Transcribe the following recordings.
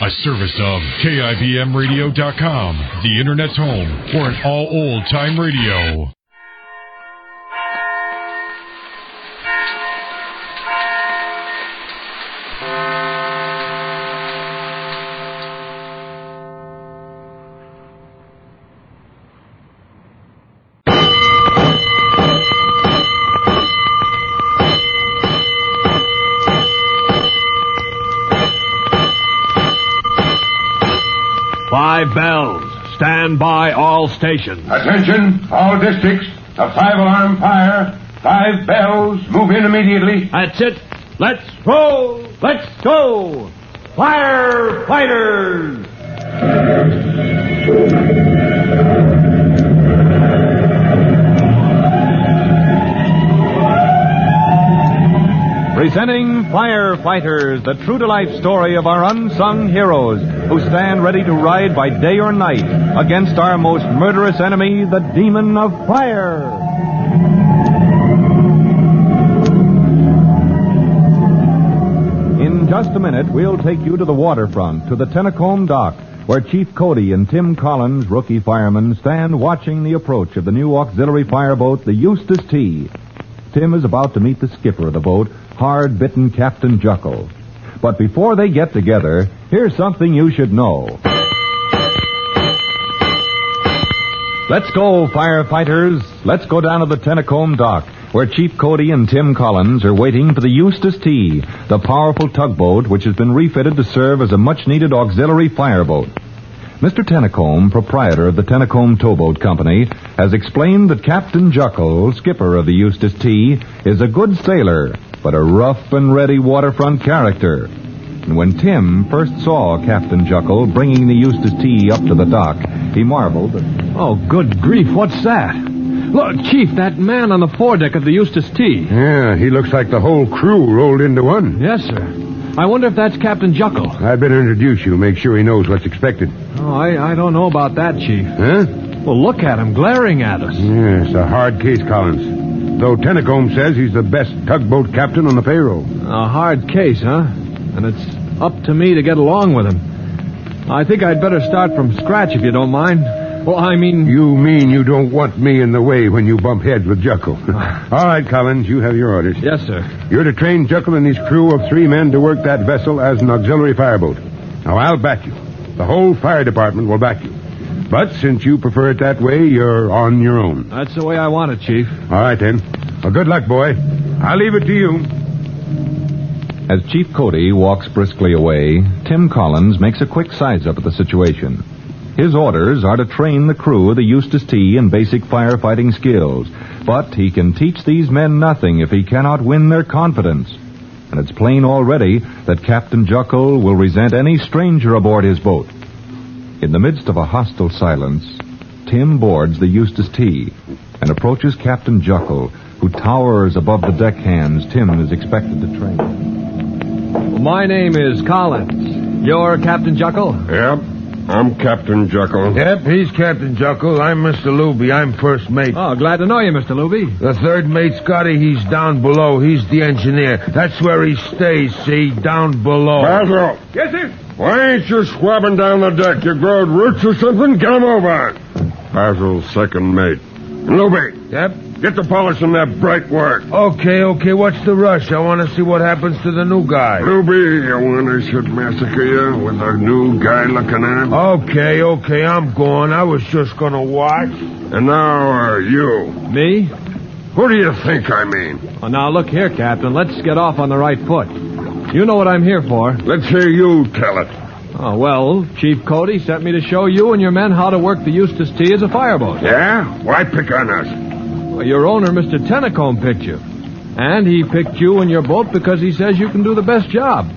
A service of KIBMradio.com, the Internet's home for an all old-time radio. Five bells. Stand by all stations. Attention, all districts. A 5-alarm fire. 5 bells. Move in immediately. That's it. Let's roll. Let's go. Firefighters. Presenting Firefighters, the true-to-life story of our unsung heroes who stand ready to ride by day or night against our most murderous enemy, the demon of fire. In just a minute, we'll take you to the waterfront, to the Tennacombe dock, where Chief Cody and Tim Collins, rookie firemen, stand watching the approach of the new auxiliary fireboat, the Eustace T. Tim is about to meet the skipper of the boat, hard-bitten Captain Juckle. But before they get together, here's something you should know. Let's go, firefighters. Let's go down to the Tennacombe dock, where Chief Cody and Tim Collins are waiting for the Eustace T, the powerful tugboat which has been refitted to serve as a much-needed auxiliary fireboat. Mr. Tennacombe, proprietor of the Tennacombe Towboat Company, has explained that Captain Juckle, skipper of the Eustace T, is a good sailor, but a rough and ready waterfront character. And when Tim first saw Captain Juckle bringing the Eustace T up to the dock, he marveled. Oh, good grief, what's that? Look, Chief, that man on the foredeck of the Eustace T. Yeah, he looks like the whole crew rolled into one. Yes, sir. I wonder if that's Captain Juckle. I'd better introduce you, make sure he knows what's expected. Oh, I don't know about that, Chief. Huh? Well, look at him glaring at us. Yeah, it's a hard case, Collins. Though Tennacombe says he's the best tugboat captain on the payroll. A hard case, huh? And it's up to me to get along with him. I think I'd better start from scratch if you don't mind. Well, I mean... You mean you don't want me in the way when you bump heads with Juckle. All right, Collins, you have your orders. Yes, sir. You're to train Juckle and his crew of 3 men to work that vessel as an auxiliary fireboat. Now, I'll back you. The whole fire department will back you. But since you prefer it that way, you're on your own. That's the way I want it, Chief. All right, then. Well, good luck, boy. I'll leave it to you. As Chief Cody walks briskly away, Tim Collins makes a quick size-up of the situation. His orders are to train the crew of the Eustace T in basic firefighting skills, but he can teach these men nothing if he cannot win their confidence. And it's plain already that Captain Juckle will resent any stranger aboard his boat. In the midst of a hostile silence, Tim boards the Eustace T and approaches Captain Juckle, who towers above the deckhands Tim is expected to train. Well, my name is Collins. You're Captain Juckle? Yep. I'm Captain Juckle. Yep, he's Captain Juckle. I'm Mr. Luby. I'm first mate. Oh, glad to know you, Mr. Luby. The third mate, Scotty, he's down below. He's the engineer. That's where he stays, see, down below. Basil! Yes, sir? Why ain't you swabbing down the deck? You growed roots or something? Get 'em over. Basil's second mate. Luby. Yep. Get to polishing that bright work. Okay. What's the rush? I want to see what happens to the new guy. Luby, you want I should massacre you with a new guy looking at? Okay, I'm going. I was just going to watch. And now, you. Me? Who do you think I mean? Oh, now, look here, Captain. Let's get off on the right foot. You know what I'm here for. Let's hear you tell it. Oh, well, Chief Cody sent me to show you and your men how to work the Eustace T as a fireboat. Yeah? Why pick on us? Well, your owner, Mr. Tennacombe, picked you. And he picked you and your boat because he says you can do the best job.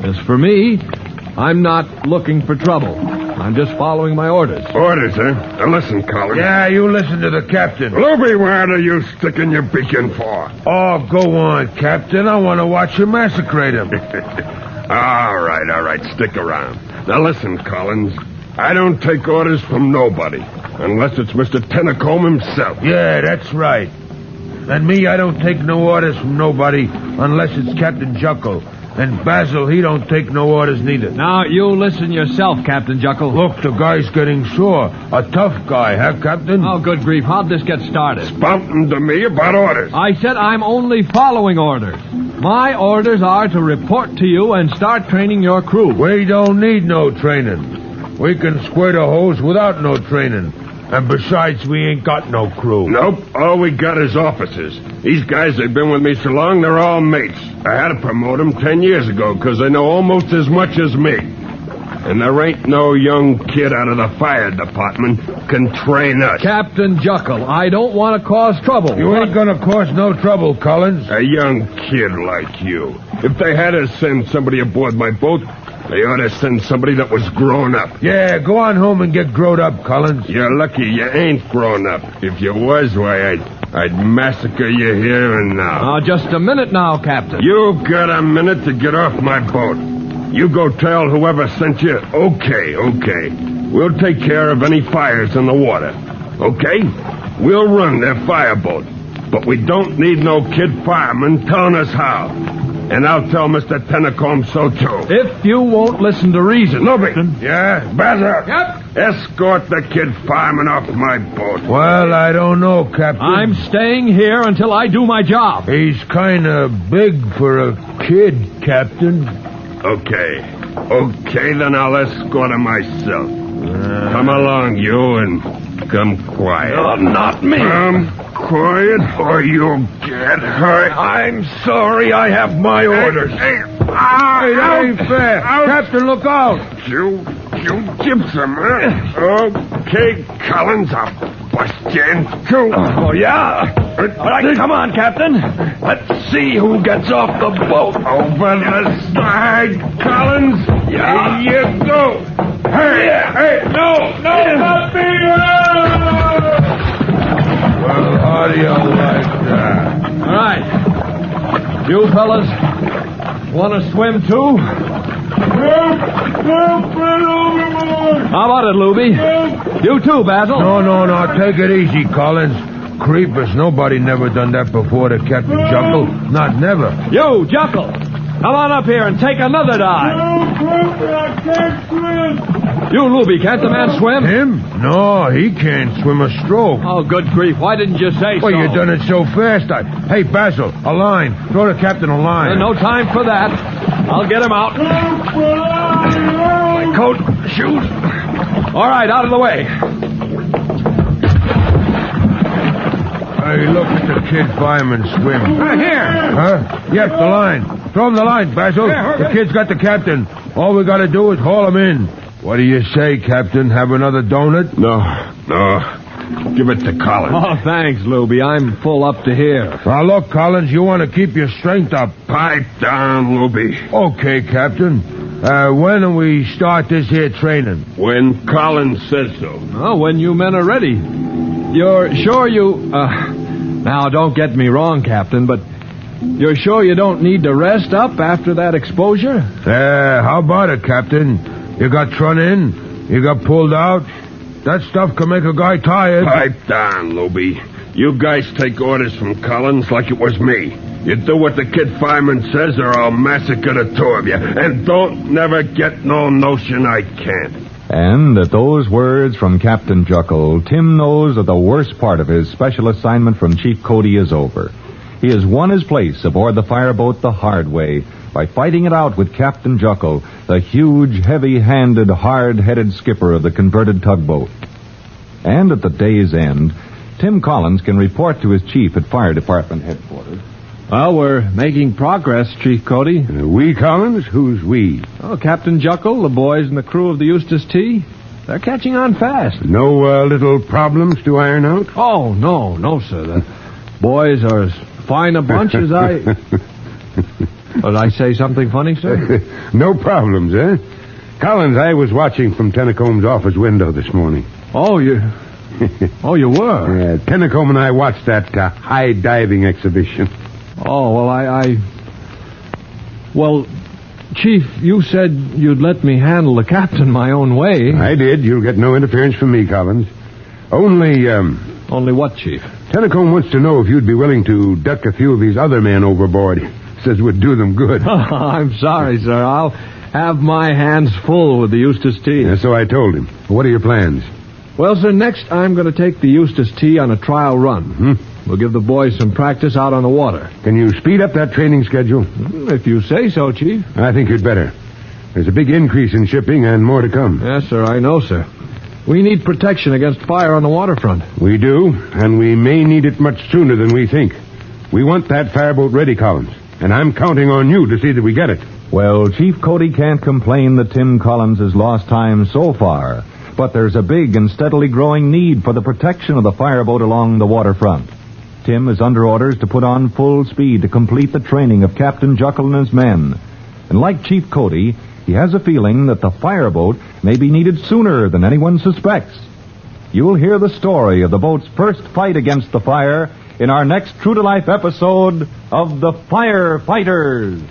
As for me, I'm not looking for trouble. I'm just following my orders. Orders, eh? Now listen, Collins. Yeah, you listen to the captain. Luby, what are you sticking your beak in for? Oh, go on, Captain. I want to watch you massacre him. All right. Stick around. Now listen, Collins. I don't take orders from nobody, unless it's Mr. Tennacombe himself. Yeah, that's right. And me, I don't take no orders from nobody, unless it's Captain Juckle. And Basil, he don't take no orders neither. Now, you listen yourself, Captain Juckle. Look, the guy's getting sore. A tough guy, huh, Captain? Oh, good grief. How'd this get started? Spouting to me about orders. I said I'm only following orders. My orders are to report to you and start training your crew. We don't need no training. We can squirt a hose without no training. And besides, we ain't got no crew. Nope, all we got is officers. These guys, they've been with me so long, they're all mates. I had to promote them 10 years ago because they know almost as much as me. And there ain't no young kid out of the fire department can train us. Captain Juckle, I don't want to cause trouble. You ain't gonna cause no trouble, Collins. A young kid like you. If they had to send somebody aboard my boat, they ought to send somebody that was grown up. Yeah, go on home and get growed up, Collins. You're lucky you ain't grown up. If you was, why, I'd massacre you here and now. Just a minute now, Captain. You got a minute to get off my boat. You go tell whoever sent you, okay. We'll take care of any fires in the water. Okay? We'll run their fireboat. But we don't need no kid fireman telling us how. And I'll tell Mr. Tenacombe so, too. If you won't listen to reason. Captain. Yeah? Basil. Yep. Escort the kid fireman off my boat. Well, I don't know, Captain. I'm staying here until I do my job. He's kind of big for a kid, Captain. Okay, then I'll escort him myself. Come along, you, and come quiet. Not me. Come quiet or you'll get hurt. I'm sorry, I have my orders. Hey, That ain't fair. Captain, look out. You gypsum, huh? Okay, Collins, I'll bust you in two. Oh, yeah? All right, come on, Captain. Let's see who gets off the boat. Over the side, Collins. Yeah. Here you go. Hey, No, not me! Well, how do you like that? All right. You fellas want to swim, too? How about it, Luby? You too, Basil. No. Take it easy, Collins. Creepers. Nobody never done that before to Captain Juckle. Not never. You, Juckle. Come on up here and take another dive. I can't swim. You, Luby, can't the man swim? Him? No, he can't swim a stroke. Oh, good grief. Why didn't you say so? Well, you done it so fast. Hey, Basil, a line. Throw the captain a line. No time for that. I'll get him out. My coat, shoes. All right, out of the way. Hey, look at the kid fireman swim. Here. Huh? Yep, the line. Throw him the line, Basil. The kid's got the captain. All we got to do is haul him in. What do you say, Captain? Have another donut? No. Give it to Collins. Oh, thanks, Luby. I'm full up to here. Now, look, Collins, you want to keep your strength up. Pipe down, Luby. Okay, Captain. When do we start this here training? When Collins says so. Oh, when you men are ready. You're sure you... Now, don't get me wrong, Captain, but you're sure you don't need to rest up after that exposure? How about it, Captain? You got run in, you got pulled out. That stuff can make a guy tired. Pipe down, Luby. You guys take orders from Collins like it was me. You do what the kid fireman says or I'll massacre the two of you. And don't never get no notion I can't. And at those words from Captain Juckle, Tim knows that the worst part of his special assignment from Chief Cody is over. He has won his place aboard the fireboat the hard way by fighting it out with Captain Juckle, the huge, heavy-handed, hard-headed skipper of the converted tugboat. And at the day's end, Tim Collins can report to his chief at Fire Department headquarters. Well, we're making progress, Chief Cody. We, Collins? Who's we? Oh, Captain Juckle, the boys and the crew of the Eustace T. They're catching on fast. No little problems to iron out? Oh, no, sir. The boys are as fine a bunch as I... Did I say something funny, sir? No problems, eh? Collins, I was watching from Tenacombe's office window this morning. Oh, you were? Yeah, Tenacombe and I watched that high diving exhibition. Oh, well, Well, Chief, you said you'd let me handle the captain my own way. I did. You'll get no interference from me, Collins. Only what, Chief? Tenacombe wants to know if you'd be willing to duck a few of these other men overboard. Says we'd do them good. I'm sorry, sir. I'll have my hands full with the Eustace T. Yeah, so I told him. What are your plans? Well, sir, next I'm going to take the Eustace T on a trial run. Hmm? We'll give the boys some practice out on the water. Can you speed up that training schedule? If you say so, Chief. I think you'd better. There's a big increase in shipping and more to come. Yes, sir, I know, sir. We need protection against fire on the waterfront. We do, and we may need it much sooner than we think. We want that fireboat ready, Collins, and I'm counting on you to see that we get it. Well, Chief Cody can't complain that Tim Collins has lost time so far, but there's a big and steadily growing need for the protection of the fireboat along the waterfront. Tim is under orders to put on full speed to complete the training of Captain Juckle and his men. And like Chief Cody, he has a feeling that the fireboat may be needed sooner than anyone suspects. You'll hear the story of the boat's first fight against the fire in our next true-to-life episode of The Firefighters.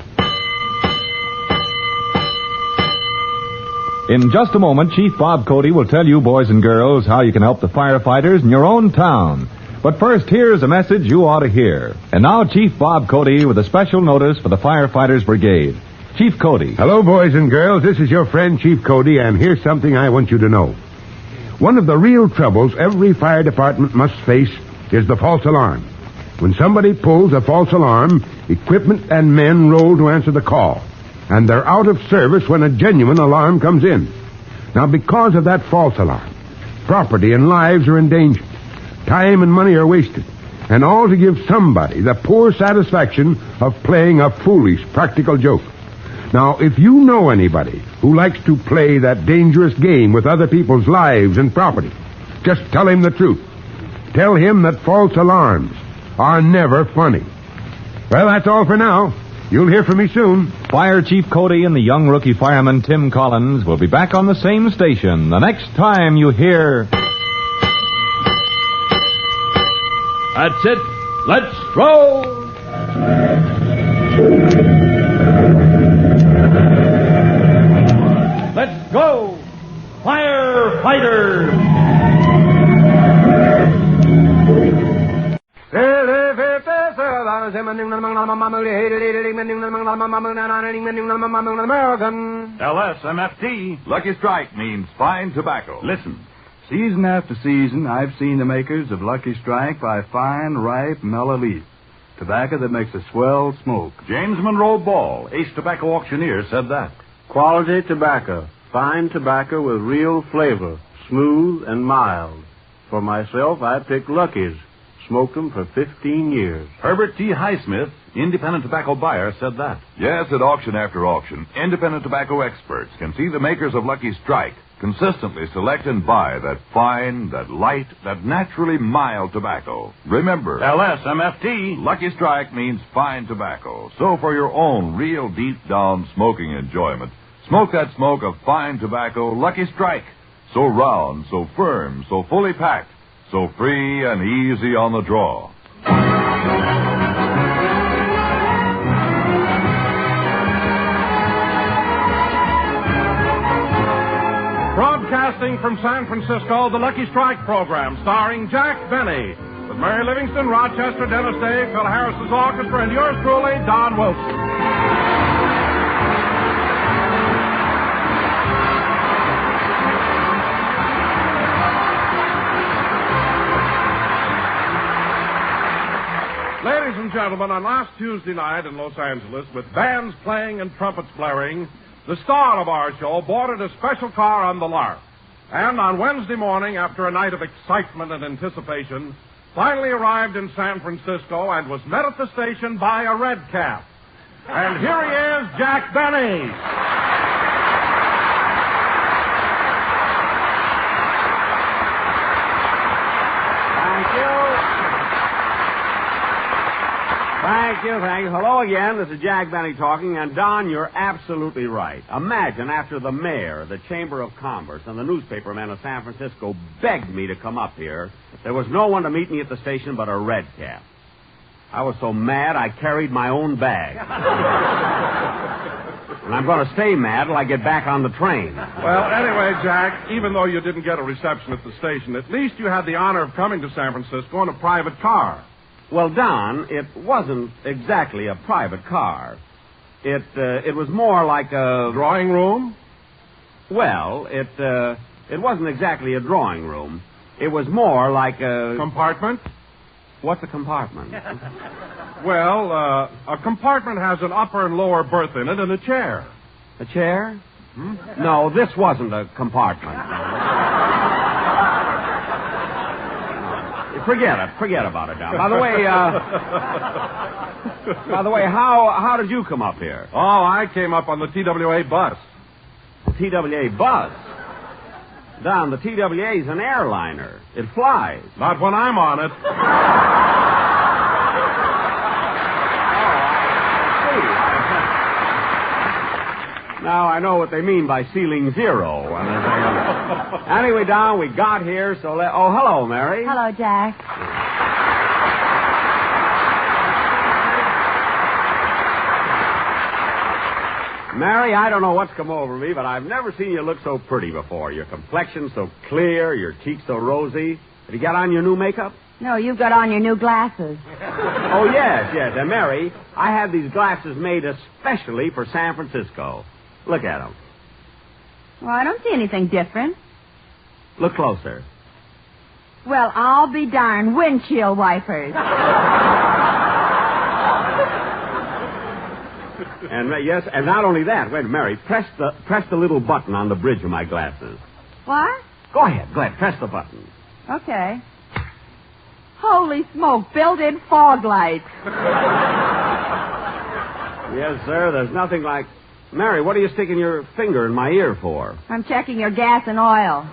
In just a moment, Chief Bob Cody will tell you, boys and girls, how you can help the firefighters in your own town. But first, here's a message you ought to hear. And now, Chief Bob Cody with a special notice for the Firefighters Brigade. Chief Cody. Hello, boys and girls. This is your friend, Chief Cody, and here's something I want you to know. One of the real troubles every fire department must face is the false alarm. When somebody pulls a false alarm, equipment and men roll to answer the call, and they're out of service when a genuine alarm comes in. Now, because of that false alarm, property and lives are in danger. Time and money are wasted, and all to give somebody the poor satisfaction of playing a foolish practical joke. Now, if you know anybody who likes to play that dangerous game with other people's lives and property, just tell him the truth. Tell him that false alarms are never funny. Well, that's all for now. You'll hear from me soon. Fire Chief Cody and the young rookie fireman Tim Collins will be back on the same station the next time you hear... That's it. Let's roll! Let's go! Firefighters! LSMFT. Lucky Strike means fine tobacco. Listen. Season after season, I've seen the makers of Lucky Strike buy fine, ripe, mellow leaf. Tobacco that makes a swell smoke. James Monroe Ball, ace tobacco auctioneer, said that. Quality tobacco. Fine tobacco with real flavor. Smooth and mild. For myself, I picked Lucky's. Smoked them for 15 years. Herbert T. Highsmith, independent tobacco buyer, said that. Yes, at auction after auction, independent tobacco experts can see the makers of Lucky Strike consistently select and buy that fine, that light, that naturally mild tobacco. Remember, LSMFT. Lucky Strike means fine tobacco. So for your own real deep-down smoking enjoyment, smoke that smoke of fine tobacco, Lucky Strike. So round, so firm, so fully packed, so free and easy on the draw. Broadcasting from San Francisco, the Lucky Strike program, starring Jack Benny, with Mary Livingston, Rochester, Dennis Day, Phil Harris's orchestra, and yours truly, Don Wilson. Ladies and gentlemen, on last Tuesday night in Los Angeles, with bands playing and trumpets blaring, the star of our show boarded a special car on the Lark. And on Wednesday morning, after a night of excitement and anticipation, finally arrived in San Francisco and was met at the station by a red cap. And here he is, Jack Benny. Thank you. Hello again. This is Jack Benny talking, and Don, you're absolutely right. Imagine after the mayor, the Chamber of Commerce, and the newspapermen of San Francisco begged me to come up here, there was no one to meet me at the station but a red cap. I was so mad I carried my own bag. And I'm going to stay mad till I get back on the train. Well, anyway, Jack, even though you didn't get a reception at the station, at least you had the honor of coming to San Francisco in a private car. Well, Don, it wasn't exactly a private car. It was more like a... Drawing room? Well, it wasn't exactly a drawing room. It was more like a... Compartment? What's a compartment? Well, a compartment has an upper and lower berth in it and a chair. A chair? No, this wasn't a compartment. Forget about it, Don. By the way, how did you come up here? Oh, I came up on the TWA bus. TWA bus? Don, the TWA is an airliner. It flies. Not when I'm on it. Now I know what they mean by ceiling zero. Anyway, Don, we got here, so Oh, hello, Mary. Hello, Jack. Mary, I don't know what's come over me, but I've never seen you look so pretty before. Your complexion so clear, your cheeks so rosy. Have you got on your new makeup? No, you've got on your new glasses. Oh, yes. And Mary, I had these glasses made especially for San Francisco. Look at them. Well, I don't see anything different. Look closer. Well, I'll be darned. Windshield wipers. And not only that. Wait, Mary, press the little button on the bridge of my glasses. What? Go ahead. Press the button. Okay. Holy smoke, built-in fog lights. Yes, sir, there's nothing like... Mary, what are you sticking your finger in my ear for? I'm checking your gas and oil.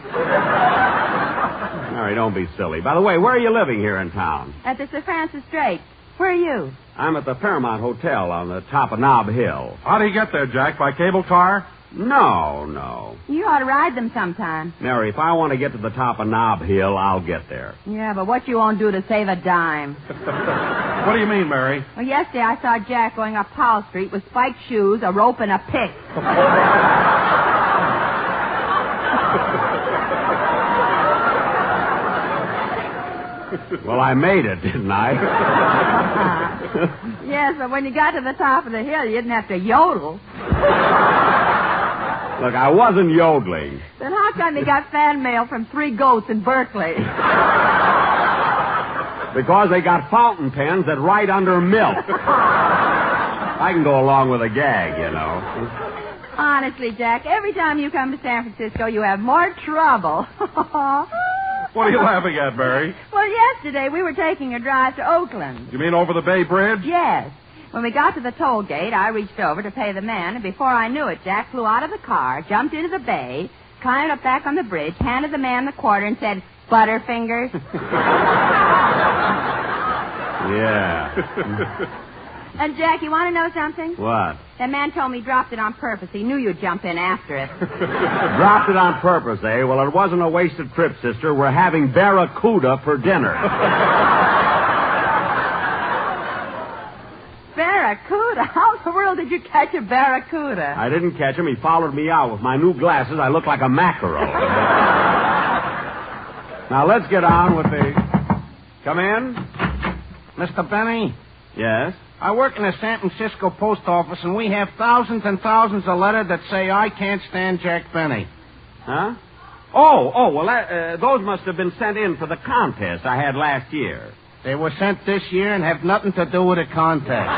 Mary, don't be silly. By the way, where are you living here in town? At the Sir Francis Drake. Where are you? I'm at the Paramount Hotel on the top of Nob Hill. How do you get there, Jack? By cable car? No. You ought to ride them sometime. Mary, if I want to get to the top of Nob Hill, I'll get there. Yeah, but what you won't do to save a dime? What do you mean, Mary? Well, yesterday I saw Jack going up Powell Street with spiked shoes, a rope, and a pick. Well, I made it, didn't I? Yes, but when you got to the top of the hill, you didn't have to yodel. Look, I wasn't yodeling. Then how come you got fan mail from 3 goats in Berkeley? Because they got fountain pens that write under milk. I can go along with a gag, you know. Honestly, Jack, every time you come to San Francisco, you have more trouble. What are you laughing at, Mary? Well, yesterday we were taking a drive to Oakland. You mean over the Bay Bridge? Yes. When we got to the toll gate, I reached over to pay the man, and before I knew it, Jack flew out of the car, jumped into the bay, climbed up back on the bridge, handed the man the quarter, and said, "Butterfingers." Yeah. And, Jack, you want to know something? What? That man told me he dropped it on purpose. He knew you'd jump in after it. Dropped it on purpose, eh? Well, it wasn't a wasted trip, sister. We're having barracuda for dinner. Barracuda? How in the world did you catch a barracuda? I didn't catch him. He followed me out. With my new glasses, I look like a mackerel. Now, let's get on with the... Come in. Mr. Benny? Yes? I work in the San Francisco post office, and we have thousands and thousands of letters that say I can't stand Jack Benny. Huh? Oh, well, those must have been sent in for the contest I had last year. They were sent this year and have nothing to do with the contest.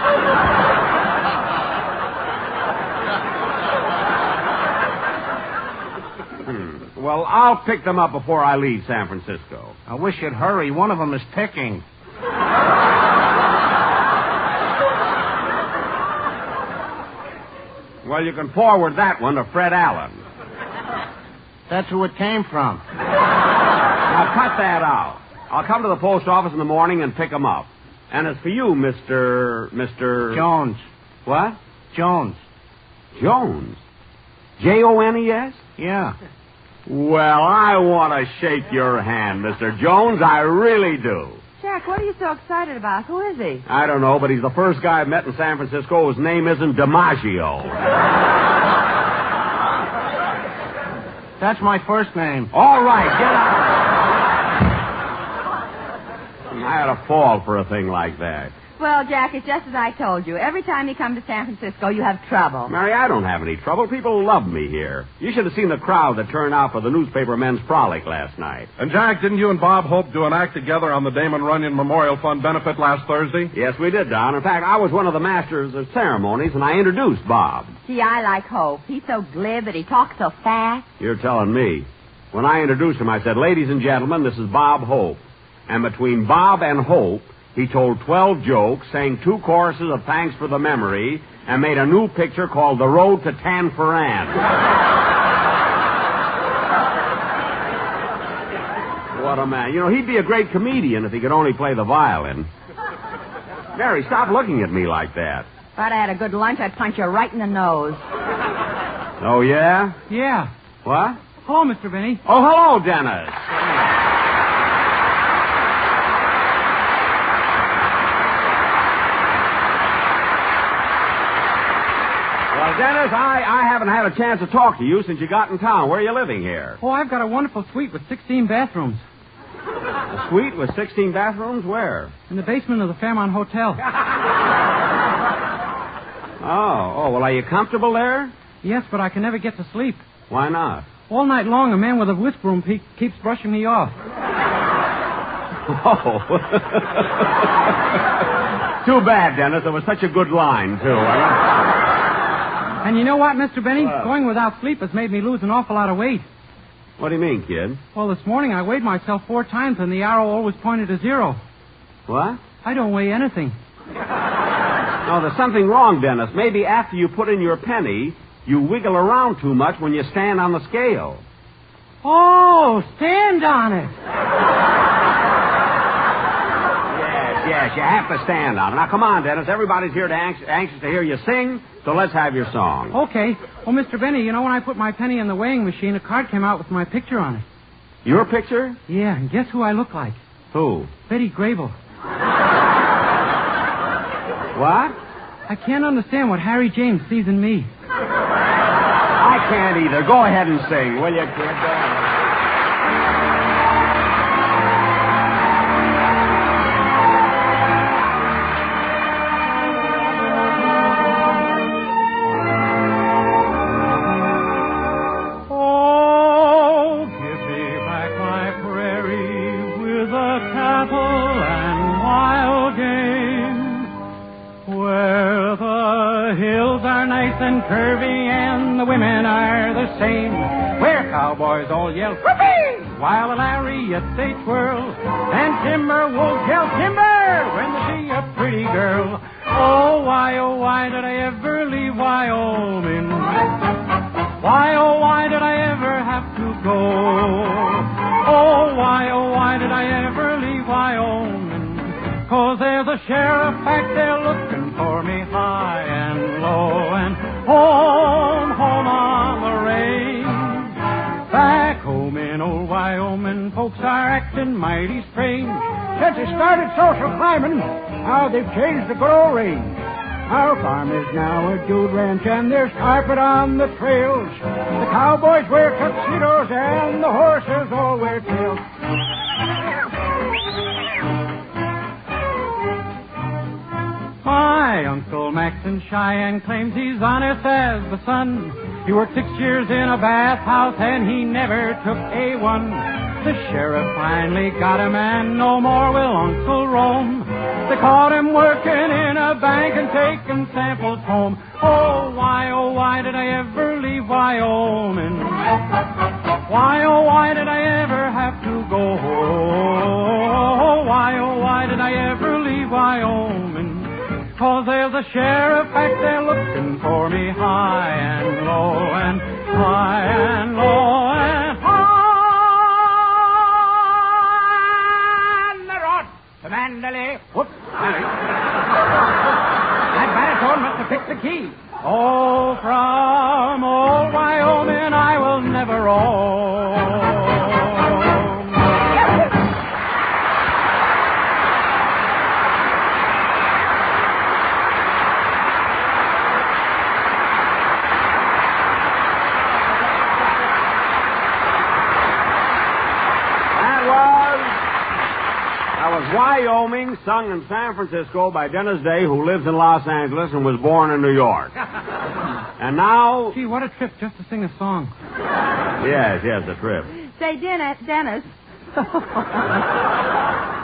Well, I'll pick them up before I leave San Francisco. I wish you'd hurry. One of them is ticking. Well, you can forward that one to Fred Allen. That's who it came from. Now, cut that out. I'll come to the post office in the morning and pick them up. And as for you, Mr. Jones. What? Jones. Jones? Jones? Yeah. Well, I want to shake your hand, Mr. Jones. I really do. Jack, what are you so excited about? Who is he? I don't know, but he's the first guy I've met in San Francisco whose name isn't DiMaggio. That's my first name. All right, get out. I had a fall for a thing like that. Well, Jack, it's just as I told you. Every time you come to San Francisco, you have trouble. Mary, I don't have any trouble. People love me here. You should have seen the crowd that turned out for the newspaper men's frolic last night. And, Jack, didn't you and Bob Hope do an act together on the Damon Runyon Memorial Fund benefit last Thursday? Yes, we did, Don. In fact, I was one of the masters of ceremonies, and I introduced Bob. Gee, I like Hope. He's so glib and he talks so fast. You're telling me. When I introduced him, I said, ladies and gentlemen, this is Bob Hope. And between Bob and Hope, he told 12 jokes, sang 2 choruses of Thanks for the Memory, and made a new picture called The Road to Tanforan. What a man. You know, he'd be a great comedian if he could only play the violin. Mary, stop looking at me like that. If I'd had a good lunch, I'd punch you right in the nose. Oh, yeah? Yeah. What? Hello, Mr. Benny. Oh, hello, Dennis. Well, Dennis, I haven't had a chance to talk to you since you got in town. Where are you living here? Oh, I've got a wonderful suite with 16 bathrooms. A suite with 16 bathrooms? Where? In the basement of the Fairmont Hotel. Oh, well, are you comfortable there? Yes, but I can never get to sleep. Why not? All night long, a man with a whisk broom keeps brushing me off. Oh. Too bad, Dennis. It was such a good line, too. And you know what, Mr. Benny? Going without sleep has made me lose an awful lot of weight. What do you mean, kid? Well, this morning I weighed myself 4 times and the arrow always pointed to 0. What? I don't weigh anything. No, there's something wrong, Dennis. Maybe after you put in your penny, you wiggle around too much when you stand on the scale. Oh, stand on it. Yes, you have to stand on it. Now, come on, Dennis. Everybody's here anxious to hear you sing, so let's have your song. Okay. Well, Mr. Benny, you know, when I put my penny in the weighing machine, a card came out with my picture on it. Your picture? Yeah, and guess who I look like? Who? Betty Grable. What? I can't understand what Harry James sees in me. I can't either. Go ahead and sing, will you, kid? Go ahead. And curvy and the women are the same. Where cowboys all yell whoopee while the lariats they twirl, and timber wolves yell timber when they see a pretty girl. Oh why did I ever leave Wyoming? Why did I ever have to go? Oh why did I ever leave Wyoming? 'Cause there's a sheriff back there looking for me high and low and home on the range. Back home in old Wyoming, folks are acting mighty strange. Since they started social climbing, how they've changed the good old range. Our farm is now a dude ranch, and there's carpet on the trails. The cowboys wear tuxedos, and the horses all wear tails. My Uncle Max in Cheyenne claims he's honest as the sun. He worked 6 years in a bathhouse and he never took A1. The sheriff finally got him and no more will Uncle roam. They caught him working in a bank and taking samples home. Oh why did I ever leave Wyoming? Why did I ever have to go? Oh why did I ever leave Wyoming? 'Cause there's a sheriff back there looking for me high and low and high and low and high. And the rod, the mandolin. Whoops, sorry. That baritone must have picked the key. Oh, from old Wyoming I will never roam. Wyoming, sung in San Francisco by Dennis Day, who lives in Los Angeles and was born in New York. And now... Gee, what a trip just to sing a song. Yes, a trip. Say, Dennis.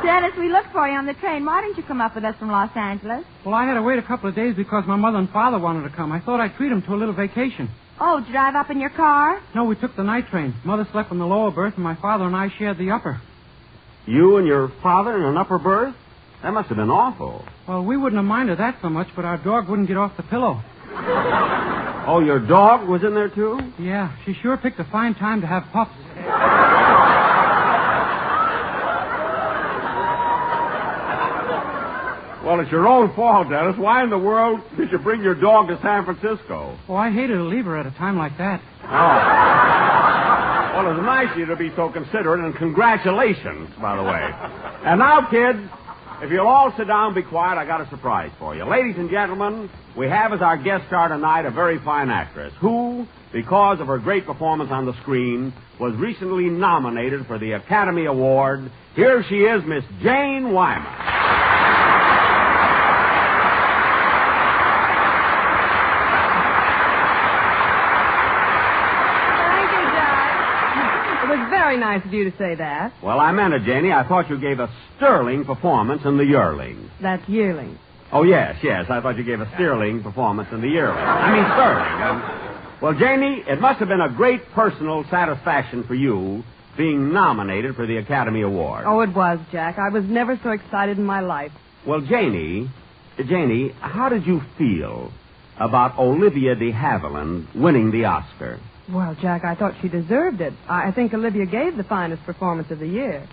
Dennis, we looked for you on the train. Why didn't you come up with us from Los Angeles? Well, I had to wait a couple of days because my mother and father wanted to come. I thought I'd treat them to a little vacation. Oh, did you drive up in your car? No, we took the night train. Mother slept in the lower berth, and my father and I shared the upper. You and your father in an upper berth? That must have been awful. Well, we wouldn't have minded that so much, but our dog wouldn't get off the pillow. Oh, your dog was in there, too? Yeah, she sure picked a fine time to have pups. Well, it's your own fault, Dennis. Why in the world did you bring your dog to San Francisco? Oh, I hated to leave her at a time like that. Oh. Well, it's nice of you to be so considerate, and congratulations, by the way. And now, kids, if you'll all sit down and be quiet, I got a surprise for you. Ladies and gentlemen, we have as our guest star tonight a very fine actress who, because of her great performance on the screen, was recently nominated for the Academy Award. Here she is, Miss Jane Wyman. Very nice of you to say that. Well, I meant it, Janie. I thought you gave a sterling performance in the Yearling. That's yearling. Oh, yes. I thought you gave a sterling performance in the Yearling. I mean, sterling. Well, Janie, it must have been a great personal satisfaction for you being nominated for the Academy Award. Oh, it was, Jack. I was never so excited in my life. Well, Janie, how did you feel about Olivia de Havilland winning the Oscar? Well, Jack, I thought she deserved it. I think Olivia gave the finest performance of the year.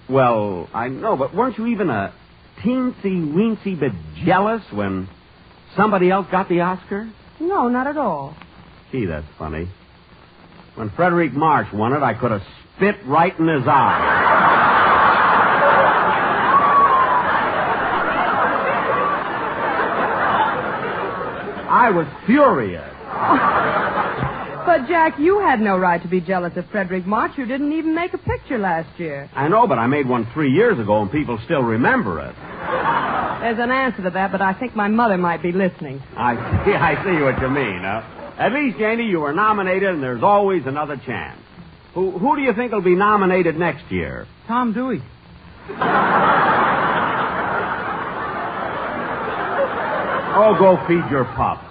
Well, I know, but weren't you even a teensy-weensy bit jealous when somebody else got the Oscar? No, not at all. Gee, that's funny. When Frederick March won it, I could have spit right in his eye. I was furious. But, Jack, you had no right to be jealous of Frederick March. You didn't even make a picture last year. I know, but I made one 3 years ago, and people still remember it. There's an answer to that, but I think my mother might be listening. I see what you mean. At least, Janie, you were nominated, and there's always another chance. Who do you think will be nominated next year? Tom Dewey. Oh, go feed your pups.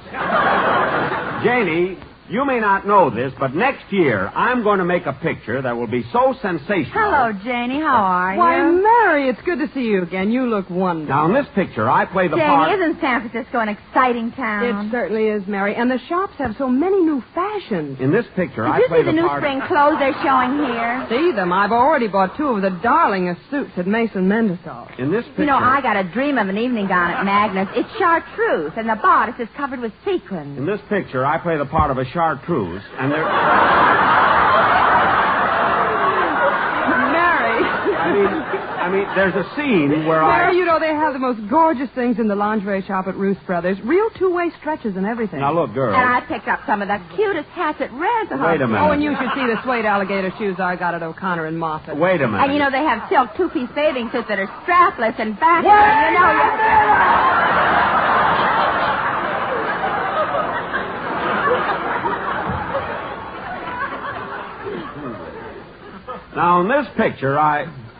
Janie, you may not know this, but next year I'm going to make a picture that will be so sensational. Hello, Janie. How are you? Why, Mary, it's good to see you again. You look wonderful. Now, in this picture, I play the part... Janie, isn't San Francisco an exciting town? It certainly is, Mary. And the shops have so many new fashions. In this picture, Did I you play see the new part... spring clothes they're showing here? See them. I've already bought 2 of the darlingest suits at Mason Mendelssohn. In this picture... You know, I got a dream of an evening gown at Magnus. It's chartreuse, and the bodice is covered with sequins. In this picture, I play the part of a chartreuse, and there... Mary. I mean, there's a scene where Mary, you know, they have the most gorgeous things in the lingerie shop at Ruth Brothers. Real 2-way stretches and everything. Now, look, girl. And I picked up some of the cutest hats at Renthal. Wait a minute. Oh, and you should see the suede alligator shoes I got at O'Connor and Moffat. Wait a minute. And, you know, they have silk 2-piece bathing suits that are strapless and backward. You know, Now, in this picture,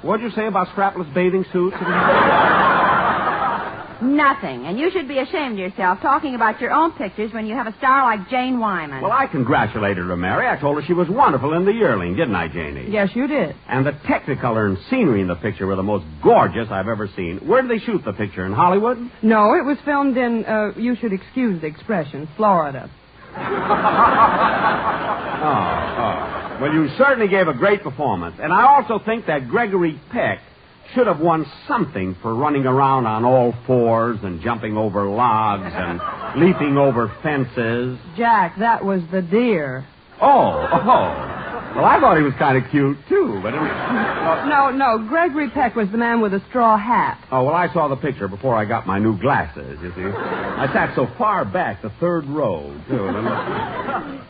what'd you say about strapless bathing suits? Nothing. And you should be ashamed of yourself talking about your own pictures when you have a star like Jane Wyman. Well, I congratulated her, Mary. I told her she was wonderful in the Yearling, didn't I, Janie? Yes, you did. And the technicolor and scenery in the picture were the most gorgeous I've ever seen. Where did they shoot the picture? In Hollywood? No, it was filmed in, you should excuse the expression, Florida. Well, you certainly gave a great performance. And I also think that Gregory Peck should have won something for running around on all fours and jumping over logs and leaping over fences. Jack, that was the deer. Oh. Well, I thought he was kind of cute, too, but... No. Gregory Peck was the man with the straw hat. Oh, well, I saw the picture before I got my new glasses, you see. I sat so far back, the third row, too.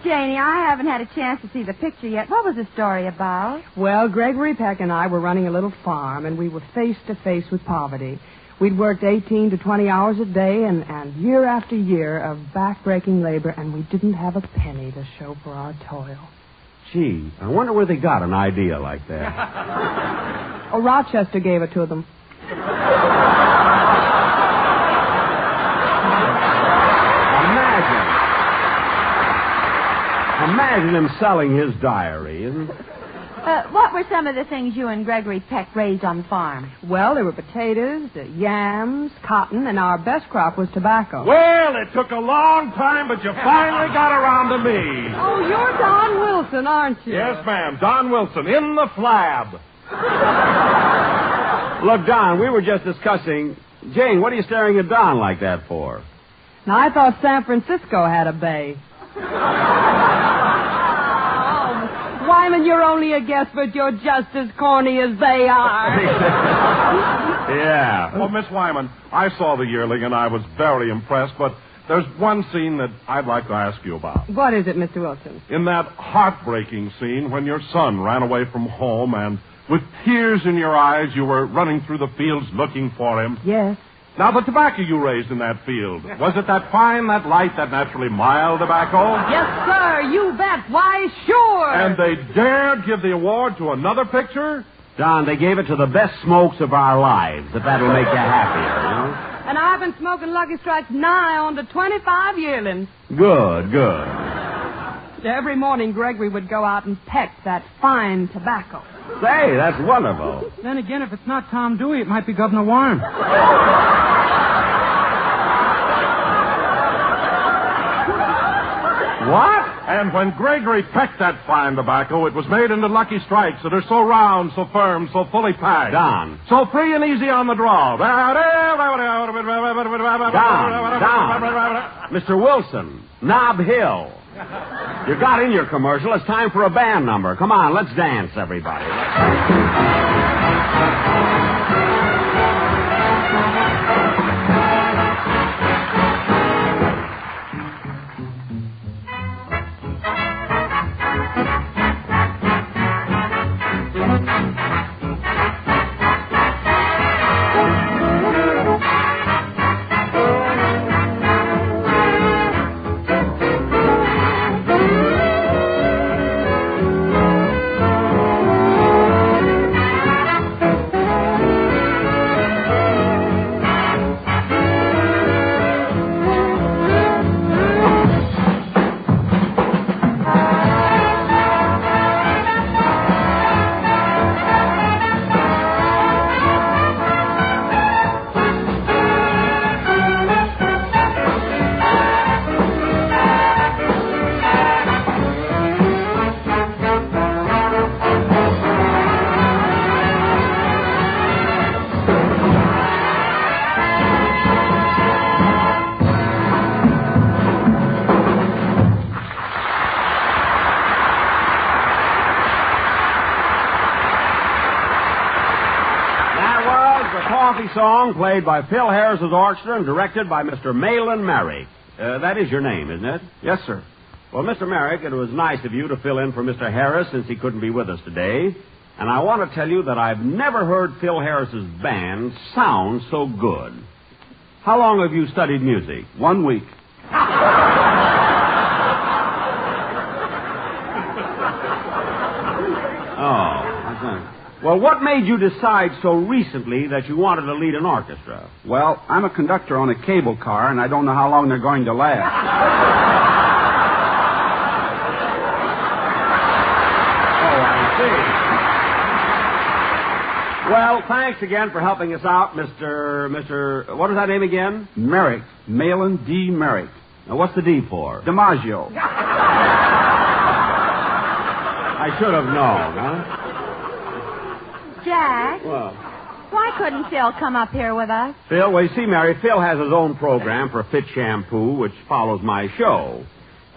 Janie, I haven't had a chance to see the picture yet. What was the story about? Well, Gregory Peck and I were running a little farm, and we were face to face with poverty. We'd worked 18 to 20 hours a day and year after year of back-breaking labor, and we didn't have a penny to show for our toil. Gee, I wonder where they got an idea like that. Oh, Rochester gave it to them. Imagine him selling his diary, isn't it? What were some of the things you and Gregory Peck raised on the farm? Well, there were potatoes, yams, cotton, and our best crop was tobacco. Well, it took a long time, but you finally got around to me. Oh, you're Don Wilson, aren't you? Yes, ma'am. Don Wilson, in the flab. Look, Don, we were just discussing... Jane, what are you staring at Don like that for? Now, I thought San Francisco had a bay. Wyman, you're only a guest, but you're just as corny as they are. Yeah. Well, Miss Wyman, I saw the yearling and I was very impressed, but there's one scene that I'd like to ask you about. What is it, Mr. Wilson? In that heartbreaking scene when your son ran away from home and with tears in your eyes you were running through the fields looking for him. Yes. Now, the tobacco you raised in that field, was it that fine, that light, that naturally mild tobacco? Yes, sir, you bet. Why, sure. And they dared give the award to another picture? Don, they gave it to the best smokes of our lives, if that'll make you happier, you know? And I've been smoking Lucky Strikes nigh on to 25 yearlings. Good. Every morning, Gregory would go out and peck that fine tobacco. Say, that's wonderful. Then again, if it's not Tom Dewey, it might be Governor Warren. What? And when Gregory pecked that fine tobacco, it was made into Lucky Strikes that are so round, so firm, so fully packed. Don. So free and easy on the draw. Don. Mr. Wilson, Nob Hill. You got in your commercial. It's time for a band number. Come on, let's dance, everybody. Song played by Phil Harris's orchestra and directed by Mr. Malin Merrick. That is your name, isn't it? Yes, sir. Well, Mr. Merrick, it was nice of you to fill in for Mr. Harris since he couldn't be with us today. And I want to tell you that I've never heard Phil Harris's band sound so good. How long have you studied music? 1 week. Well, what made you decide so recently that you wanted to lead an orchestra? Well, I'm a conductor on a cable car, and I don't know how long they're going to last. Oh, I see. Well, thanks again for helping us out, Mr. What is that name again? Merrick. Malin D. Merrick. Now, what's the D for? DiMaggio. I should have known, huh? Jack? Well, why couldn't Phil come up here with us? Phil, well, you see, Mary, Phil has his own program for Fit Shampoo, which follows my show.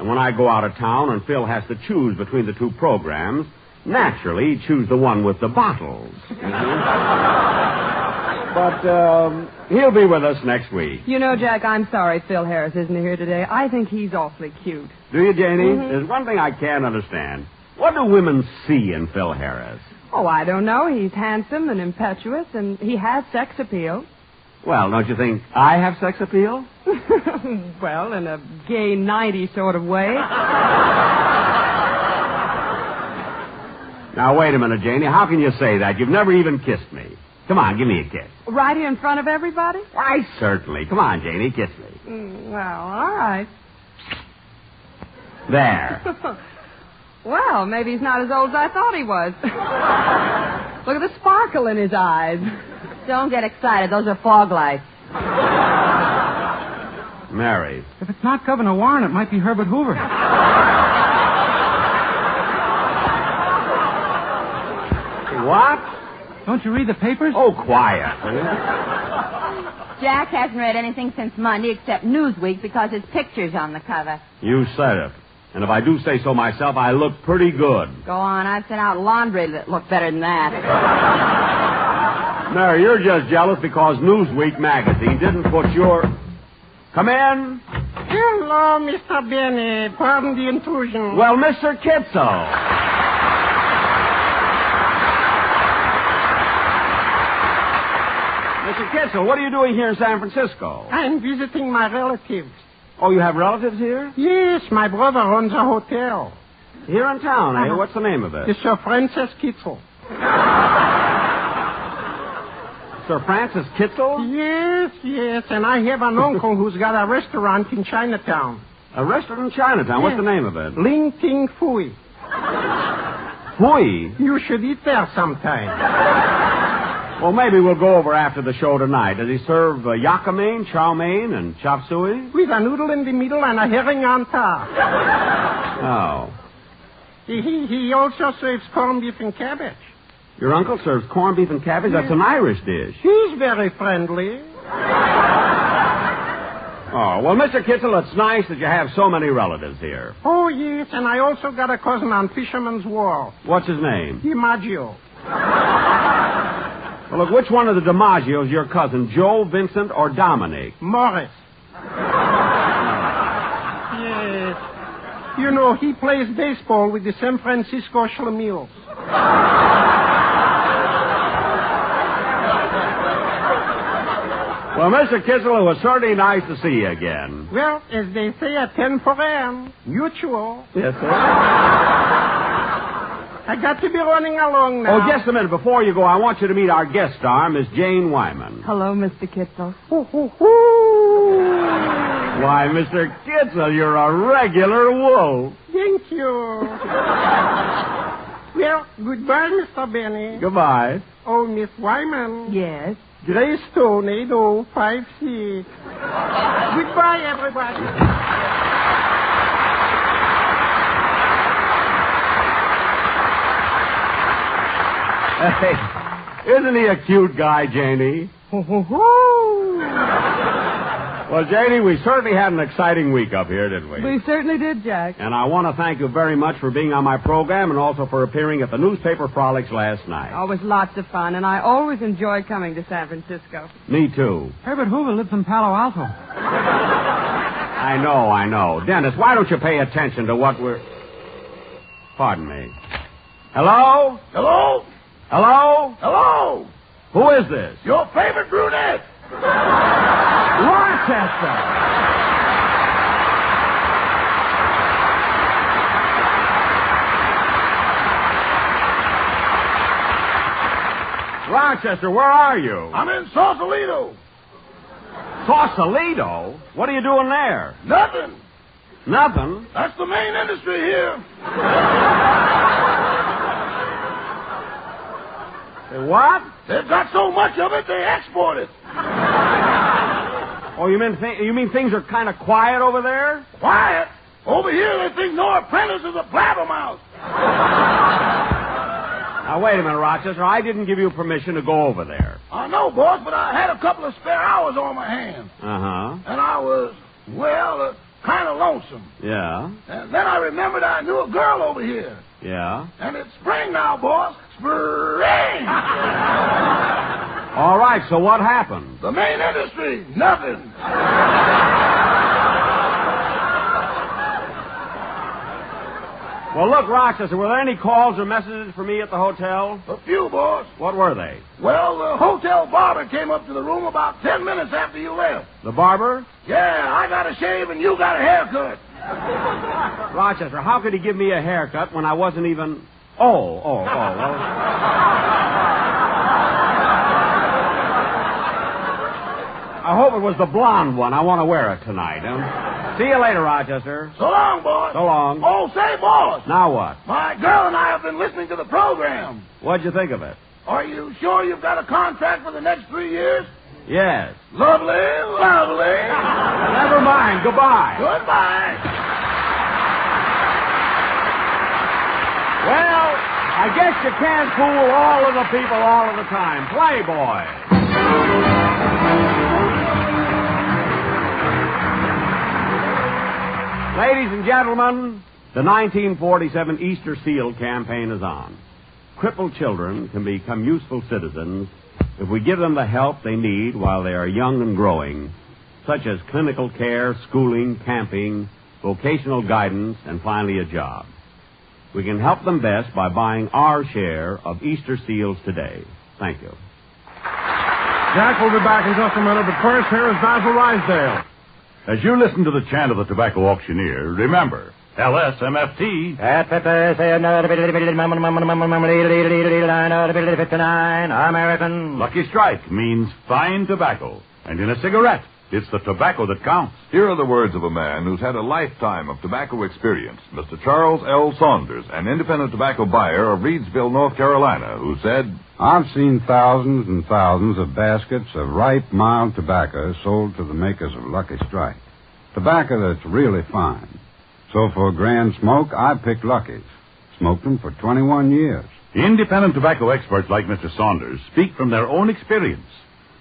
And when I go out of town and Phil has to choose between the two programs, naturally he'd choose the one with the bottles. But he'll be with us next week. You know, Jack, I'm sorry Phil Harris isn't here today. I think he's awfully cute. Do you, Janie? There's one thing I can't understand. What do women see in Phil Harris? Oh, I don't know. He's handsome and impetuous, and he has sex appeal. Well, don't you think I have sex appeal? Well, in a gay 90 sort of way. Now, wait a minute, Janie. How can you say that? You've never even kissed me. Come on, give me a kiss. Right here in front of everybody? Why, certainly. Come on, Janie, kiss me. Well, all right. There. Well, maybe he's not as old as I thought he was. Look at the sparkle in his eyes. Don't get excited. Those are fog lights. Mary. If it's not Governor Warren, it might be Herbert Hoover. What? Don't you read the papers? Oh, quiet. Jack hasn't read anything since Monday except Newsweek because his picture's on the cover. You said it. And if I do say so myself, I look pretty good. Go on. I've sent out laundry that looked better than that. Mary, you're just jealous because Newsweek magazine didn't put your... Come in. Hello, Mr. Benny. Pardon the intrusion. Well, Mr. Kitzel. Mr. Kitzel, what are you doing here in San Francisco? I'm visiting my relatives. Oh, you have relatives here? Yes, my brother owns a hotel. Here in town, eh? What's the name of it? It's Sir Francis Kitzel. Sir Francis Kitzel? Yes, and I have an uncle who's got a restaurant in Chinatown. A restaurant in Chinatown? What's the name of it? Ling Ting Fui. Fui? You should eat there sometime. Well, maybe we'll go over after the show tonight. Does he serve yakka mein, chow mein, and chop suey? With a noodle in the middle and a herring on top. Oh. He also serves corned beef and cabbage. Your uncle serves corned beef and cabbage? That's an Irish dish. He's very friendly. Oh, well, Mr. Kitzel, it's nice that you have so many relatives here. Oh, yes, and I also got a cousin on Fisherman's Wharf. What's his name? DiMaggio. Well, look, which one of the DiMaggios is your cousin, Joe, Vincent, or Dominic? Morris. Yes. You know, he plays baseball with the San Francisco Schlemiels. Well, Mr. Kitzel, it was certainly nice to see you again. Well, as they say at 10 for M, mutual. Yes, sir. I got to be running along now. Oh, just a minute. Before you go, I want you to meet our guest star, Miss Jane Wyman. Hello, Mr. Kitzel. Why, Mr. Kitzel, you're a regular wolf. Thank you. Well, goodbye, Mr. Benny. Goodbye. Oh, Miss Wyman. Yes? Greystone 8056. Goodbye, everybody. Hey, isn't he a cute guy, Janie? Well, Janie, we certainly had an exciting week up here, didn't we? We certainly did, Jack. And I want to thank you very much for being on my program and also for appearing at the newspaper frolics last night. Oh, it was lots of fun, and I always enjoy coming to San Francisco. Me too. Herbert Hoover lives in Palo Alto. I know. Dennis, why don't you pay attention to what we're... Pardon me. Hello? Hello? Hello? Hello? Who is this? Your favorite brunette. Rochester. Rochester, where are you? I'm in Sausalito. Sausalito? What are you doing there? Nothing. Nothing? That's the main industry here. What? They've got so much of it, they export it. Oh, you mean things are kind of quiet over there? Quiet? Over here, they think no apprentice is a blabbermouth. Now, wait a minute, Rochester. I didn't give you permission to go over there. I know, boss, but I had a couple of spare hours on my hands. Uh-huh. And I was, kind of lonesome. Yeah? And then I remembered I knew a girl over here. Yeah? And it's spring now, boss. Spring! All right, so what happened? The main industry, nothing. Well, look, Rochester, were there any calls or messages for me at the hotel? A few, boss. What were they? Well, the hotel barber came up to the room about 10 minutes after you left. The barber? Yeah, I got a shave and you got a haircut. Rochester, how could he give me a haircut when I wasn't even... Oh, well... I hope it was the blonde one. I want to wear it tonight. See you later, Rochester. So long, boss. So long. Oh, say, boss. Now what? My girl and I have been listening to the program. What'd you think of it? Are you sure you've got a contract for the next 3 years? Yes. Lovely, lovely. Never mind. Goodbye. Goodbye. Well, I guess you can't fool all of the people all of the time. Playboy. Ladies and gentlemen, the 1947 Easter Seal campaign is on. Crippled children can become useful citizens if we give them the help they need while they are young and growing, such as clinical care, schooling, camping, vocational guidance, and finally a job. We can help them best by buying our share of Easter Seals today. Thank you. Jack will be back in just a minute, but first, here is Basil Rysdale. As you listen to the chant of the tobacco auctioneer, remember, LSMFT. American. Lucky Strike means fine tobacco. And in a cigarette, it's the tobacco that counts. Here are the words of a man who's had a lifetime of tobacco experience, Mr. Charles L. Saunders, an independent tobacco buyer of Reidsville, North Carolina, who said, I've seen thousands and thousands of baskets of ripe, mild tobacco sold to the makers of Lucky Strike. Tobacco that's really fine. So for a grand smoke, I picked Lucky's. Smoked them for 21 years. Independent tobacco experts like Mr. Saunders speak from their own experience.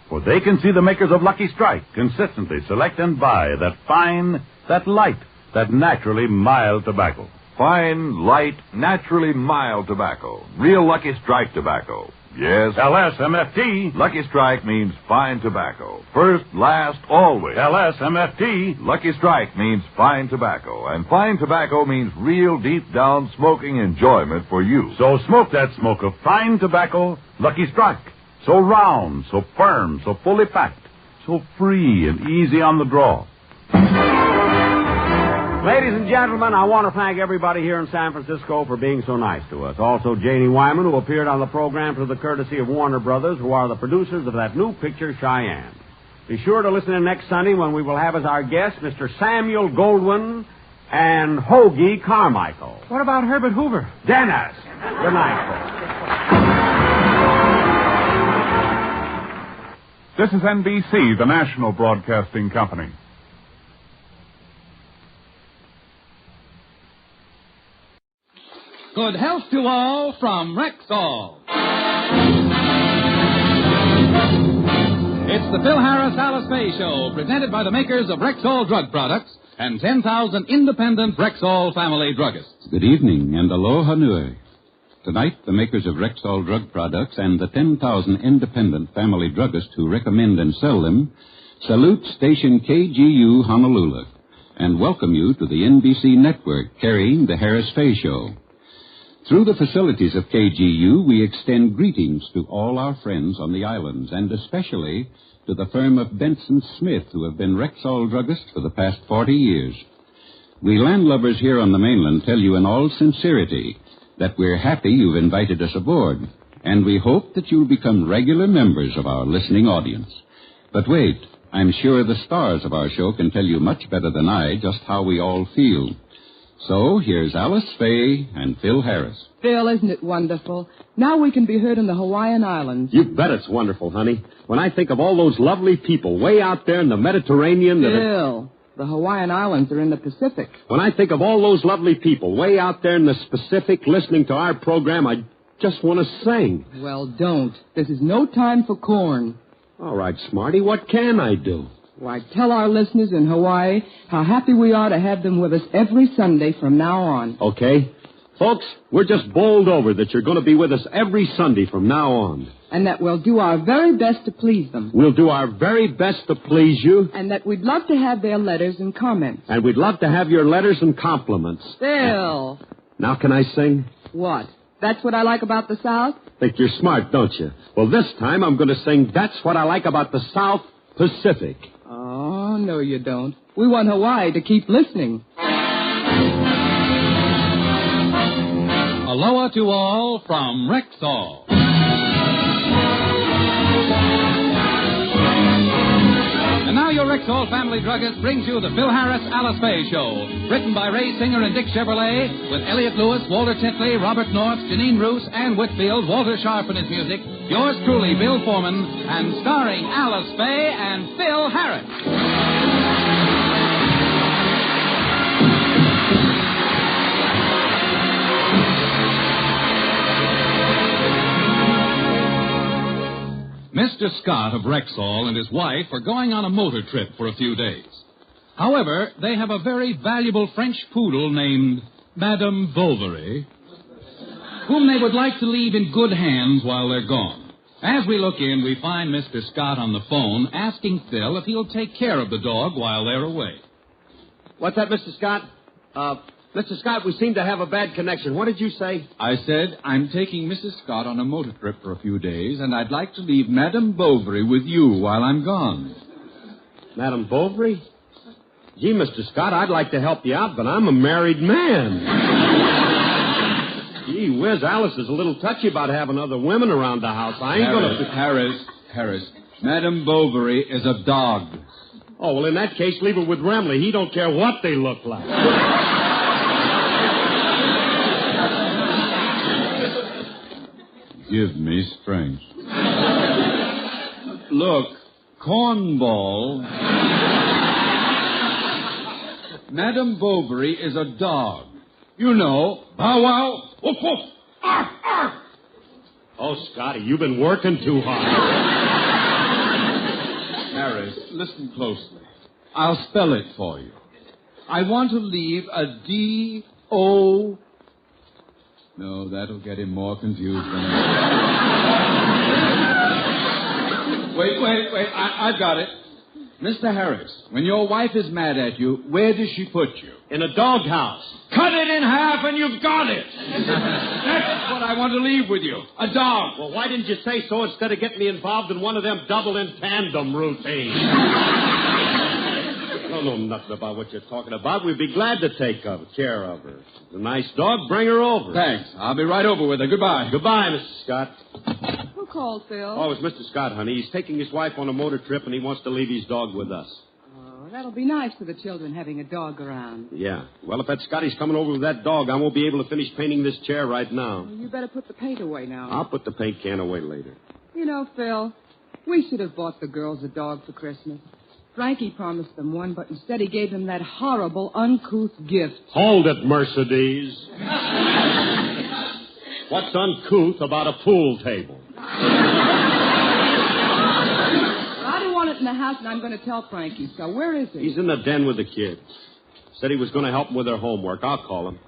For they can see the makers of Lucky Strike consistently select and buy that fine, that light, that naturally mild tobacco. Fine, light, naturally mild tobacco. Real Lucky Strike tobacco. Yes. LSMFT. Lucky Strike means fine tobacco. First, last, always. LSMFT. Lucky Strike means fine tobacco. And fine tobacco means real deep-down smoking enjoyment for you. So smoke that smoke of fine tobacco, Lucky Strike. So round, so firm, so fully packed, so free and easy on the draw. Ladies and gentlemen, I want to thank everybody here in San Francisco for being so nice to us. Also, Janie Wyman, who appeared on the program through the courtesy of Warner Brothers, who are the producers of that new picture, Cheyenne. Be sure to listen in next Sunday when we will have as our guests Mr. Samuel Goldwyn and Hoagie Carmichael. What about Herbert Hoover? Dennis. Good night, folks. This is NBC, the national broadcasting company. Good health to all from Rexall. It's the Phil Harris Alice Faye Show, presented by the makers of Rexall drug products and 10,000 independent Rexall family druggists. Good evening and aloha nui. Tonight, the makers of Rexall drug products and the 10,000 independent family druggists who recommend and sell them salute station KGU Honolulu and welcome you to the NBC network carrying the Harris Faye Show. Through the facilities of KGU, we extend greetings to all our friends on the islands, and especially to the firm of Benson Smith, who have been Rexall druggists for the past 40 years. We landlubbers here on the mainland tell you in all sincerity that we're happy you've invited us aboard, and we hope that you'll become regular members of our listening audience. But wait, I'm sure the stars of our show can tell you much better than I just how we all feel. So, here's Alice Faye and Phil Harris. Phil, isn't it wonderful? Now we can be heard in the Hawaiian Islands. You bet it's wonderful, honey. When I think of all those lovely people way out there in the Mediterranean... Phil, the Hawaiian Islands are in the Pacific. When I think of all those lovely people way out there in the Pacific listening to our program, I just want to sing. Well, don't. This is no time for corn. All right, Smarty, what can I do? Why, tell our listeners in Hawaii how happy we are to have them with us every Sunday from now on. Okay. Folks, we're just bowled over that you're going to be with us every Sunday from now on. And that we'll do our very best to please them. We'll do our very best to please you. And that we'd love to have their letters and comments. And we'd love to have your letters and compliments. Phil. Now can I sing? What? That's what I like about the South? Think you're smart, don't you? Well, this time I'm going to sing That's What I Like About the South Pacific. Oh, no, you don't. We want Hawaii to keep listening. Aloha to all from Rexall. And now your Rexall family druggist brings you the Phil Harris Alice Faye Show. Written by Ray Singer and Dick Chevrolet, with Elliot Lewis, Walter Titley, Robert North, Janine Roos, Ann Whitfield, Walter Sharp in his music, yours truly, Bill Foreman, and starring Alice Faye and Phil Harris. Mr. Scott of Rexall and his wife are going on a motor trip for a few days. However, they have a very valuable French poodle named Madame Bovary, whom they would like to leave in good hands while they're gone. As we look in, we find Mr. Scott on the phone asking Phil if he'll take care of the dog while they're away. What's that, Mr. Scott? Mr. Scott, we seem to have a bad connection. What did you say? I said I'm taking Mrs. Scott on a motor trip for a few days, and I'd like to leave Madame Bovary with you while I'm gone. Madame Bovary? Gee, Mr. Scott, I'd like to help you out, but I'm a married man. Gee whiz, Alice is a little touchy about having other women around the house. I ain't Harris, Madame Bovary is a dog. Oh, well, in that case, leave her with Remley. He don't care what they look like. Give me strength. Look, Cornball. Madame Bovary is a dog. You know, bow wow, woof woof, arf arf. Oh, Scotty, you've been working too hard. Harris, listen closely. I'll spell it for you. I want to leave a D-O... No, that'll get him more confused than Wait. I've got it. Mr. Harris, when your wife is mad at you, where does she put you? In a doghouse. Cut it in half and you've got it. That's what I want to leave with you. A dog. Well, why didn't you say so instead of getting me involved in one of them double in tandem routines? I don't know nothing about what you're talking about. We'd be glad to take care of her. She's a nice dog. Bring her over. Thanks. I'll be right over with her. Goodbye. Goodbye, Mr. Scott. Who called, Phil? Oh, it's Mr. Scott, honey. He's taking his wife on a motor trip, and he wants to leave his dog with us. Oh, that'll be nice for the children having a dog around. Yeah. Well, if that Scotty's coming over with that dog, I won't be able to finish painting this chair right now. Well, you better put the paint away now. I'll put the paint can away later. You know, Phil, we should have bought the girls a dog for Christmas. Frankie promised them one, but instead he gave them that horrible, uncouth gift. Hold it, Mercedes. What's uncouth about a pool table? I don't want it in the house, and I'm going to tell Frankie. So where is he? He's in the den with the kids. Said he was going to help them with their homework. I'll call him.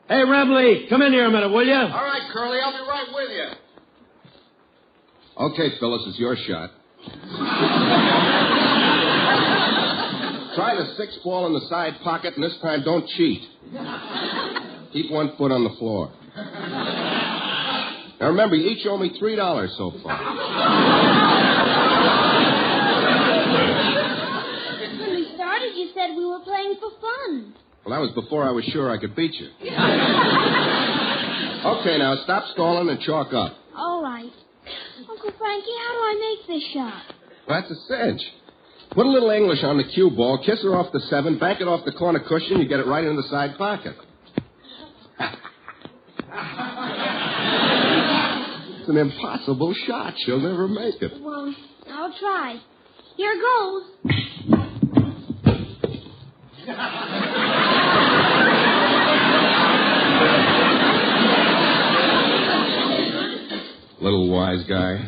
Hey, Remley, come in here a minute, will you? All right, Curly, I'll be right with you. Okay, Phyllis, it's your shot. Try the 6-ball in the side pocket, and this time don't cheat. Keep one foot on the floor. Now remember, you each owe me $3 so far. When we started, you said we were playing for fun. Well, that was before I was sure I could beat you. Okay, now stop stalling and chalk up. All right. Uncle Frankie, how do I make this shot? That's a cinch. Put a little English on the cue ball, kiss her off the 7, bank it off the corner cushion, you get it right in the side pocket. It's an impossible shot. She'll never make it. Well, I'll try. Here goes. Little wise guy.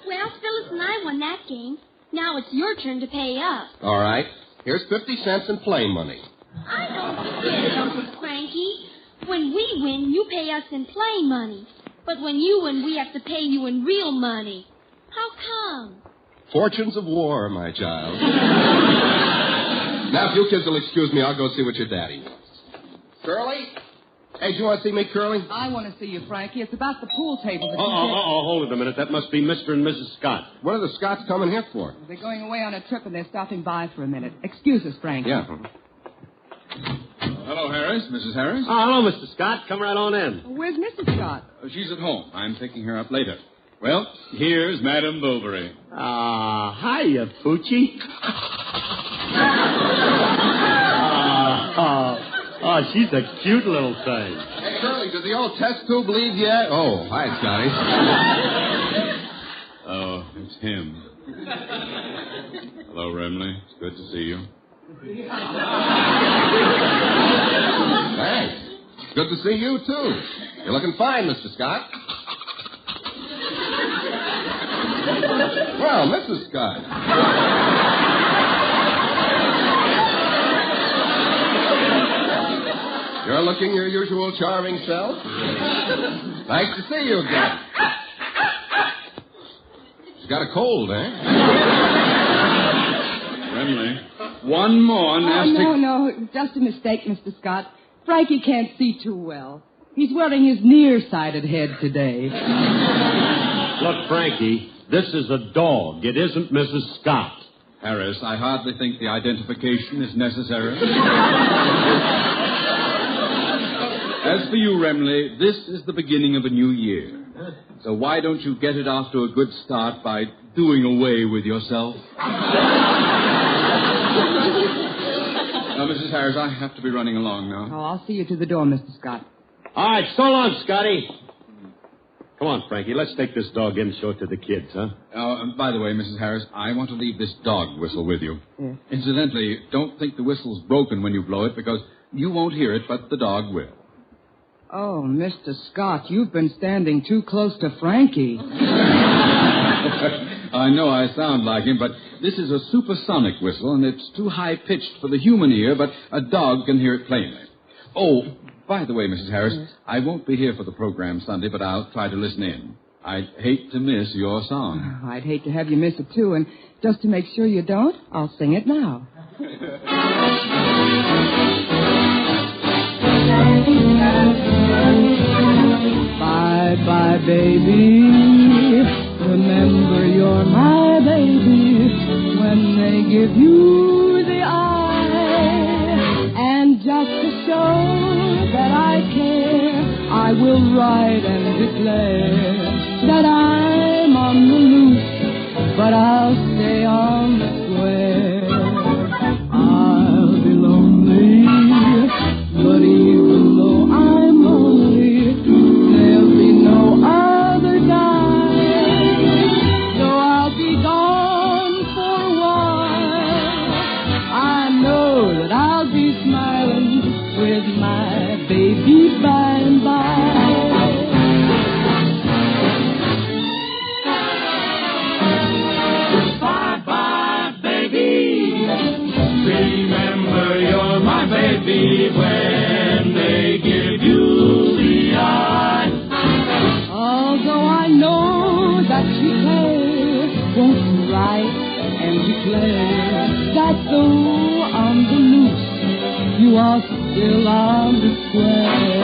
Well, Phyllis and I won that game. Now it's your turn to pay up. All right. Here's 50 cents in play money. I don't get it, Uncle Frankie. When we win, you pay us in play money. But when you win, we have to pay you in real money. How come? Fortunes of war, my child. Now, if you kids will excuse me, I'll go see what your daddy wants. Curly? Hey, do you want to see me, Curly? I want to see you, Frankie. It's about the pool table that Hold it a minute. That must be Mr. and Mrs. Scott. What are the Scotts coming here for? They're going away on a trip, and they're stopping by for a minute. Excuse us, Frankie. Yeah. Hello, Harris. Mrs. Harris? Oh, hello, Mr. Scott. Come right on in. Where's Mrs. Scott? She's at home. I'm picking her up later. Well, here's Madame Bovary. Hiya, Poochie. She's a cute little thing. Hey, Curly, did the old test tube leave yet? Oh, hi, Scotty. Oh, it's him. Hello, Remley. It's good to see you. Thanks. It's good to see you, too. You're looking fine, Mr. Scott. Well, Mrs. Scott. You're looking your usual charming self. Nice to see you again. She's got a cold, eh? Remley, one more nasty... No, just a mistake, Mr. Scott. Frankie can't see too well. He's wearing his nearsighted head today. Look, Frankie, this is a dog. It isn't Mrs. Scott. Harris, I hardly think the identification is necessary. As for you, Remley, this is the beginning of a new year. So why don't you get it off to a good start by doing away with yourself? Now, Mrs. Harris, I have to be running along now. Oh, I'll see you to the door, Mr. Scott. All right, so long, Scotty. Come on, Frankie, let's take this dog in and show it to the kids, huh? And by the way, Mrs. Harris, I want to leave this dog whistle with you. Yes. Incidentally, don't think the whistle's broken when you blow it, because you won't hear it, but the dog will. Oh, Mr. Scott, you've been standing too close to Frankie. I know I sound like him, but this is a supersonic whistle, and it's too high-pitched for the human ear, but a dog can hear it plainly. Oh, by the way, Mrs. Harris, yes. I won't be here for the program Sunday, but I'll try to listen in. I'd hate to miss your song. Oh, I'd hate to have you miss it, too, and just to make sure you don't, I'll sing it now. Bye-bye, baby. Remember you're my baby when they give you the eye. And just to show that I care, I will write and declare that I'm on the loose, but I'll stay on the square. I'll be lonely, but even though I'm lonely, there'll be no other guy. So I'll be gone for a while. I know that I'll be smiling with my baby by and by. Bye-bye, baby. Remember you're my baby when they give you the eye. Although I know that you care, won't you write and declare that though on the loose, you are still on the square.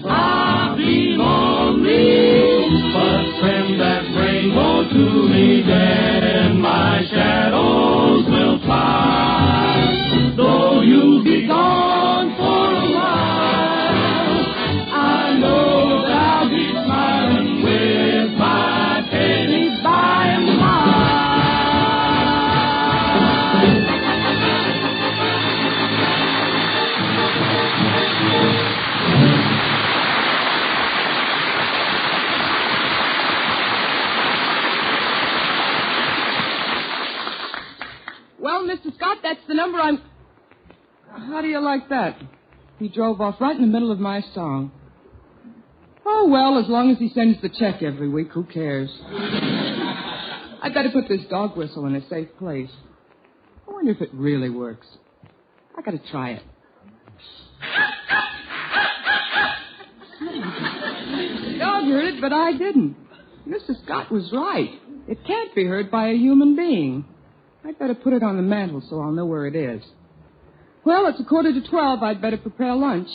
I'll be lonely, but send that rainbow to me, then my shadows will fly. Though you'll be gone for a while, I know that I'll be smiling with my baby by and by. Well, Mr. Scott, that's the number I'm... How do you like that? He drove off right in the middle of my song. Oh, well, as long as he sends the check every week, who cares? I'd better put this dog whistle in a safe place. I wonder if it really works. I gotta try it. The dog heard it, but I didn't. Mr. Scott was right. It can't be heard by a human being. I'd better put it on the mantel so I'll know where it is. Well, it's 11:45. I'd better prepare lunch.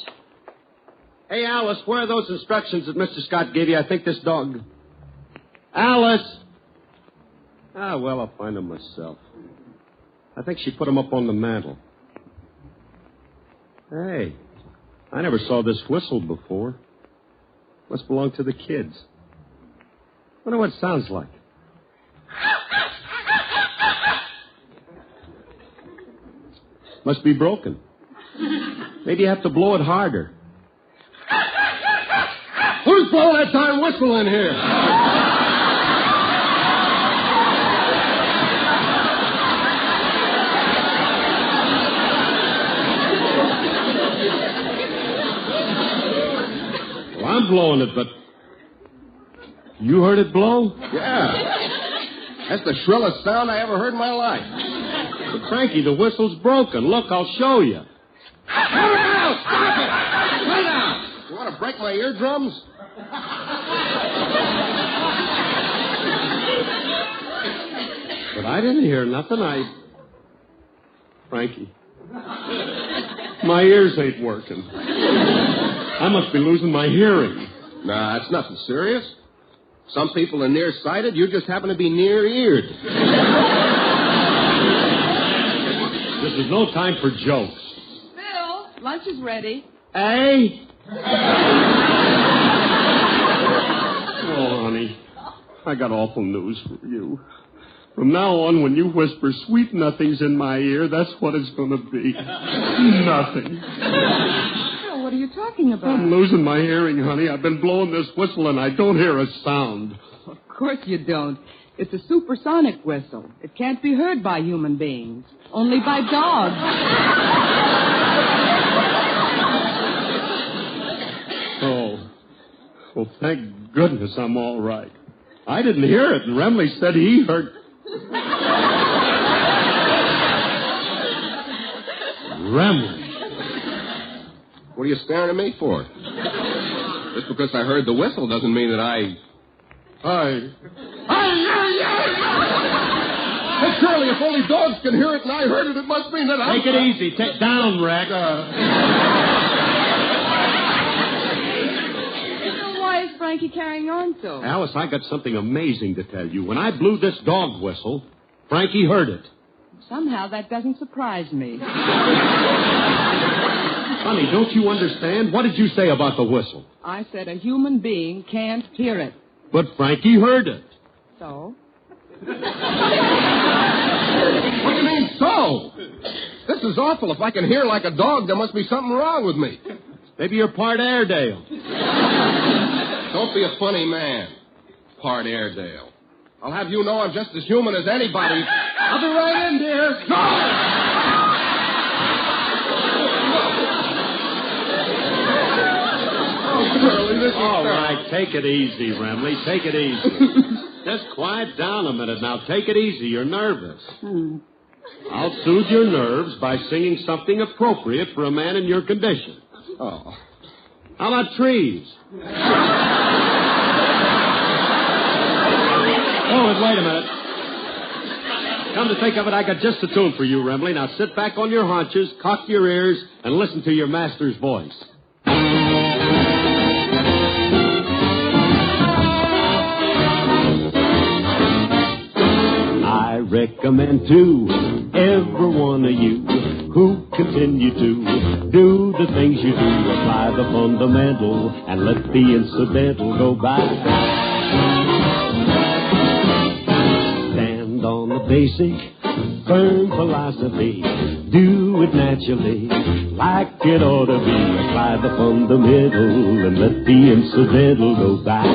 Hey, Alice, where are those instructions that Mr. Scott gave you? I think this dog... Alice! Ah, well, I'll find them myself. I think she put them up on the mantel. Hey, I never saw this whistle before. Must belong to the kids. Wonder what it sounds like. Must be broken. Maybe you have to blow it harder. Who's blowing that darn whistle in here? Well, I'm blowing it, but... You heard it blow? Yeah. That's the shrillest sound I ever heard in my life. But, Frankie, the whistle's broken. Look, I'll show you. Stop it! Lay down! You want to break my eardrums? But I didn't hear nothing. Frankie, my ears ain't working. I must be losing my hearing. Nah, it's nothing serious. Some people are nearsighted. You just happen to be near-eared. This is no time for jokes. Bill, lunch is ready. Hey? Oh, honey, I got awful news for you. From now on, when you whisper sweet nothings in my ear, that's what it's going to be. Nothing. Bill, what are you talking about? I'm losing my hearing, honey. I've been blowing this whistle, and I don't hear a sound. Of course you don't. It's a supersonic whistle. It can't be heard by human beings. Only by dogs. Oh. Well, thank goodness I'm all right. I didn't hear it, and Remley said he heard... Remley. What are you staring at me for? Just because I heard the whistle doesn't mean that I... Hey, Curly, if only dogs can hear it and I heard it, it must mean that I... Take it easy. Take down, Rex. Why is Frankie carrying on so? Alice, I got something amazing to tell you. When I blew this dog whistle, Frankie heard it. Somehow that doesn't surprise me. Honey, don't you understand? What did you say about the whistle? I said a human being can't hear it. But Frankie heard it. So? What do you mean, so? This is awful. If I can hear like a dog, there must be something wrong with me. Maybe you're part Airedale. Don't be a funny man. Part Airedale. I'll have you know I'm just as human as anybody. I'll be right in, dear. Curly, this is all right, take it easy, Remley. Take it easy. Just quiet down a minute now. Take it easy. You're nervous. I'll soothe your nerves by singing something appropriate for a man in your condition. Oh. How about trees? Oh, wait a minute. Come to think of it, I got just the tune for you, Remley. Now sit back on your haunches, cock your ears, and listen to your master's voice. I recommend to every one of you who continue to do the things you do. Apply the fundamental and let the incidental go by. Stand on the basic, firm philosophy. Do it naturally, like it ought to be. Apply the fundamental and let the incidental go by.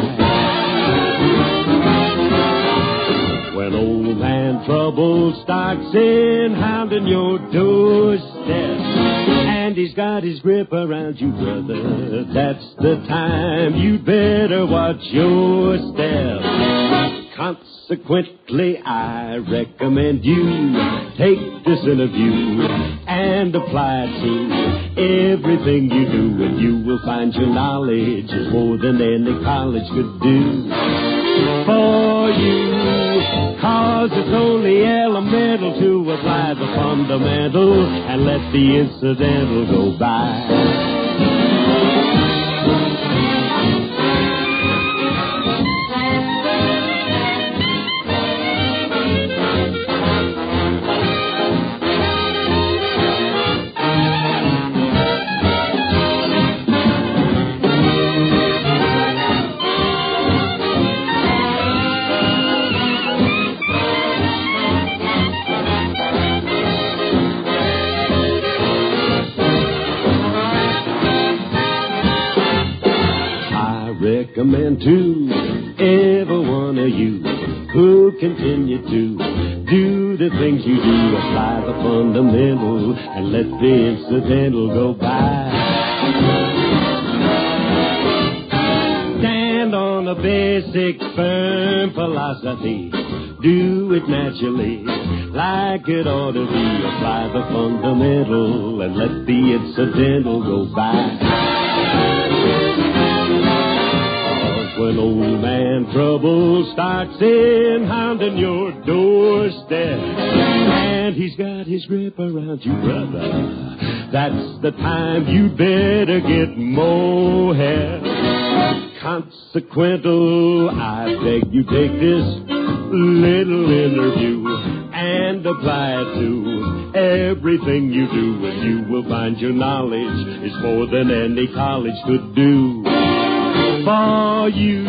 When old man trouble starts in hounding your doorstep, and he's got his grip around you, brother, that's the time you'd better watch your step. Consequently, I recommend you take this interview and apply it to everything you do, and you will find your knowledge is more than any college could do for you. 'Cause it's only elemental to apply the fundamental and let the incidental go by. Recommend to every one of you who continue to do the things you do, apply the fundamental and let the incidental go by. Stand on a basic firm philosophy, do it naturally like it ought to be, apply the fundamental and let the incidental go by. When old man trouble starts in hounding your doorstep, and he's got his grip around you, brother, that's the time you better get more help. Consequential, I beg you take this little interview and apply it to everything you do, and you will find your knowledge is more than any college could do for you.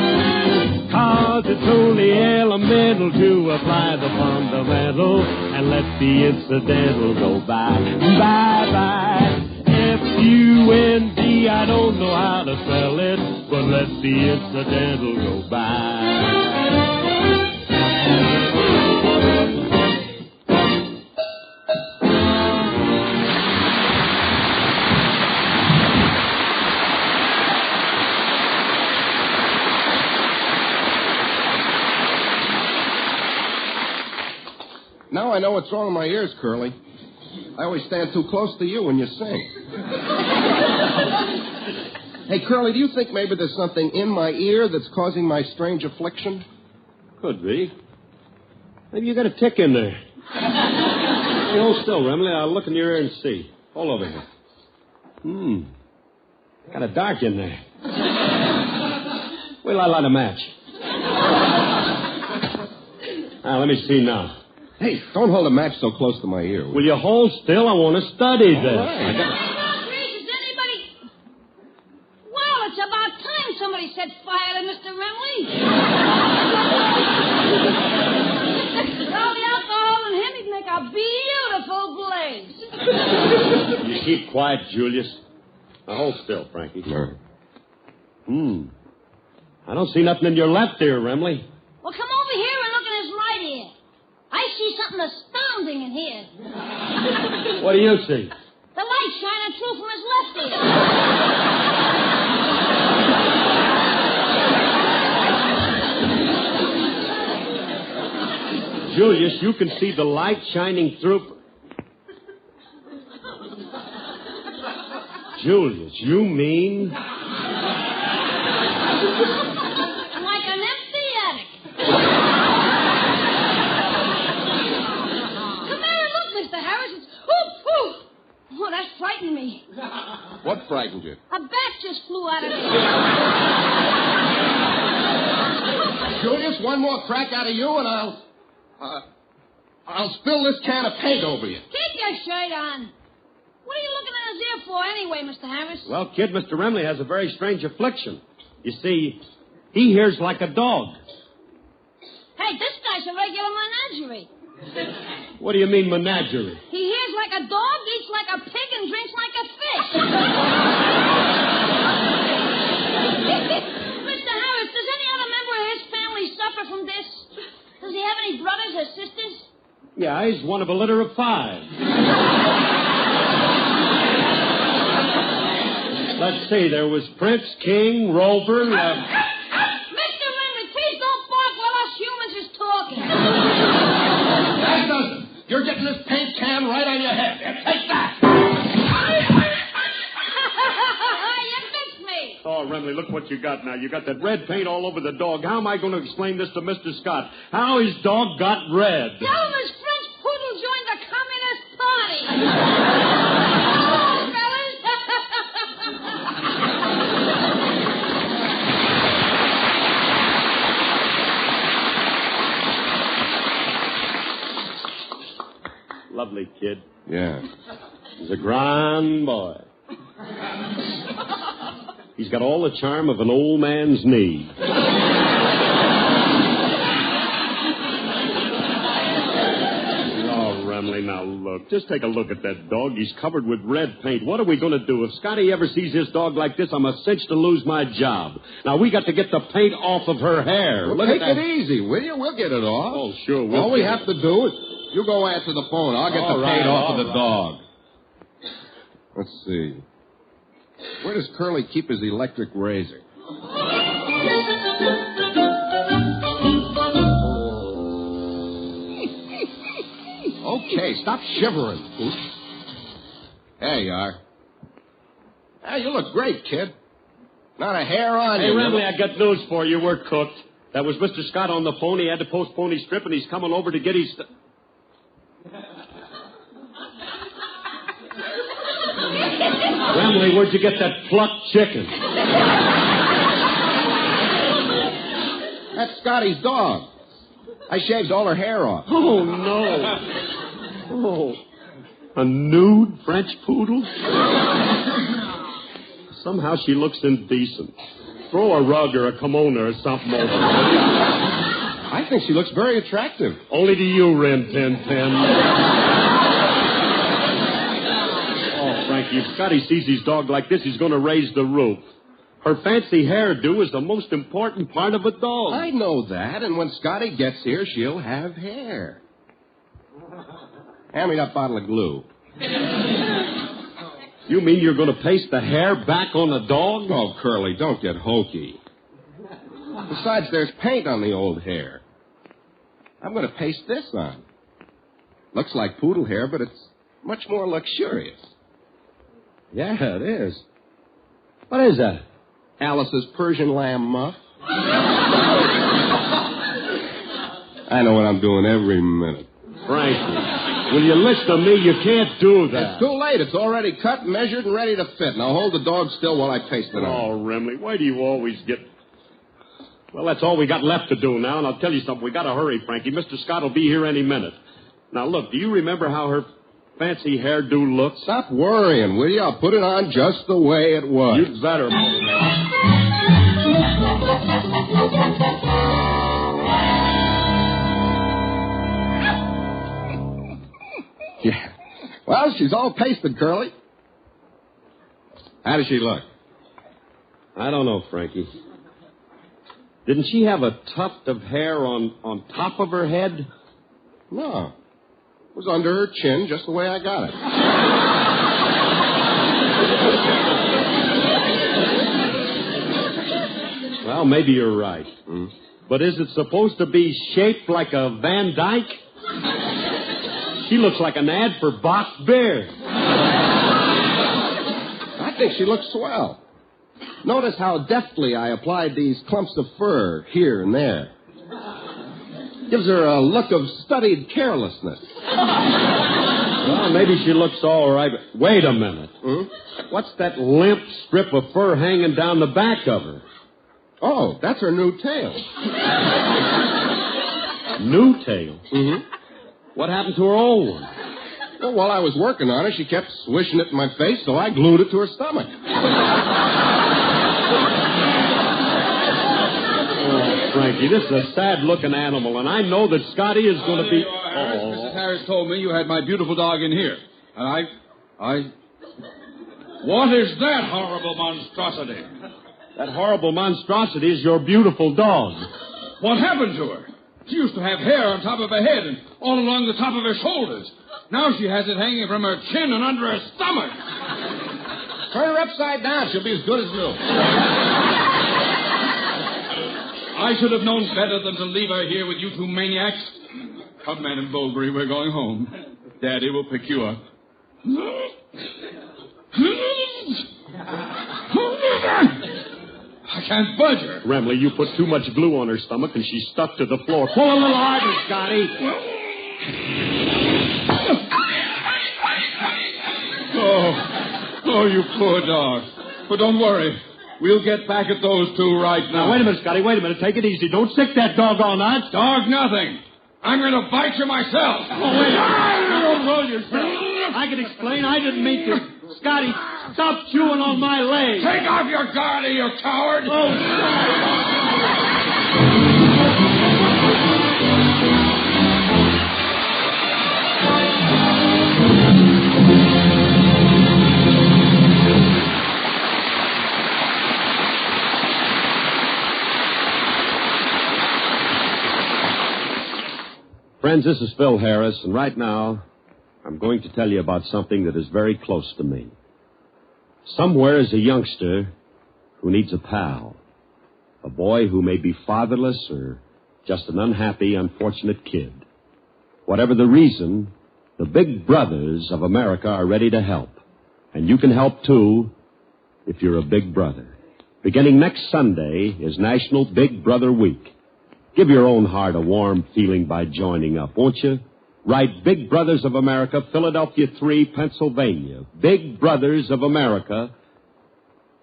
'Cause it's only elemental to apply the fundamental and let the incidental go by. Bye-bye. F-U-N-D, I don't know how to spell it, but let the incidental go by. Now I know what's wrong with my ears, Curly. I always stand too close to you when you sing. Hey, Curly, do you think maybe there's something in my ear that's causing my strange affliction? Could be. Maybe you got a tick in there. Hey, hold still, Remley. I'll look in your ear and see. Hold over here. Kind of dark in there. Wait till I light a match. Let me see now. Hey, don't hold a match so close to my ear. Will you hold still? I want to study this. Right. Is anybody... Well, it's about time somebody set fire to Mr. Remley. All the alcohol in him, he'd make a beautiful blaze. You keep quiet, Julius. Now hold still, Frankie. No. I don't see nothing in your left ear, Remley. Well, come over here and look in his right ear. I see something astounding in here. What do you see? The light shining through from his left ear. Julius, you can see the light shining through... Julius, you mean... Like an empty attic. Come here and look, Mr. Harris. It's... Oh, that frightened me. What frightened you? A bat just flew out of it. Julius, one more crack out of you and I'll spill this can of paint over you. Keep your shirt on. What are you looking at his ear for anyway, Mr. Harris? Well, kid, Mr. Remley has a very strange affliction. You see, he hears like a dog. Hey, this guy's a regular menagerie. What do you mean, menagerie? He hears like a dog, eats like a pig, and drinks like a fish. Mr. Harris, does any other member of his family suffer from this? Does he have any brothers or sisters? Yeah, he's one of a litter of 5. Let's see, there was Prince, King, Rover... Mr. Remley, please don't bark while us humans are head in this paint can right on your head. Here, take that. You missed me. Oh, Remley, look what you got now. You got that red paint all over the dog. How am I going to explain this to Mr. Scott? How his dog got red? Tell him his French Poodle joined the Communist Party. Oh, fellas. Lovely kid. Yeah. He's a grand boy. He's got all the charm of an old man's knee. Oh, Remley, now look. Just take a look at that dog. He's covered with red paint. What are we going to do? If Scotty ever sees his dog like this, I'm a cinch to lose my job. Now, we got to get the paint off of her hair. Well, take it easy, will you? We'll get it off. Oh, sure. All we have to do is you go answer the phone. I'll get the paint off of the dog. Let's see. Where does Curly keep his electric razor? Okay, stop shivering, Poot. There you are. Hey, you look great, kid. Not a hair on Hey, you. Remley, I got news for you. We're cooked. That was Mr. Scott on the phone. He had to postpone his trip, and he's coming over to get his... Remley, where'd you get that plucked chicken? That's Scotty's dog. I shaved all her hair off. Oh, no. Oh, a nude French poodle? Somehow she looks indecent. Throw a rug or a kimono or something over her. I think she looks very attractive. Only to you, Rin Tin Tin. Oh, Frankie, if Scotty sees his dog like this, he's going to raise the roof. Her fancy hairdo is the most important part of a dog. I know that, and when Scotty gets here, she'll have hair. Hand me that bottle of glue. You mean you're going to paste the hair back on the dog? Oh, Curly, don't get hokey. Besides, there's paint on the old hair. I'm going to paste this on. Looks like poodle hair, but it's much more luxurious. Yeah, it is. What is that? Alice's Persian lamb muff. I know what I'm doing every minute. Frankie, will you listen to me? You can't do that. It's too late. It's already cut, measured, and ready to fit. Now hold the dog still while I paste it on. Oh, Remley, why do you always get... Well, that's all we got left to do now, and I'll tell you something. We got to hurry, Frankie. Mr. Scott will be here any minute. Now, look, do you remember how her fancy hairdo looks? Stop worrying, will you? I'll put it on just the way it was. You'd better. Yeah. Well, she's all pasted, Curly. How does she look? I don't know, Frankie. Didn't she have a tuft of hair on top of her head? No. It was under her chin, just the way I got it. Well, maybe you're right. But is it supposed to be shaped like a Van Dyke? She looks like an ad for boxed beer. I think she looks swell. Notice how deftly I applied these clumps of fur here and there. Gives her a look of studied carelessness. Well, maybe she looks all right, but wait a minute. What's that limp strip of fur hanging down the back of her? Oh, that's her new tail. New tail? What happened to her old one? Well, while I was working on her, she kept swishing it in my face, so I glued it to her stomach. Oh, Frankie, this is a sad-looking animal, and I know that Scotty is going to be... Mrs. Harris told me you had my beautiful dog in here. And I... What is that horrible monstrosity? That horrible monstrosity is your beautiful dog. What happened to her? She used to have hair on top of her head and all along the top of her shoulders. Now she has it hanging from her chin and under her stomach. Turn her upside down. She'll be as good as new. I should have known better than to leave her here with you two maniacs. Come, Madam Bowlbury, we're going home. Daddy will pick you up. I can't budge her. Remley, you put too much glue on her stomach and she's stuck to the floor. Pull a little harder, Scotty. Oh, you poor dog. But don't worry. We'll get back at those two right now. Now, wait a minute, Scotty. Wait a minute. Take it easy. Don't stick that dog all night. Dog nothing. I'm going to bite you myself. Oh, wait. Don't roll yourself. I can explain. I didn't mean to. Scotty, stop chewing on my leg. Take off your garter, you coward. Oh, Friends, this is Phil Harris, and right now, I'm going to tell you about something that is very close to me. Somewhere is a youngster who needs a pal. A boy who may be fatherless or just an unhappy, unfortunate kid. Whatever the reason, the big brothers of America are ready to help. And you can help, too, if you're a big brother. Beginning next Sunday is National Big Brother Week. Give your own heart a warm feeling by joining up, won't you? Write Big Brothers of America, Philadelphia 3, Pennsylvania. Big Brothers of America,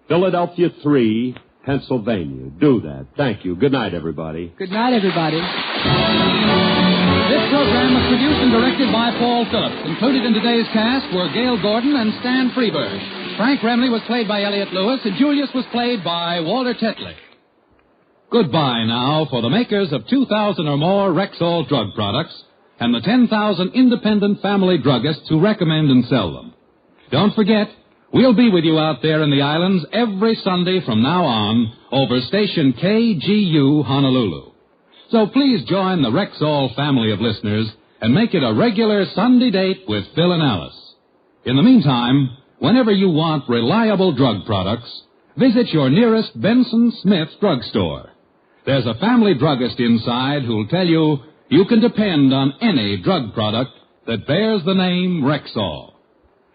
Philadelphia 3, Pennsylvania. Do that. Thank you. Good night, everybody. Good night, everybody. This program was produced and directed by Paul Phillips. Included in today's cast were Gail Gordon and Stan Freeberg. Frank Remley was played by Elliot Lewis, and Julius was played by Walter Tetley. Goodbye now for the makers of 2,000 or more Rexall drug products and the 10,000 independent family druggists who recommend and sell them. Don't forget, we'll be with you out there in the islands every Sunday from now on over station KGU Honolulu. So please join the Rexall family of listeners and make it a regular Sunday date with Phil and Alice. In the meantime, whenever you want reliable drug products, visit your nearest Benson Smith drugstore. There's a family druggist inside who'll tell you you can depend on any drug product that bears the name Rexall.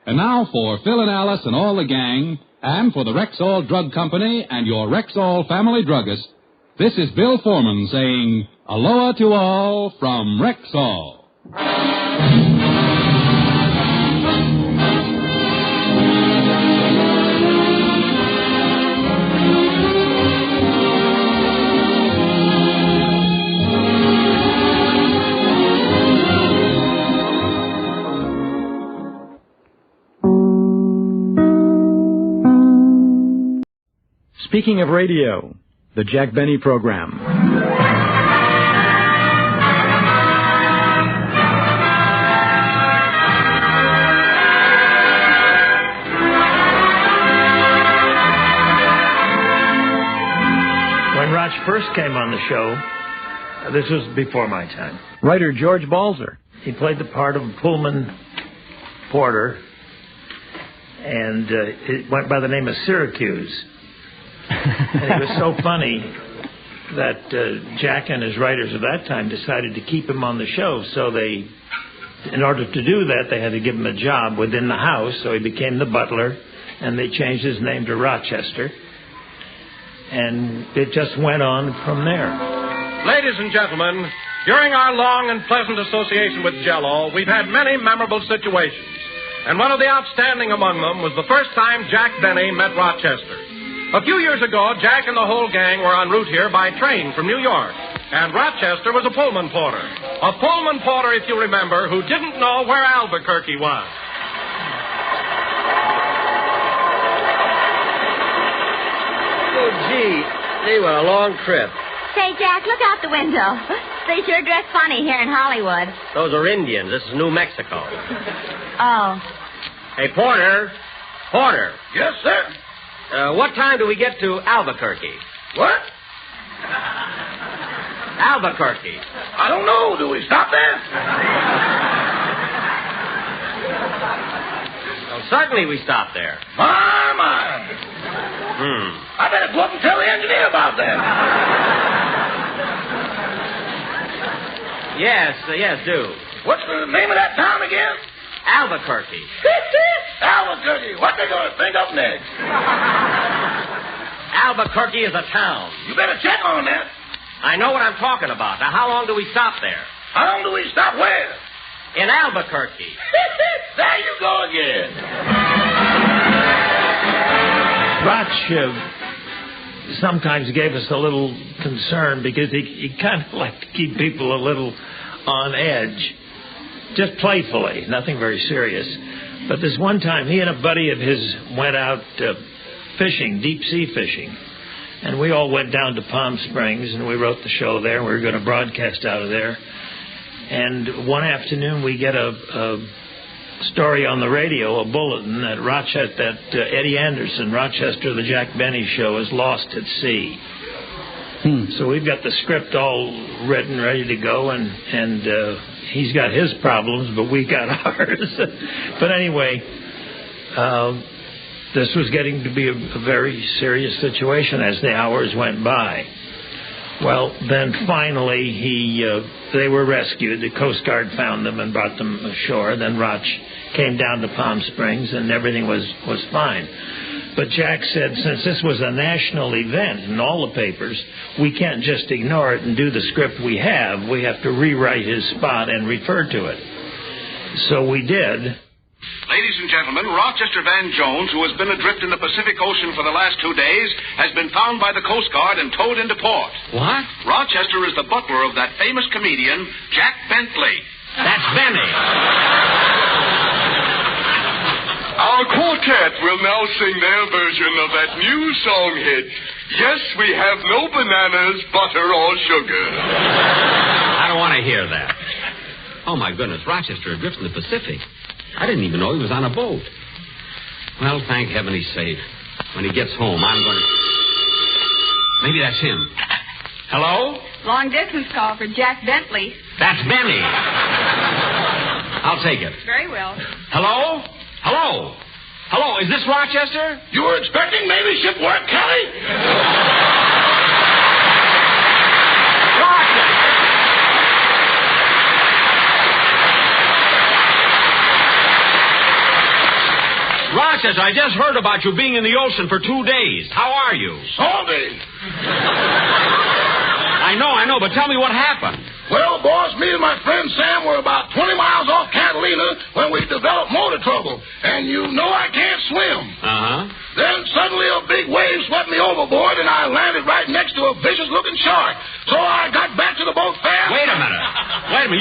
And now for Phil and Alice and all the gang, and for the Rexall Drug Company and your Rexall family druggist, this is Bill Foreman saying aloha to all from Rexall. Speaking of radio, the Jack Benny Program. When Roch first came on the show, this was before my time. Writer George Balzer. He played the part of Pullman porter, and it went by the name of Syracuse. And it was so funny that Jack and his writers of that time decided to keep him on the show. So they, in order to do that, they had to give him a job within the house. So he became the butler, and they changed his name to Rochester. And it just went on from there. Ladies and gentlemen, during our long and pleasant association with Jell-O, we've had many memorable situations. And one of the outstanding among them was the first time Jack Benny met Rochester. A few years ago, Jack and the whole gang were en route here by train from New York. And Rochester was a Pullman porter. A Pullman porter, if you remember, who didn't know where Albuquerque was. Oh, gee, what a long trip. Say, Jack, look out the window. They sure dress funny here in Hollywood. Those are Indians. This is New Mexico. Oh. Hey, Porter. Porter. Yes, sir. What time do we get to Albuquerque? What? Albuquerque. I don't know. Do we stop there? Well, certainly we stop there. My. I better go up and tell the engineer about that. Yes, do. What's the name of that town again? Albuquerque. Albuquerque. What they going to think of next? Albuquerque is a town. You better check on that. I know what I'm talking about. Now, how long do we stop there? How long do we stop where? In Albuquerque. There you go again. Roch sometimes gave us a little concern because he kind of liked to keep people a little on edge, just playfully, nothing very serious. But this one time, he and a buddy of his went out fishing, deep-sea fishing, and we all went down to Palm Springs, and we wrote the show there. We were going to broadcast out of there. And one afternoon, we get a story on the radio, a bulletin that Eddie Anderson, Rochester, the Jack Benny Show, is lost at sea. So we've got the script all written, ready to go, and he's got his problems, but we got ours. But anyway, this was getting to be a very serious situation as the hours went by. Well, then finally they were rescued. The Coast Guard found them and brought them ashore. Then Roch came down to Palm Springs, and everything was fine. But Jack said, since this was a national event in all the papers, we can't just ignore it and do the script we have. We have to rewrite his spot and refer to it. So we did. Ladies and gentlemen, Rochester Van Jones, who has been adrift in the Pacific Ocean for the last 2 days, has been found by the Coast Guard and towed into port. What? Rochester is the butler of that famous comedian, Jack Bentley. That's Benny. Our quartet will now sing their version of that new song hit, Yes, We Have No Bananas, Butter, or Sugar. I don't want to hear that. Oh, my goodness, Rochester adrift in the Pacific. I didn't even know he was on a boat. Well, thank heaven he's safe. When he gets home, I'm going to... Maybe that's him. Hello? Long distance call for Jack Bentley. That's Benny. I'll take it. Very well. Hello? Hello? Hello, is this Rochester? You were expecting Navy ship work, Kelly? Rochester, I just heard about you being in the ocean for 2 days. How are you? Salty. I know, but tell me what happened. Well, boss, me and my friend Sam were about 20 miles off Catalina when we developed motor trouble. And you know I can't swim. Uh-huh. Then suddenly a big wave swept me overboard, and I landed right next to a vicious-looking shark. So I got back to the boat fast. Wait a minute.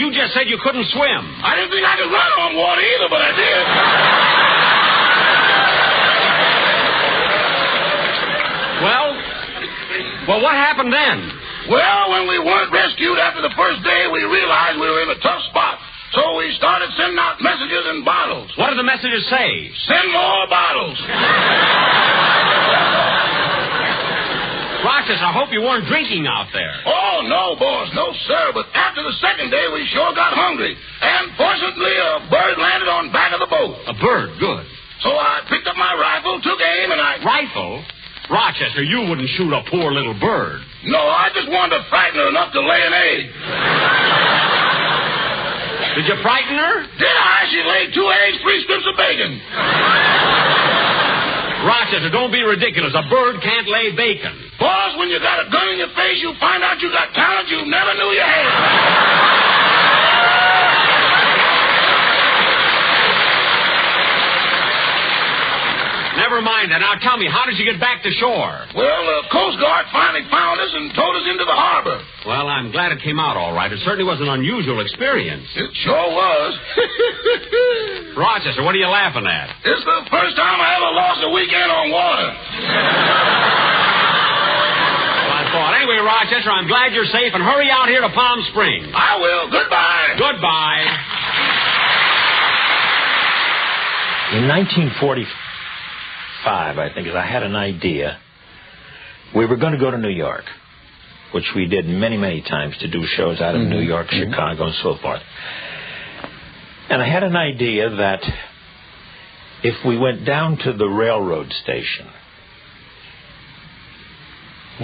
You just said you couldn't swim. I didn't think I could run on water either, but I did. Well, what happened then? Well, when we weren't rescued after the first day, we realized we were in a tough spot. So we started sending out messages in bottles. What did the messages say? Send more bottles. Rochester, I hope you weren't drinking out there. Oh, no, boss. No, sir. But after the second day, we sure got hungry. And fortunately, a bird landed on back of the boat. A bird? Good. So I picked up my rifle, took aim, and I... Rifle? Rochester, you wouldn't shoot a poor little bird. No, I just wanted to frighten her enough to lay an egg. Did you frighten her? Did I? She laid 2 eggs, 3 strips of bacon. Rochester, don't be ridiculous. A bird can't lay bacon. Boss, when you got a gun in your face, you find out you got talent you never knew you had. Never mind that. Now tell me, how did you get back to shore? Well, the Coast Guard finally found us and towed us into the harbor. Well, I'm glad it came out all right. It certainly was an unusual experience. It sure was. Rochester, what are you laughing at? It's the first time I ever lost a weekend on water. Well, I thought. Anyway, Rochester, I'm glad you're safe, and hurry out here to Palm Springs. I will. Goodbye. Goodbye. In 1945, I think, I had an idea. We were going to go to New York, which we did many, many times to do shows out of New York, Chicago, and so forth. And I had an idea that if we went down to the railroad station,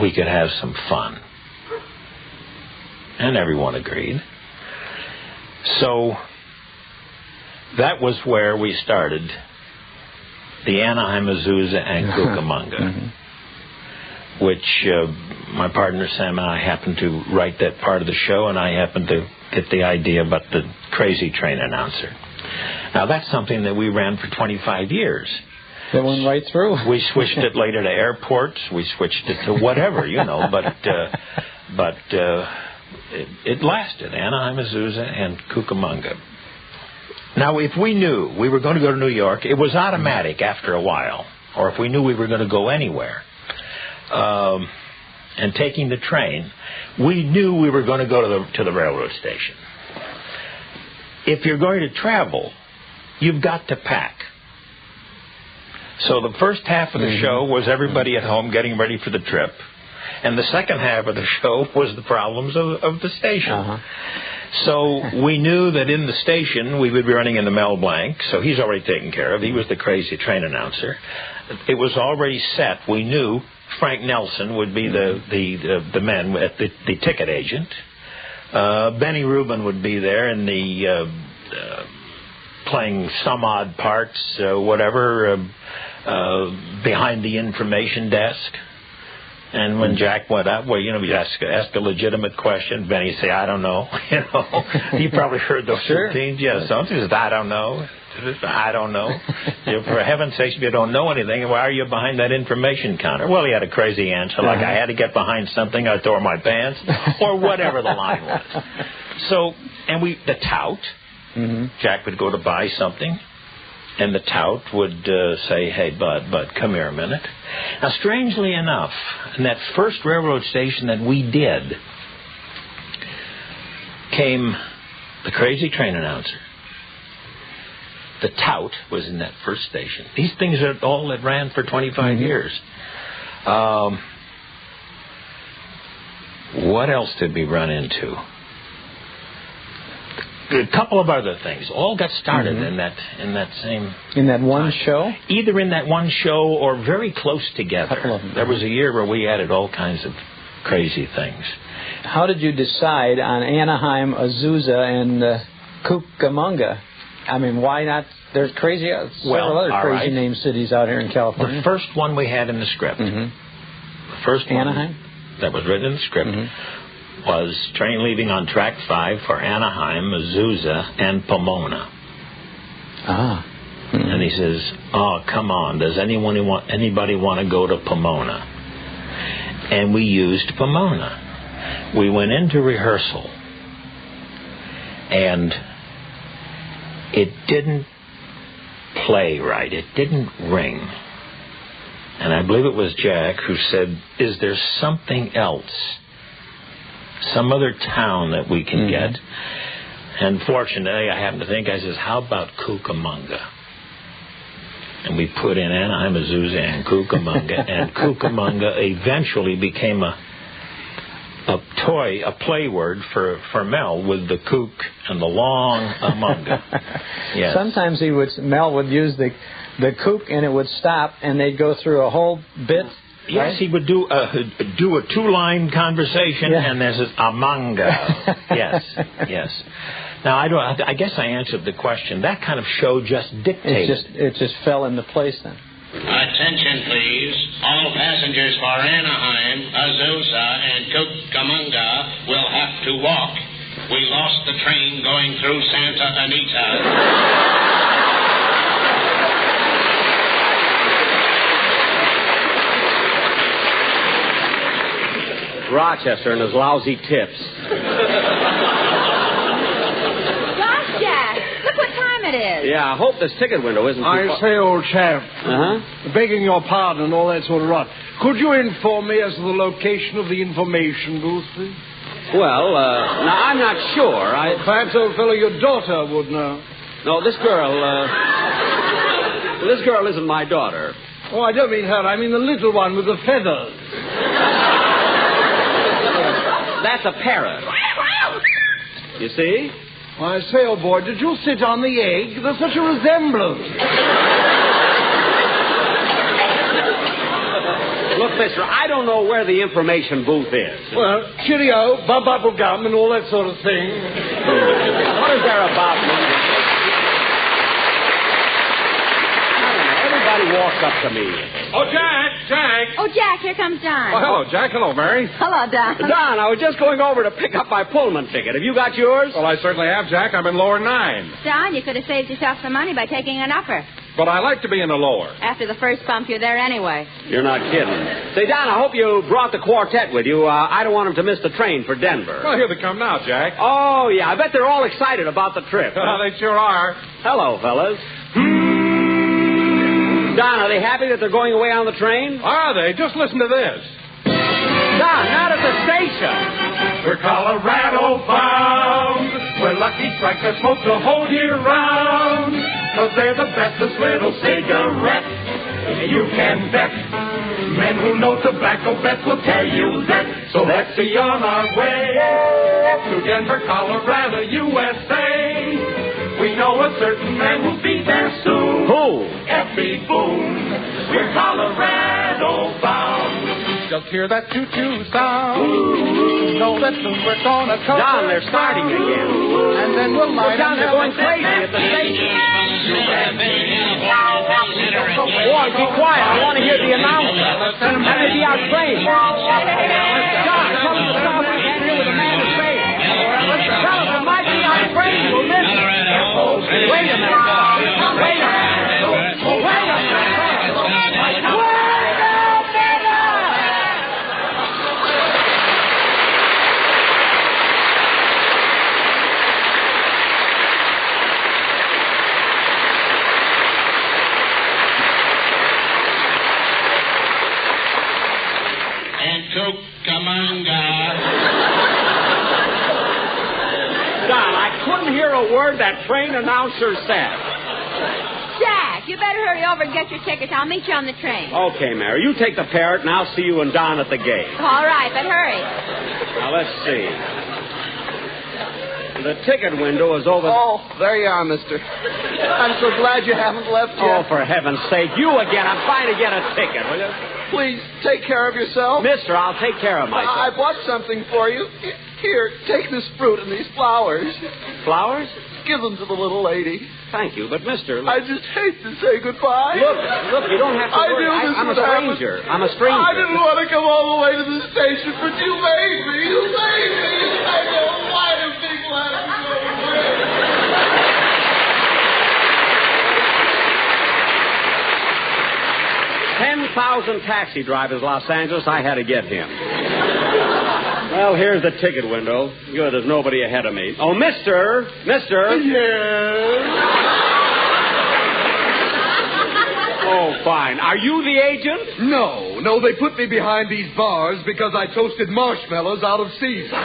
we could have some fun. And everyone agreed. So that was where we started the Anaheim, Azusa, and Cucamonga, which my partner Sam and I happened to write that part of the show, and I happened to get the idea about the crazy train announcer. Now, that's something that we ran for 25 years. That went right through. We switched it later to airports. We switched it to whatever, but it lasted, Anaheim, Azusa, and Cucamonga. Now, if we knew we were going to go to New York, it was automatic after a while, or if we knew we were going to go anywhere, and taking the train, we knew we were going to go to the railroad station. If you're going to travel, you've got to pack. So the first half of the show was everybody at home getting ready for the trip. And the second half of the show was the problems of the station. So we knew that in the station we would be running into Mel Blanc, so he's already taken care of. He was the crazy train announcer. It was already set. We knew Frank Nelson would be the man at the ticket agent. Benny Rubin would be there in the playing some odd parts, whatever, behind the information desk. And when Jack went up, well, you ask a legitimate question, Benny say, I don't know. You probably heard those routines. Yeah, something says, I don't know. I don't know. For heaven's sakes, if you don't know anything, why are you behind that information counter? Well, he had a crazy answer, like I had to get behind something, I tore my pants, or whatever the line was. So, and the tout, Jack would go to buy something, and the tout would say, hey, Bud, come here a minute. Now, strangely enough, in that first railroad station that we did, came the crazy train announcer. The tout was in that first station. These things are all that ran for 25 years. What else did we run into? A couple of other things. All got started in that same... In that one show? Either in that one show or very close together. Couple of them. There was a year where we added all kinds of crazy things. How did you decide on Anaheim, Azusa, and Cucamonga? I mean, why not? There's several other crazy named cities out here in California. The first one we had in the script. The first one Anaheim? That was written in the script was train leaving on track 5 for Anaheim, Azusa, and Pomona. And he says, oh, come on, does anybody want to go to Pomona? And we used Pomona. We went into rehearsal, and it didn't play right. It didn't ring. And I believe it was Jack who said, is there something else? Some other town that we can get? And fortunately, I happened to think, I says, how about Cucamonga? And we put in Anaheim, Azusa, and Cucamonga. And Cucamonga eventually became a play word for Mel, with the kook and the long amonga. Yes. Sometimes Mel would use the kook and it would stop and they'd go through a whole bit. Yes, right? He would do a two-line conversation and there's this amanga. Yes. Now, I guess I answered the question. That kind of show just dictated. It just fell into place then. Attention, please. All passengers for Anaheim, Azusa, and Cucamonga will have to walk. We lost the train going through Santa Anita. Rochester and his lousy tips. Gosh, Jack, look what time it is. Yeah, I hope this ticket window isn't too I say, old chap. Uh-huh. Begging your pardon and all that sort of rot. Could you inform me as to the location of the information booth, please? Well, now, I'm not sure. Perhaps, old fellow, your daughter would know. No, this girl isn't my daughter. Oh, I don't mean her. I mean the little one with the feathers. That's a parrot. You see? I say, old boy, did you sit on the egg? There's such a resemblance. Look, mister, I don't know where the information booth is. Well, cheerio, bubble gum, and all that sort of thing. What is there about me? somebody walks up to me. Oh, Jack! Oh, Jack, here comes Don. Oh, hello, Jack. Hello, Mary. Hello, Don. Don, I was just going over to pick up my Pullman ticket. Have you got yours? Well, I certainly have, Jack. I'm in lower 9. Don, you could have saved yourself some money by taking an upper. But I like to be in the lower. After the first bump, you're there anyway. You're not kidding. Say, Don, I hope you brought the quartet with you. I don't want them to miss the train for Denver. Well, here they come now, Jack. Oh, yeah. I bet they're all excited about the trip. They sure are. Hello, fellas. Don, are they happy that they're going away on the train? Are they? Just listen to this. Don, not at the station. We're Colorado bound. We're Lucky Strike that smoke the whole year round. 'Cause they're the bestest little cigarette you can bet. Men who know tobacco best will tell you that. So let's be on our way to Denver, Colorado, USA. We know a certain man who'll be there soon. Who? F.B. Boone. We're Colorado bound. Just hear that choo-choo sound. Know that soon we're gonna come. Don, they're starting again. And then we'll light Don, they're going crazy at the station. Boy, be quiet. I want to hear the announcement. That may be our train. Don, tell them to stop. We can't hear what the man is saying. Tell them it might be our train. We'll miss it. Wait a minute. Wait a minute. Wait a minute. Don, I couldn't hear a word that train announcer said. Jack, you better hurry over and get your tickets. I'll meet you on the train. Okay, Mary, you take the parrot, and I'll see you and Don at the gate. All right, but hurry. Now, let's see. The ticket window is over... Oh, there you are, mister. I'm so glad you haven't left yet. Oh, for heaven's sake, you again. I'm trying to get a ticket, will you? Please, take care of yourself. Mister, I'll take care of myself. I bought something for you. Here, take this fruit and these flowers. Flowers? Give them to the little lady. Thank you, but mister... I just hate to say goodbye. Look, you don't have to worry. I'm a stranger. I'm a stranger. I didn't want to come all the way to the station, but you made me. You made me. I know. Why do people have to go away? 10,000 taxi drivers, Los Angeles. I had to get him. Well, here's the ticket window. Good, there's nobody ahead of me. Oh, mister. Yes? Oh, fine. Are you the agent? No, they put me behind these bars because I toasted marshmallows out of season.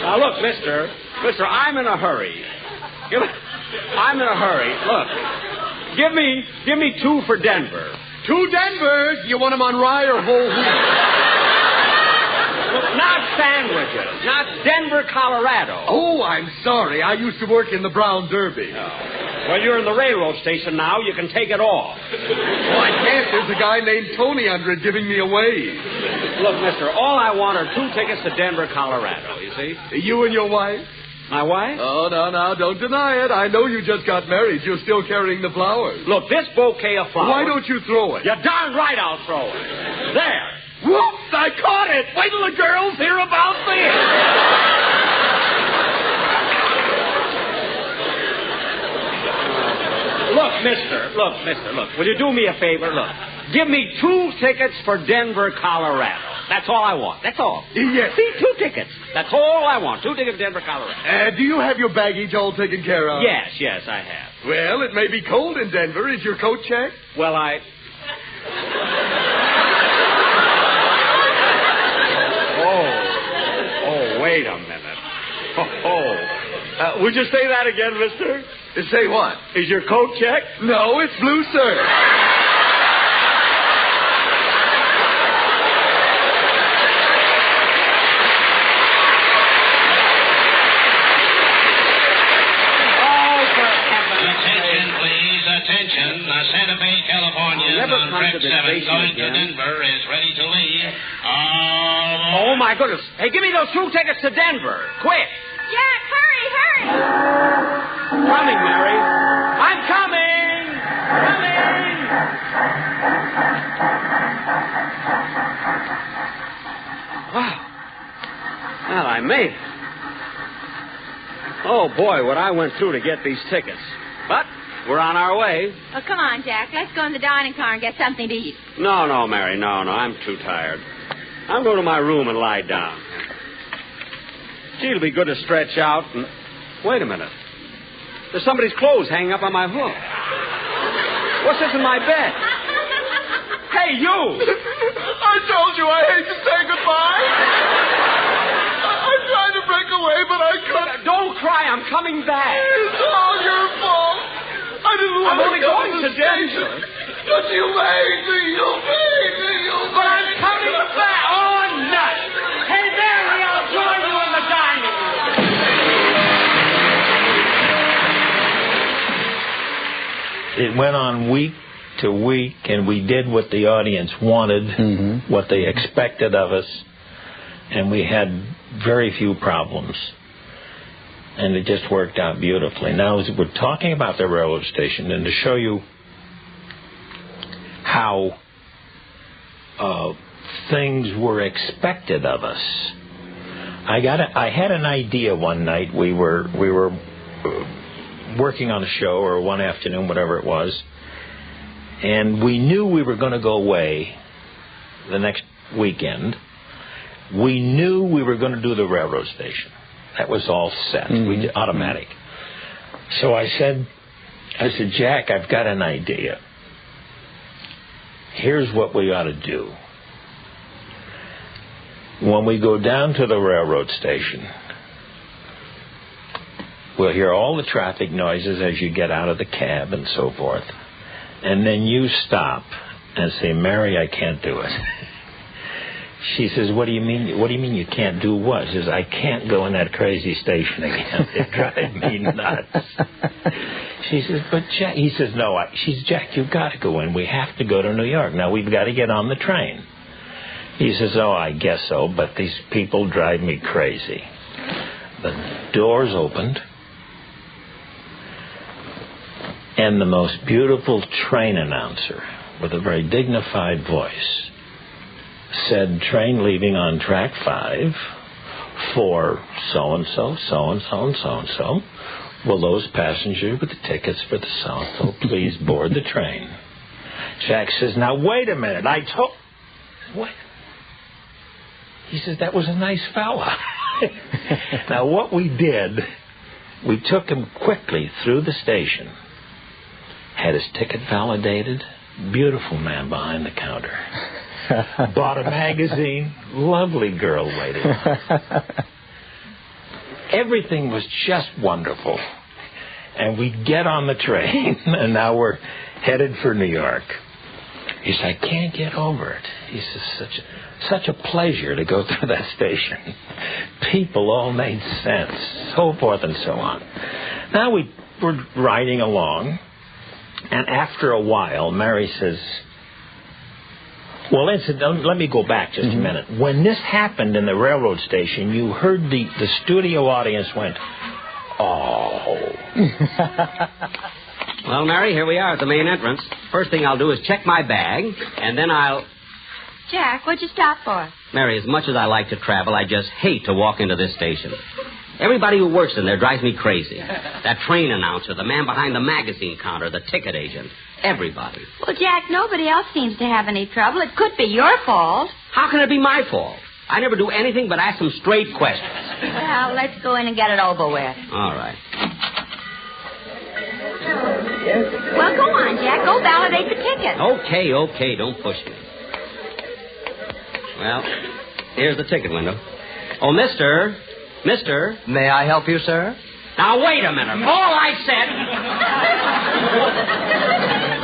Now, look, mister, I'm in a hurry. I'm in a hurry. Look, give me 2 for Denver. 2 Denvers? You want them on rye or whole wheat? Not sandwiches. Not Denver, Colorado. Oh, I'm sorry. I used to work in the Brown Derby. Oh. Well, you're in the railroad station now. You can take it off. Oh, I can't. There's a guy named Tony under it giving me a wave. Look, mister, all I want are 2 tickets to Denver, Colorado, you see? You and your wife? My wife? Oh, no, don't deny it. I know you just got married. You're still carrying the flowers. Look, this bouquet of flowers... Why don't you throw it? You're darn right I'll throw it. There. Whoops, I caught it. Wait till the girls hear about this. Look, mister. Will you do me a favor? Look. Give me 2 tickets for Denver, Colorado. That's all I want. That's all. Yes. See, 2 tickets. That's all I want. 2 tickets to Denver, Colorado. Do you have your baggage all taken care of? Yes, I have. Well, it may be cold in Denver. Is your coat checked? Well, Oh, wait a minute. Would you say that again, mister? Say what? Is your coat checked? No, it's blue, sir. Santa Fe, California, on track 7 going to Denver is ready to leave. Oh, my goodness. Hey, give me those 2 tickets to Denver. Quick. Jack, Coming, Mary. I'm coming! Coming! Wow. Well, I made it. Oh, boy, what I went through to get these tickets. But we're on our way. Oh, come on, Jack. Let's go in the dining car and get something to eat. No, Mary, no. I'm too tired. I'm going to my room and lie down. Gee, it'll be good to stretch out and... Wait a minute. There's somebody's clothes hanging up on my hook. What's this in my bed? Hey, you! I told you I hate to say goodbye. I tried to break away, but I couldn't. Don't cry. I'm coming back. It's all your fault. I didn't want I'm only to go going to to the station. But you made me. You made me. But I'm coming back. Oh, nuts. Hey, Mary, I'll join you in the dining room. It went on week to week, and we did what the audience wanted, what they expected of us, and we had very few problems. And it just worked out beautifully. Now, as we're talking about the railroad station, and to show you how things were expected of us, I had an idea one night. We were working on a show, or one afternoon, whatever it was, and we knew we were going to go away the next weekend. We knew we were going to do the railroad station. That was all set. We did automatic. So I said, Jack, I've got an idea. Here's what we ought to do. When we go down to the railroad station, we'll hear all the traffic noises as you get out of the cab and so forth. And then you stop and say, Mary, I can't do it. She says, what do you mean? What do you mean you can't do what? She says, I can't go in that crazy station again. It drives me nuts. She says, but Jack... He says, no. She's, Jack, you've got to go in. We have to go to New York. Now, we've got to get on the train. He says, oh, I guess so, but these people drive me crazy. The doors opened, and the most beautiful train announcer, with a very dignified voice, said, train leaving on track 5 for so-and-so, so-and-so, and so-and-so. Will those passengers with the tickets for the so-and-so please board the train? Jack says, now, wait a minute. What? He says, that was a nice fella. Now, what we did, we took him quickly through the station, had his ticket validated, beautiful man behind the counter. Bought a magazine, lovely girl waiting. Everything was just wonderful. And we get on the train, and now we're headed for New York. He said, I can't get over it. He says, such a pleasure to go through that station. People all made sense, so forth and so on. Now we're riding along, and after a while, Mary says, well, let me go back just a minute. When this happened in the railroad station, you heard the studio audience went, oh. Well, Mary, here we are at the main entrance. First thing I'll do is check my bag, and then I'll... Jack, what'd you stop for? Mary, as much as I like to travel, I just hate to walk into this station. Everybody who works in there drives me crazy. That train announcer, the man behind the magazine counter, the ticket agent, everybody. Well, Jack, nobody else seems to have any trouble. It could be your fault. How can it be my fault? I never do anything but ask them straight questions. Well, let's go in and get it over with. All right. Well, go on, Jack. Go validate the ticket. Okay. Don't push me. Well, here's the ticket window. Oh, Mister. May I help you, sir? Now, wait a minute. All I said...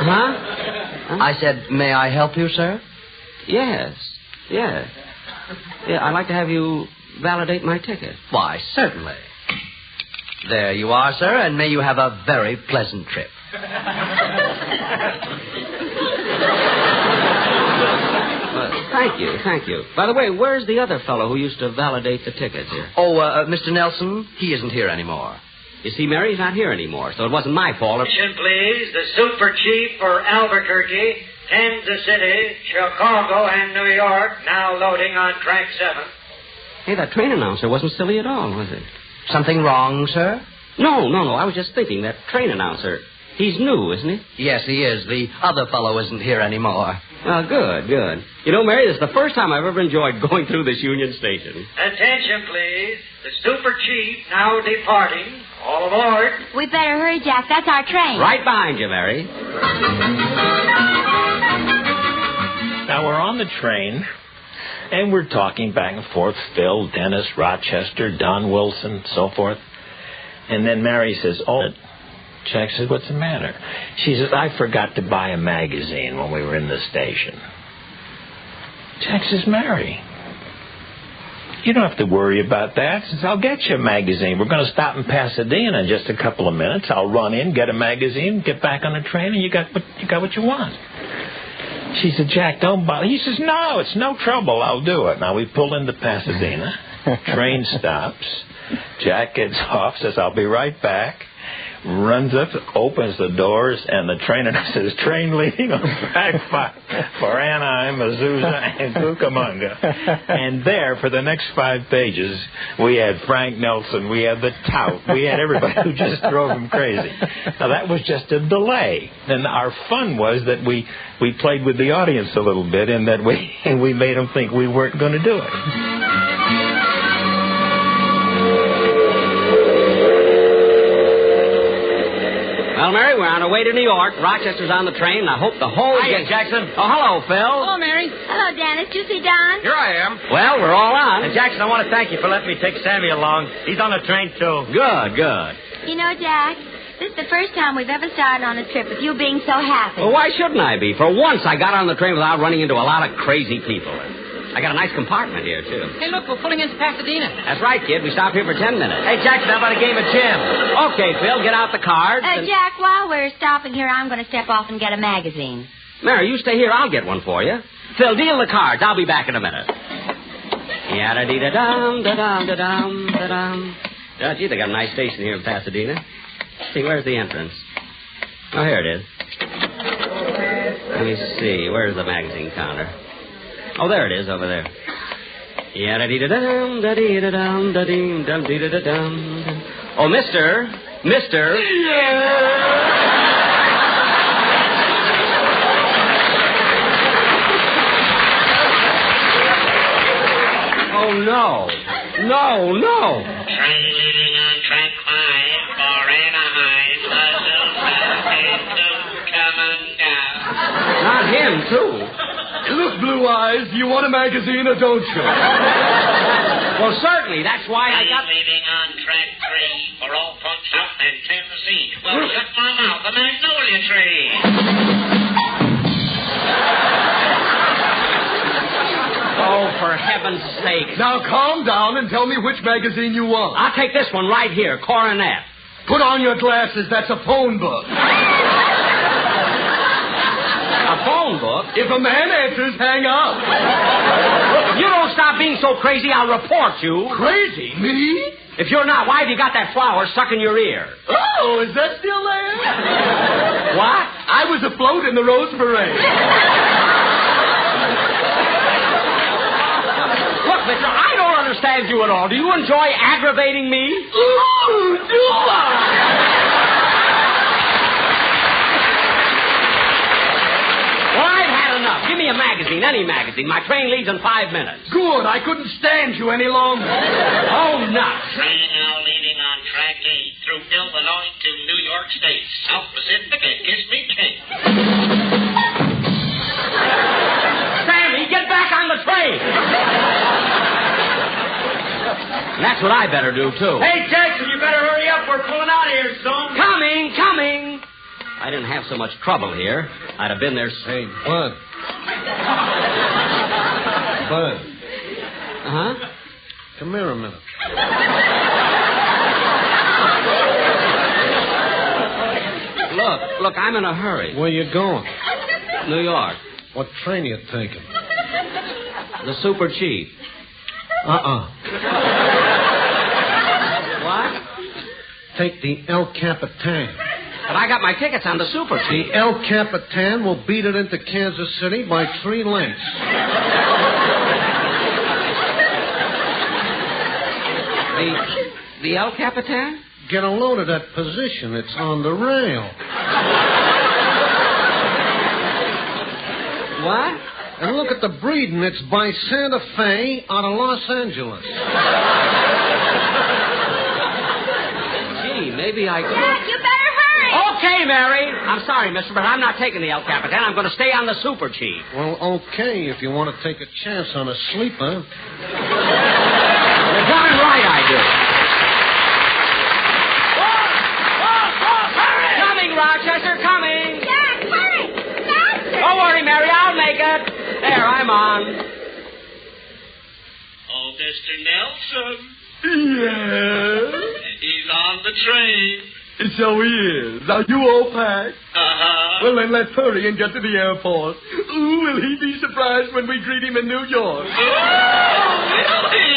Huh? I said, may I help you, sir? Yes. Yeah, I'd like to have you validate my ticket. Why, certainly. There you are, sir, and may you have a very pleasant trip. Thank you. By the way, where's the other fellow who used to validate the tickets here? Oh, Mr. Nelson, he isn't here anymore. You see, Mary, he's not here anymore, so it wasn't my fault. Attention, please. The Super Chief for Albuquerque, Kansas City, Chicago, and New York, now loading on track 7. Hey, that train announcer wasn't silly at all, was it? Something wrong, sir? No. I was just thinking, that train announcer, he's new, isn't he? Yes, he is. The other fellow isn't here anymore. Well, good. You know, Mary, this is the first time I've ever enjoyed going through this Union Station. Attention, please. The Super Chief now departing. All aboard. We better hurry, Jack. That's our train. Right behind you, Mary. Now, we're on the train, and we're talking back and forth. Phil, Dennis, Rochester, Don Wilson, so forth. And then Mary says, oh, Jack says, what's the matter? She says, I forgot to buy a magazine when we were in the station. Jack says, Mary, you don't have to worry about that. Says, I'll get you a magazine. We're going to stop in Pasadena in just a couple of minutes. I'll run in, get a magazine, get back on the train, and you got what you want. She said, Jack, don't bother. He says, no, it's no trouble. I'll do it. Now, we pull into Pasadena. Train stops. Jack gets off, says, I'll be right back. Runs up, opens the doors, and the trainer says, train leaving on track 5 for Anaheim, Azusa, and Cucamonga. And there, for the next 5 pages, we had Frank Nelson, we had the tout, we had everybody who just drove him crazy. Now, that was just a delay. And our fun was that we played with the audience a little bit, and that we made them think we weren't going to do it. Well, Mary, we're on our way to New York. Rochester's on the train, and I hope the whole... Hiya, Jackson. Oh, hello, Phil. Hello, Mary. Hello, Dennis. You see Don? Here I am. Well, we're all on. Jackson, I want to thank you for letting me take Sammy along. He's on the train, too. Good. You know, Jack, this is the first time we've ever started on a trip with you being so happy. Well, why shouldn't I be? For once, I got on the train without running into a lot of crazy people. I got a nice compartment here, too. Hey, look, we're pulling into Pasadena. That's right, kid. We stopped here for 10 minutes. Hey, Jackson, how about a game of gym? Okay, Phil, get out the cards. Jack, while we're stopping here, I'm going to step off and get a magazine. Mary, you stay here. I'll get one for you. Phil, deal the cards. I'll be back in a minute. Yada-dee-da-dum, da-dum, da-dum, da-dum. Gee, they got a nice station here in Pasadena. See, where's the entrance? Oh, here it is. Let me see. Where's the magazine counter? Oh, there it is, over there. Yada-dee-da-dum, da-dee-da-dum, da-dee, dum-dee-da-da-dum. Oh, Mister. Oh, no. Train leaving on track 5 for Anaheim, Azusa, and Cucamonga. Not him, too. Look, Blue Eyes, do you want a magazine or don't you? Well, certainly. That's why I got... Leaving on track 3 for Old Punch Out and Tennessee. Well, shut my mouth, the magnolia tree. Oh, for heaven's sake. Now, calm down and tell me which magazine you want. I'll take this one right here, Coronet. Put on your glasses. That's a phone book. A phone book? If a man answers, hang up. If you don't stop being so crazy, I'll report you. Crazy? Me? If you're not, why have you got that flower stuck in your ear? Oh, is that still there? What? I was afloat in the Rose Parade. Look, mister, I don't understand you at all. Do you enjoy aggravating me? Ooh, do I? Well, I've had enough. Give me a magazine, any magazine. My train leaves in 5 minutes. Good. I couldn't stand you any longer. Oh, nuts. Train now leaving on track 8 through Illinois to New York State. South Pacific and Kiss Me King. Sammy, get back on the train. And that's what I better do, too. Hey, Jackson, you better hurry up. We're pulling out of here soon. Coming. I didn't have so much trouble here. I'd have been there. Hey, Bud. Uh-huh. Come here a minute. Look, I'm in a hurry. Where you going? New York. What train you taking? The Super Chief. What? take the El Capitan. But I got my tickets on the Super Chief. The El Capitan will beat it into Kansas City by 3 lengths. The El Capitan? Get a load of that position. It's on the rail. What? And look at the breeding. It's by Santa Fe out of Los Angeles. Gee, maybe I could. Jack, you better hurry. Okay, Mary. I'm sorry, mister, but I'm not taking the El Capitan. I'm going to stay on the Super Chief. Well, okay, if you want to take a chance on a sleeper. You're darn right I do. Coming, Rochester, coming. Jack, hurry. Faster. Don't worry, Mary. I'll make it. There, I'm on. Oh, Mr. Nelson. Yeah? He's on the train. So he is. Are you all packed? Uh-huh. Well, then let's hurry and get to the airport. Ooh, will he be surprised when we greet him in New York? Oh, will he?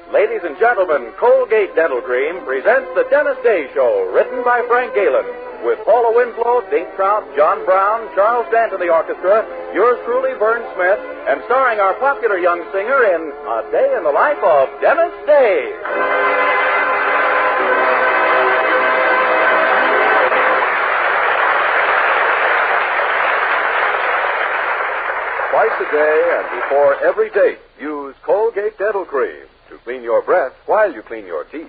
Ladies and gentlemen, Colgate Dental Cream presents The Dennis Day Show, written by Frank Galen, with Paula Winslow, Dink Trout, John Brown, Charles Dant in the orchestra, yours truly, Vern Smith, and starring our popular young singer in A Day in the Life of Dennis Day. Twice a day and before every date, use Colgate Dental Cream to clean your breath while you clean your teeth.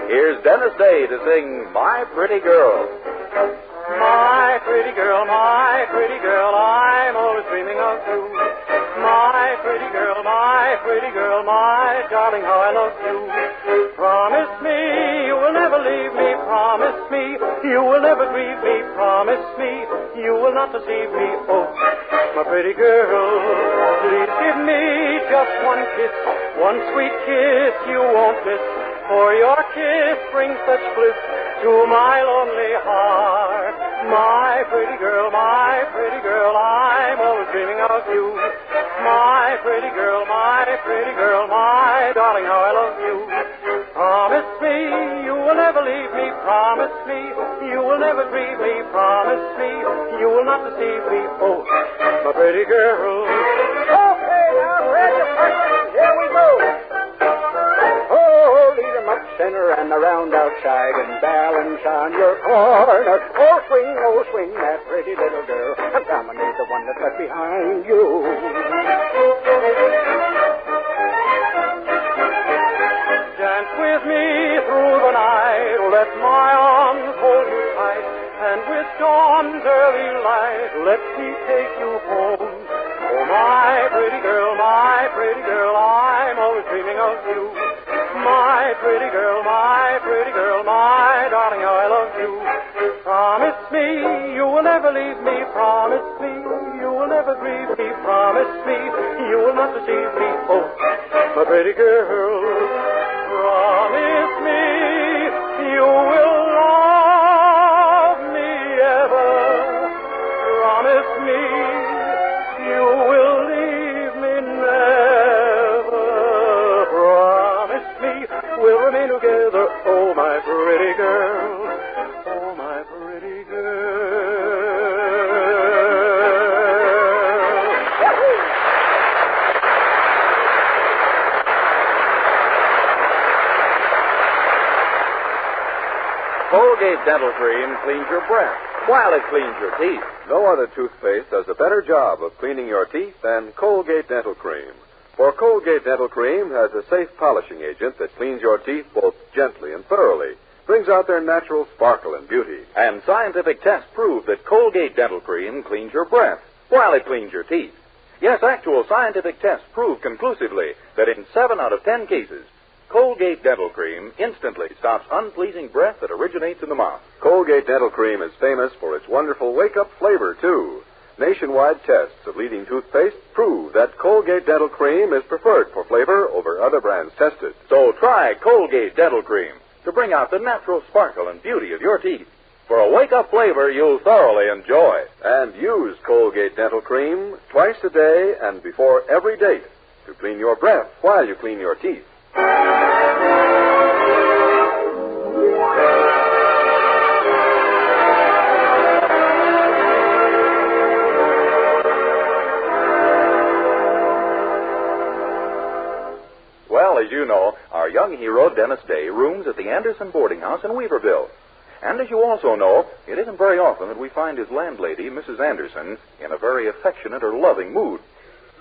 Here's Dennis Day to sing My Pretty Girl. My pretty girl, I'm always dreaming of you. My pretty girl, my darling, how I love you. Promise me you will never leave me. Promise me you will never grieve me. Promise me you will not deceive me. Oh, my pretty girl, please give me just one kiss. One sweet kiss you won't miss. For your kiss brings such bliss to my lonely heart. My pretty girl, I'm always dreaming of you. My pretty girl, my darling, how I love you. Promise me you will never leave me. Promise me you will never grieve me. Promise me you will not deceive me. Oh, my pretty girl. Okay, now, ready to fight. Here we go. Oh, lead 'em up center and around outside and balance on your corner. Oh, swing that pretty little girl. And dominate the one that's left behind you. Dance with me through the night. Let my arms hold you tight. And with dawn's early light, let me take you home. Oh, my pretty girl, I'm always dreaming of you. My pretty girl, my darling, how I love you. Promise me you will never leave me. Promise me you will never grieve me. Promise me you will not deceive me. Oh, my pretty girl. Promise me you will love me ever. Promise me you will leave me never. Promise me we'll remain together. Oh, my pretty girl. Oh, my pretty girl. Colgate Dental Cream cleans your breath while it cleans your teeth. No other toothpaste does a better job of cleaning your teeth than Colgate Dental Cream. For Colgate Dental Cream has a safe polishing agent that cleans your teeth both gently and thoroughly, brings out their natural sparkle and beauty. And scientific tests prove that Colgate Dental Cream cleans your breath while it cleans your teeth. Yes, actual scientific tests prove conclusively that in 7 out of 10 cases, Colgate Dental Cream instantly stops unpleasing breath that originates in the mouth. Colgate Dental Cream is famous for its wonderful wake-up flavor, too. Nationwide tests of leading toothpaste prove that Colgate Dental Cream is preferred for flavor over other brands tested. So try Colgate Dental Cream to bring out the natural sparkle and beauty of your teeth. For a wake-up flavor you'll thoroughly enjoy. And use Colgate Dental Cream twice a day and before every date to clean your breath while you clean your teeth. Well, as you know, our young hero, Dennis Day, rooms at the Anderson boarding house in Weaverville. And as you also know, it isn't very often that we find his landlady, Mrs. Anderson, in a very affectionate or loving mood.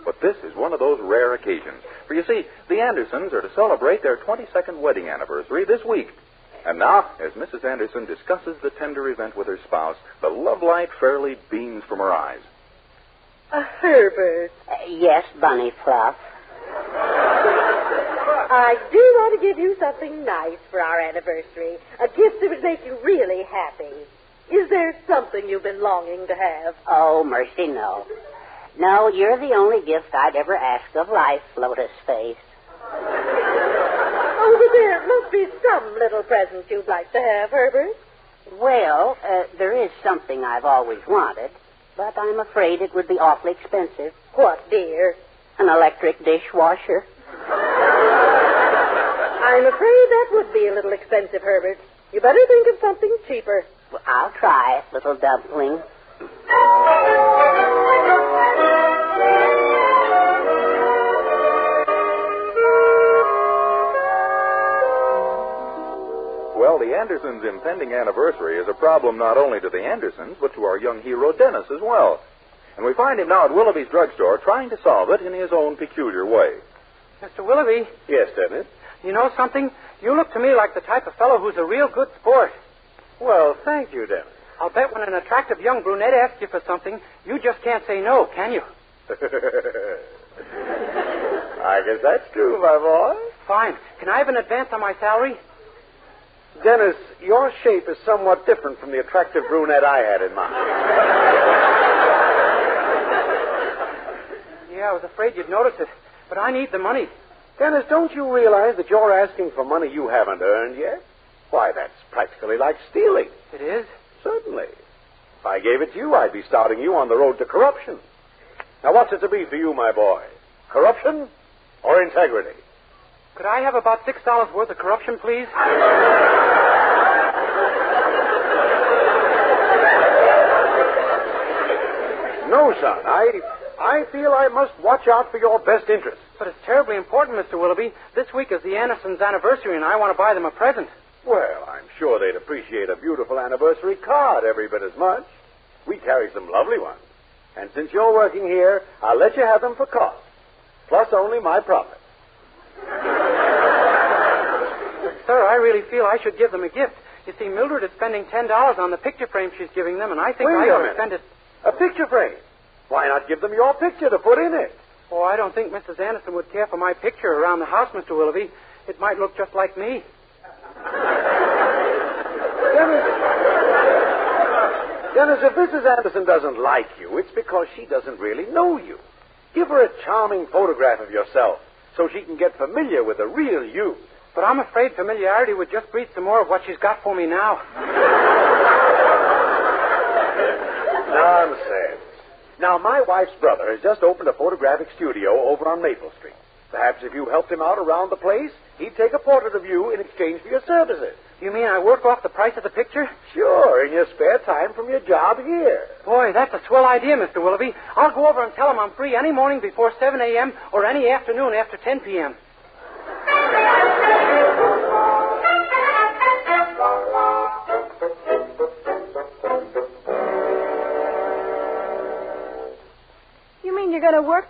But this is one of those rare occasions. For you see, the Andersons are to celebrate their 22nd wedding anniversary this week. And now, as Mrs. Anderson discusses the tender event with her spouse, the love light fairly beams from her eyes. Herbert. Yes, Bunny Fluff. I do want to give you something nice for our anniversary. A gift that would make you really happy. Is there something you've been longing to have? Oh, mercy, no. No, you're the only gift I'd ever ask of life, Lotus Face. Oh, but there must be some little present you'd like to have, Herbert. Well, there is something I've always wanted, but I'm afraid it would be awfully expensive. What, dear? An electric dishwasher. I'm afraid that would be a little expensive, Herbert. You better think of something cheaper. Well, I'll try it, little dumpling. Well, the Andersons' impending anniversary is a problem not only to the Andersons, but to our young hero, Dennis, as well. And we find him now at Willoughby's drugstore trying to solve it in his own peculiar way. Mr. Willoughby. Yes, Dennis? You know something? You look to me like the type of fellow who's a real good sport. Well, thank you, Dennis. I'll bet when an attractive young brunette asks you for something, you just can't say no, can you? I guess that's true, my boy. Fine. Can I have an advance on my salary? Dennis, your shape is somewhat different from the attractive brunette I had in mind. Yeah, I was afraid you'd notice it, but I need the money. Dennis, don't you realize that you're asking for money you haven't earned yet? Why, that's practically like stealing. It is? Certainly. If I gave it to you, I'd be starting you on the road to corruption. Now, what's it to be for you, my boy? Corruption or integrity? Could I have about $6 worth of corruption, please? No, son. I feel I must watch out for your best interests. But it's terribly important, Mr. Willoughby. This week is the Andersons' anniversary, and I want to buy them a present. Well, I'm sure they'd appreciate a beautiful anniversary card every bit as much. We carry some lovely ones. And since you're working here, I'll let you have them for cost, plus only my profit. Sir, I really feel I should give them a gift. You see, Mildred is spending $10 on the picture frame she's giving them, and I think I ought to spend it. A picture frame? Why not give them your picture to put in it? Oh, I don't think Mrs. Anderson would care for my picture around the house, Mr. Willoughby. It might look just like me. Dennis, if Mrs. Anderson doesn't like you, it's because she doesn't really know you. Give her a charming photograph of yourself so she can get familiar with the real you. But I'm afraid familiarity would just breed some more of what she's got for me now. Nonsense. Now, my wife's brother has just opened a photographic studio over on Maple Street. Perhaps if you helped him out around the place, he'd take a portrait of you in exchange for your services. You mean I work off the price of the picture? Sure, in your spare time from your job here. Boy, that's a swell idea, Mr. Willoughby. I'll go over and tell him I'm free any morning before 7 a.m. or any afternoon after 10 p.m.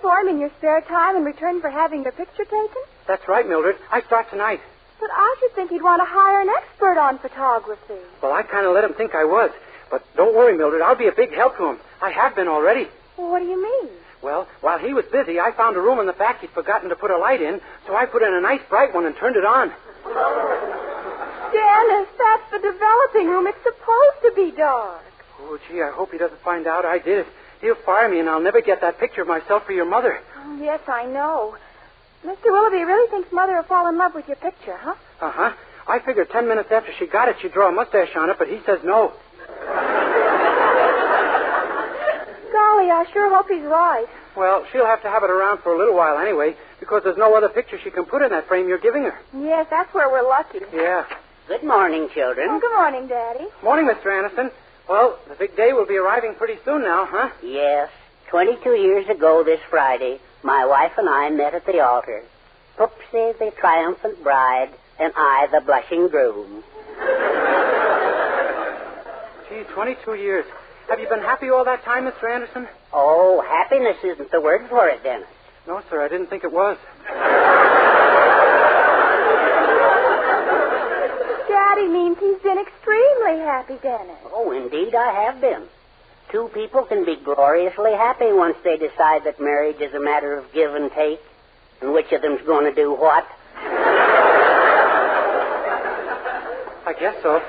for him in your spare time in return for having your picture taken? That's right, Mildred. I start tonight. But I should think he'd want to hire an expert on photography. Well, I kind of let him think I was. But don't worry, Mildred. I'll be a big help to him. I have been already. Well, what do you mean? Well, while he was busy, I found a room in the back he'd forgotten to put a light in, so I put in a nice bright one and turned it on. Dennis, that's the developing room. It's supposed to be dark. Oh, gee, I hope he doesn't find out I did it. He'll fire me, and I'll never get that picture of myself for your mother. Oh, yes, I know. Mr. Willoughby really thinks Mother will fall in love with your picture, huh? Uh-huh. I figured 10 minutes after she got it, she'd draw a mustache on it, but he says no. Golly, I sure hope he's right. Well, she'll have to have it around for a little while anyway, because there's no other picture she can put in that frame you're giving her. Yes, that's where we're lucky. Yeah. Good morning, children. Oh, good morning, Daddy. Morning, Mr. Aniston. Well, the big day will be arriving pretty soon now, huh? Yes. 22 years ago this Friday, my wife and I met at the altar. Poopsie, the triumphant bride, and I, the blushing groom. Gee, 22 years. Have you been happy all that time, Mr. Anderson? Oh, happiness isn't the word for it, Dennis. No, sir, I didn't think it was. Daddy means he's been extremely happy, Dennis. Oh, indeed I have been. Two people can be gloriously happy once they decide that marriage is a matter of give and take, and which of them's going to do what. I guess so.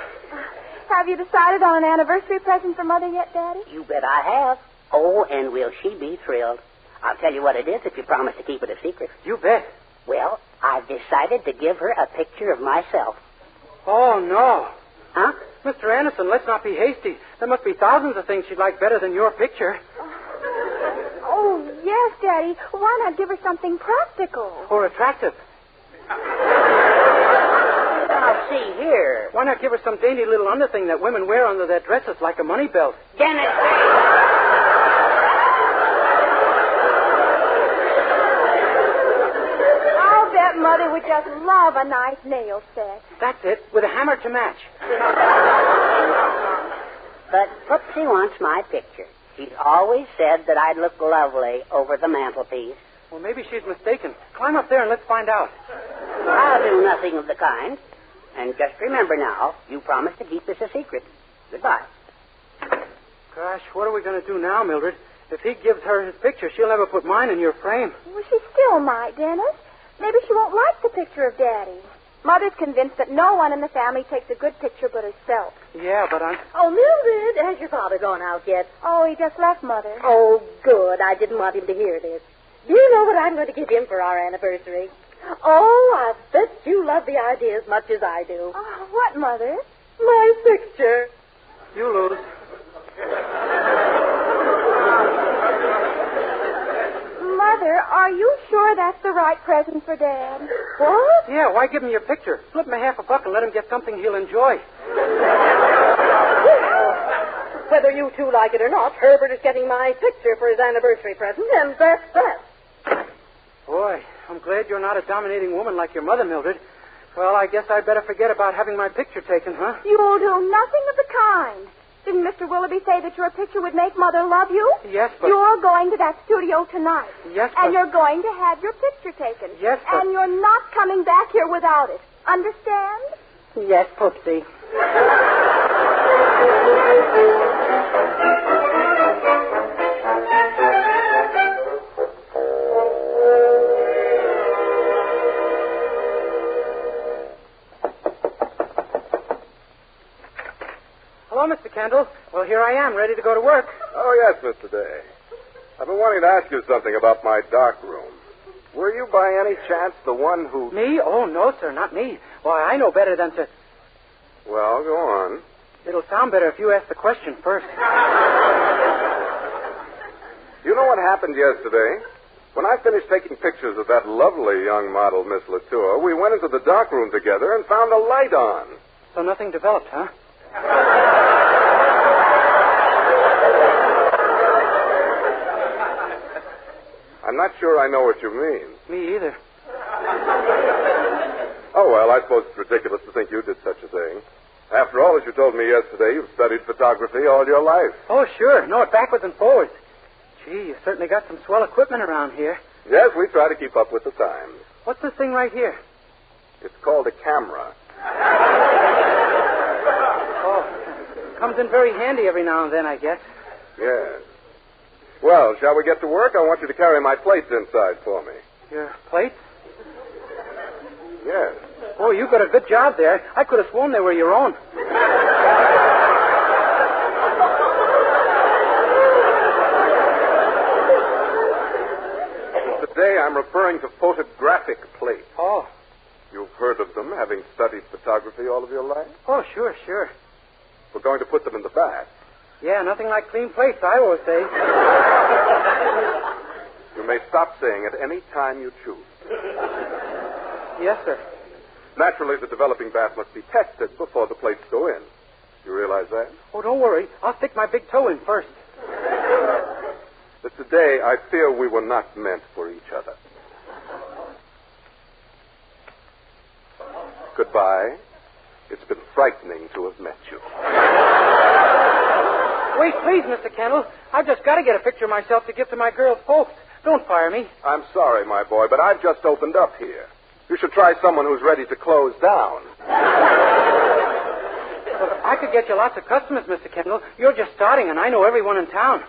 Have you decided on an anniversary present for Mother yet, Daddy? You bet I have. Oh, and will she be thrilled. I'll tell you what it is if you promise to keep it a secret. You bet. Well, I've decided to give her a picture of myself. Oh, no. Huh? Mr. Anderson, let's not be hasty. There must be thousands of things she'd like better than your picture. Oh, yes, Daddy. Why not give her something practical? Or attractive. Now, see here. Why not give her some dainty little underthing that women wear under their dresses like a money belt? Dennis! I'll bet Mother would just love a nice nail set. That's it, with a hammer to match. But Poopsie wants my picture. She's always said that I'd look lovely over the mantelpiece. Well, maybe she's mistaken. Climb up there and let's find out. I'll do nothing of the kind. And just remember now, you promised to keep this a secret. Goodbye. Gosh, what are we going to do now, Mildred? If he gives her his picture, she'll never put mine in your frame. Well, she still might, Dennis. Maybe she won't like the picture of Daddy. Mother's convinced that no one in the family takes a good picture but herself. Yeah, but I'm... Oh, Mildred, has your father gone out yet? Oh, he just left, Mother. Oh, good. I didn't want him to hear this. Do you know what I'm going to give him for our anniversary? Oh, I bet you love the idea as much as I do. Oh, what, Mother? My picture. You lose. Mother, are you sure that's the right present for Dad? What? Yeah, why give him your picture? Flip him $50 and let him get something he'll enjoy. Whether you two like it or not, Herbert is getting my picture for his anniversary present, and that's that. Boy, I'm glad you're not a dominating woman like your mother, Mildred. Well, I guess I'd better forget about having my picture taken, huh? You'll do nothing of the kind. Didn't Mr. Willoughby say that your picture would make Mother love you? Yes, but... You're going to that studio tonight. Yes, but... And you're going to have your picture taken. Yes, but... And you're not coming back here without it. Understand? Yes, Poopsie. Hello, Mr. Kendall. Well, here I am, ready to go to work. Oh, yes, Mr. Day. I've been wanting to ask you something about my dark room. Were you by any chance the one who... Me? Oh, no, sir, not me. Why, I know better than to... Well, go on. It'll sound better if you ask the question first. You know what happened yesterday? When I finished taking pictures of that lovely young model, Miss Latour, we went into the dark room together and found a light on. So nothing developed, huh? I'm not sure I know what you mean. Me either. Oh, well, I suppose it's ridiculous to think you did such a thing. After all, as you told me yesterday, you've studied photography all your life. Oh, sure. Know it backwards and forwards. Gee, you certainly got some swell equipment around here. Yes, we try to keep up with the times. What's this thing right here? It's called a camera. Oh, comes in very handy every now and then, I guess. Yes. Well, shall we get to work? I want you to carry my plates inside for me. Your plates? Yes. Oh, you got a good job there. I could have sworn they were your own. Today I'm referring to photographic plates. Oh. You've heard of them, having studied photography all of your life? Oh, sure. We're going to put them in the bath. Yeah, nothing like clean plates, I always say. You may stop saying it any time you choose. Yes, sir. Naturally, the developing bath must be tested before the plates go in. You realize that? Oh, don't worry. I'll stick my big toe in first. But today, I fear we were not meant for each other. Goodbye. It's been frightening to have met you. Wait, please, Mr. Kendall. I've just got to get a picture of myself to give to my girl's folks. Don't fire me. I'm sorry, my boy, but I've just opened up here. You should try someone who's ready to close down. Look, I could get you lots of customers, Mr. Kendall. You're just starting, and I know everyone in town.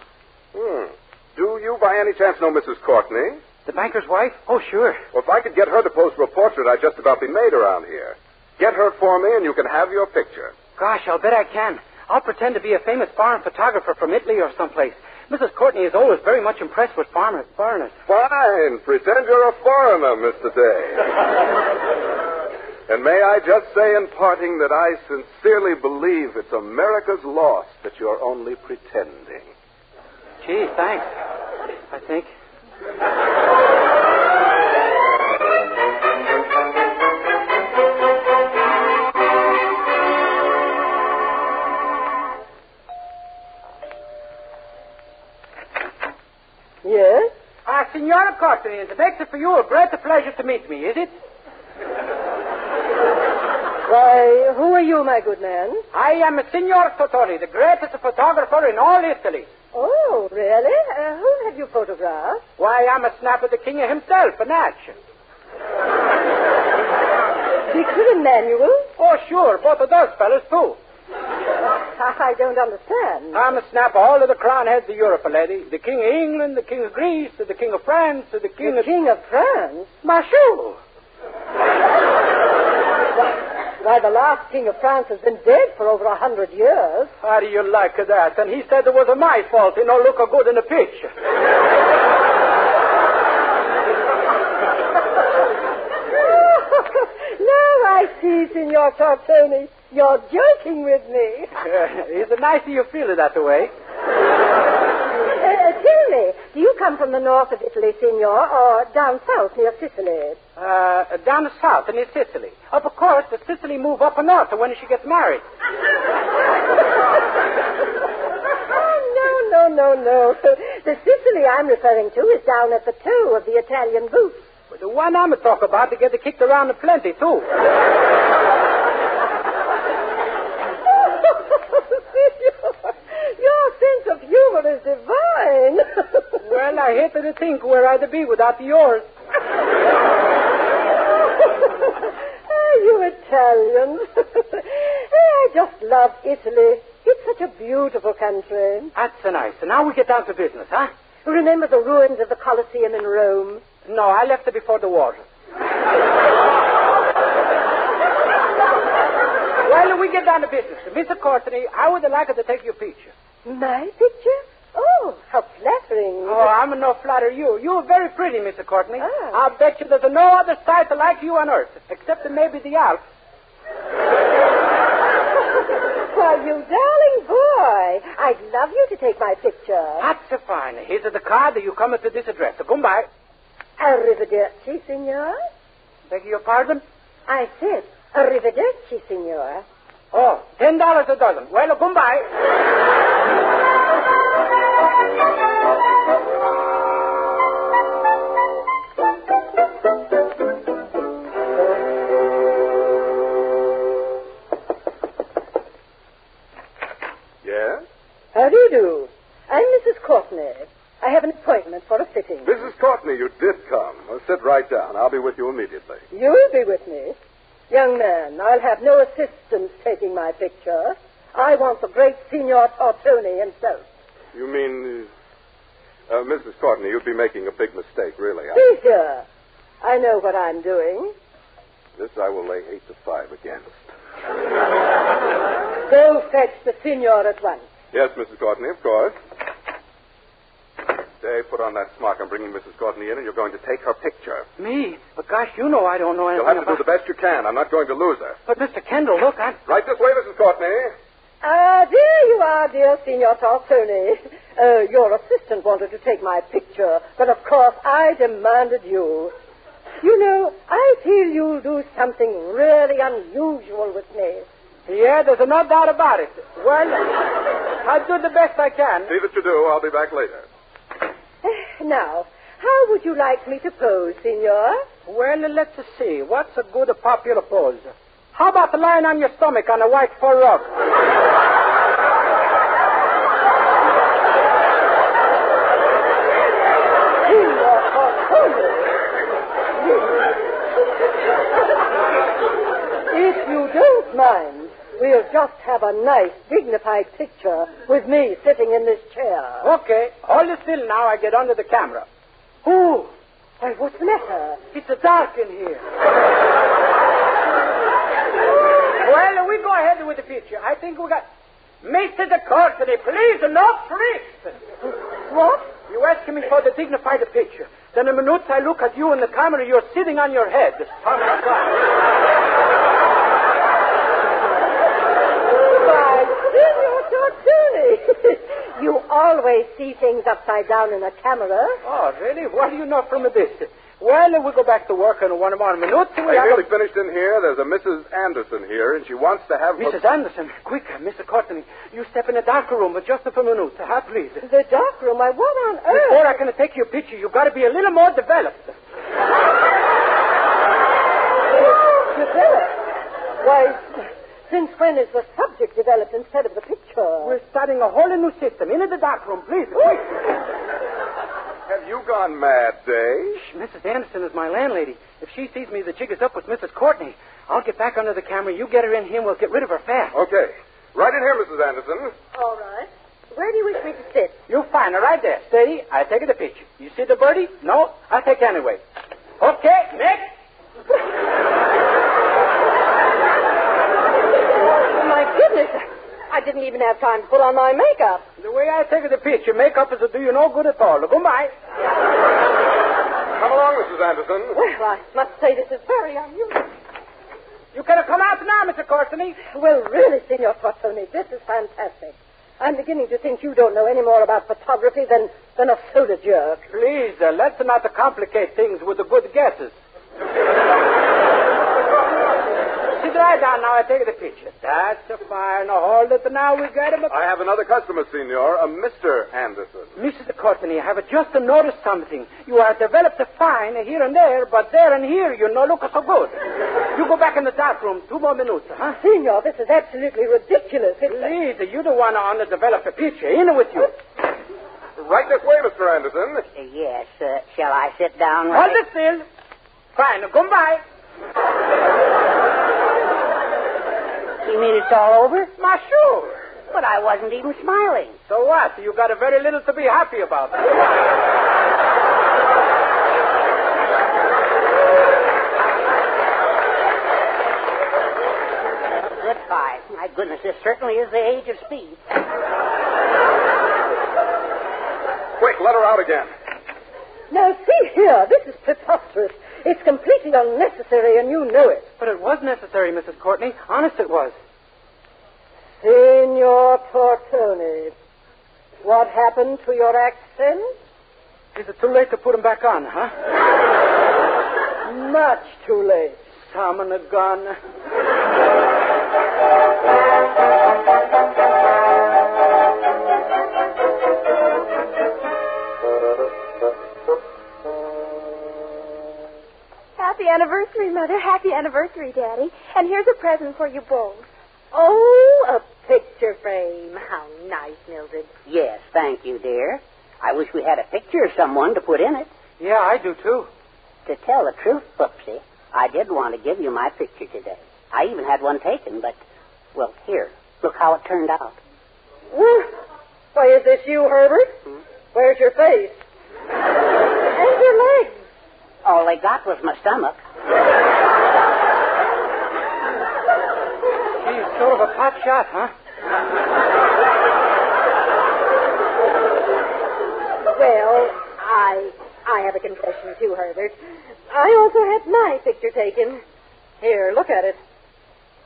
Do you, by any chance, know Mrs. Courtney? The banker's wife? Oh, sure. Well, if I could get her to pose for a portrait, I'd just about be made around here. Get her for me, and you can have your picture. Gosh, I'll bet I can. I'll pretend to be a famous foreign photographer from Italy or someplace. Mrs. Courtney is always very much impressed with foreigners. Fine. Pretend you're a foreigner, Mr. Day. And may I just say in parting that I sincerely believe it's America's loss that you're only pretending. Gee, thanks. I think. Yes? Signora Courtney, it makes it for you a great pleasure to meet me, is it? Why, who are you, my good man? I am Signor Tottori, the greatest photographer in all Italy. Oh, really? Who have you photographed? Why, I'm a snap of the king himself in action. Victor Emmanuel? Oh, sure, both of those fellas, too. I don't understand. I'm a snap of all of the crown heads of Europe, lady. The king of England, the king of Greece, the king of France, the king of... King of France? Marshal! Why, the last king of France has been dead for over 100 years. How do you like that? And he said it was my fault he don't look good in the picture. Now I see, Signor Tortoni. You're joking with me. It's nice you feel it that way. Tell me, do you come from the north of Italy, Signor, or down south near Sicily? Down south near Sicily. Of course, the Sicily move up north when she gets married. Oh, no. The Sicily I'm referring to is down at the toe of the Italian boot. Well, the one I'm talking about to get kicked around plenty, too. Your sense of humor is divine. Well, I hate to think where I'd be without yours. You Italians. I just love Italy. It's such a beautiful country. That's nice. So now we get down to business, huh? Remember the ruins of the Colosseum in Rome? No, I left it before the war. Well, we get down to business. Mr. Courtney, I would like to take your picture. My picture? Oh, how flattering. Oh, I'm no flatter you. You're very pretty, Mr. Courtney. Ah. I'll bet you there's no other sight like you on earth, except maybe the Alps. Why, you darling boy. I'd love you to take my picture. That's fine. Here's the card. You come to this address. Goodbye. Arrivederci, signor. Beg your pardon? I said arrivederci, signor. Oh, $10 a dozen. Well, goodbye. Yes? How do you do? I'm Mrs. Courtney. I have an waiting. Mrs. Courtney, you did come. Well, sit right down. I'll be with you immediately. You'll be with me? Young man, I'll have no assistants taking my picture. I want the great Signor Tortoni himself. You mean... Mrs. Courtney, you'd be making a big mistake, really. See here. I know what I'm doing. This I will lay 8-5 against. Go fetch the Signor at once. Yes, Mrs. Courtney, of course. Dave, put on that smock. I'm bringing Mrs. Courtney in, and you're going to take her picture. Me? But gosh, you know I don't know anything You'll have to do the best you can. I'm not going to lose her. But, Mr. Kendall, look, Right this way, Mrs. Courtney. There you are, dear Signor Tortoni. Your assistant wanted to take my picture, but of course I demanded you. You know, I feel you'll do something really unusual with me. Yeah, there's no doubt about it. Well, I'll do the best I can. See that you do. I'll be back later. Now, how would you like me to pose, Signor? Well, let's see. What's a good popular pose? How about lying on your stomach on a white fur rug? If you don't mind, we'll just have a nice, dignified picture with me sitting in this chair. Okay. Hold it still now. I get under the camera. Ooh. Why, what's the matter? It's dark in here. Well, we go ahead with the picture. I think we got... Mr. de Courtney, please, no tricks. What? You asked me for the dignified picture. Then a minute I look at you in the camera, you're sitting on your head. Why, Signor Tortoni. You always see things upside down in a camera. Oh, really? What do you know from this? Well, we'll go back to work in 1 more minute. I nearly finished in here. There's a Mrs. Anderson here, and she wants to have... Mrs. Anderson, quick, Mr. Courtney. You step in the dark room, but just for a minute. Please. The dark room? Why, what on earth? Before I can take your picture, you've got to be a little more developed. Developed? Why, since when is the subject developed instead of the picture? We're starting a whole new system. Into the dark room, please. Quick. Have you gone mad, Dave? Mrs. Anderson is my landlady. If she sees me, the jig is up with Mrs. Courtney. I'll get back under the camera. You get her in here, and we'll get rid of her fast. Okay. Right in here, Mrs. Anderson. All right. Where do you wish me to sit? You find her right there. Steady. I take the picture. You see the birdie? No? I take anyway. Okay, next. Oh, my goodness. I didn't even have time to put on my makeup. The way I take the picture, makeup is to do you no good at all. Goodbye. Come along, Mrs. Anderson. Well, I must say this is very unusual. You could have come out now, Mr. Courtney. Well, really, Signor Tortoni, this is fantastic. I'm beginning to think you don't know any more about photography than a soda jerk. Please, let's not complicate things with the good guesses. Sit right down now. I take the picture. That's fine. Hold it. Now we got him. I have another customer, Senor, a Mr. Anderson. Mrs. Courtney, I have just noticed something. You are developed fine here and there, but there and here you no look so good. You go back in the dark room. 2 more minutes, huh? Senor, this is absolutely ridiculous. Please, you don't want to develop a picture. In with you. Right this way, Mr. Anderson. Yes. Shall I sit down? Hold it still. Fine. Come by. You mean it's all over? My sure. But I wasn't even smiling. So what? You got a very little to be happy about. Goodbye. My goodness, this certainly is the age of speed. Quick, let her out again. Now, see here. This is preposterous. It's completely unnecessary, and you know it. But it was necessary, Mrs. Courtney. Honest it was. Signor Tortoni, what happened to your accent? Is it too late to put him back on, huh? Much too late. Summon a gun. Happy anniversary, Mother. Happy anniversary, Daddy. And here's a present for you both. Oh, a picture frame. How nice, Mildred. Yes, thank you, dear. I wish we had a picture of someone to put in it. Yeah, I do, too. To tell the truth, Pupsy, I did want to give you my picture today. I even had one taken, but, well, here, look how it turned out. Why, is this you, Herbert? Where's your face? And your legs? All they got was my stomach. She's sort of a pot shot, huh? Well, I have a confession, too, Herbert. I also had my picture taken. Here, look at it.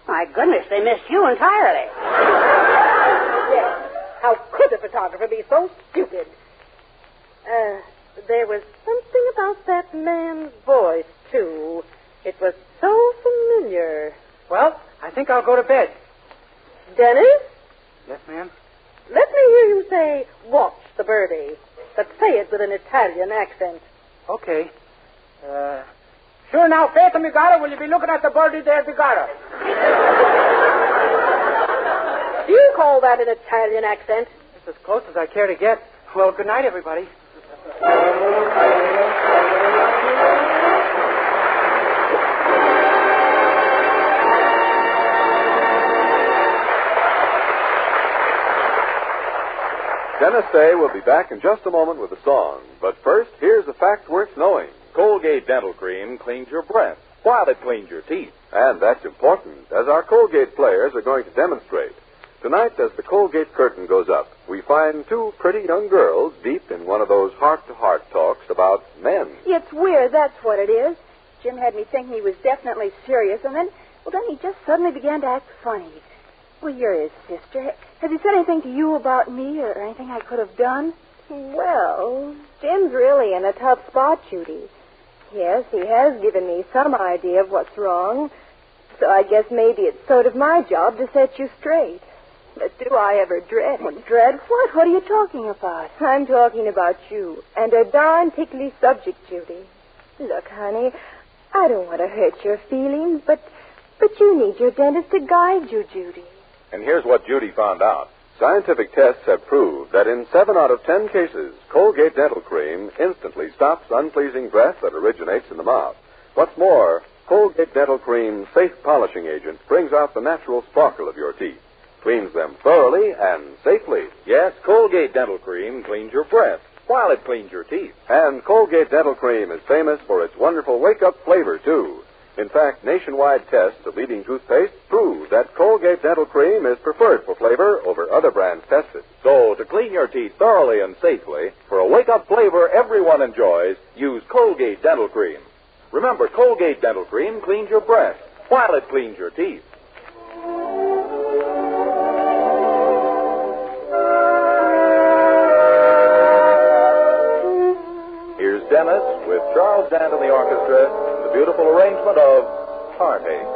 My goodness, they missed you entirely. Yes. How could a photographer be so stupid? There was something about that man's voice, too. It was so familiar. Well, I think I'll go to bed. Dennis? Yes, ma'am? Let me hear you say, watch the birdie. But say it with an Italian accent. Okay. Sure now, Faye, Migara, will you be looking at the birdie there, Migara? Do you call that an Italian accent? It's as close as I care to get. Well, good night, everybody. Dennis Day will be back in just a moment with a song. But first, here's a fact worth knowing. Colgate Dental Cream cleans your breath while it cleans your teeth. And that's important, as our Colgate players are going to demonstrate. Tonight, as the Colgate curtain goes up, we find two pretty young girls deep in one of those heart-to-heart talks about men. It's weird, that's what it is. Jim had me thinking he was definitely serious, and then he just suddenly began to act funny. Well, you're his sister. Has he said anything to you about me or anything I could have done? Well, Jim's really in a tough spot, Judy. Yes, he has given me some idea of what's wrong, so I guess maybe it's sort of my job to set you straight. But do I ever dread it? Dread what? What are you talking about? I'm talking about you, and a darn tickly subject, Judy. Look, honey, I don't want to hurt your feelings, but you need your dentist to guide you, Judy. And here's what Judy found out. Scientific tests have proved that in 7 out of 10 cases, Colgate Dental Cream instantly stops unpleasing breath that originates in the mouth. What's more, Colgate Dental Cream's safe polishing agent brings out the natural sparkle of your teeth, cleans them thoroughly and safely. Yes, Colgate Dental Cream cleans your breath while it cleans your teeth. And Colgate Dental Cream is famous for its wonderful wake-up flavor, too. In fact, nationwide tests of leading toothpaste prove that Colgate Dental Cream is preferred for flavor over other brands tested. So, to clean your teeth thoroughly and safely, for a wake-up flavor everyone enjoys, use Colgate Dental Cream. Remember, Colgate Dental Cream cleans your breath while it cleans your teeth. Here's Dennis with Charles Dant and the orchestra, the beautiful arrangement of Heartaches.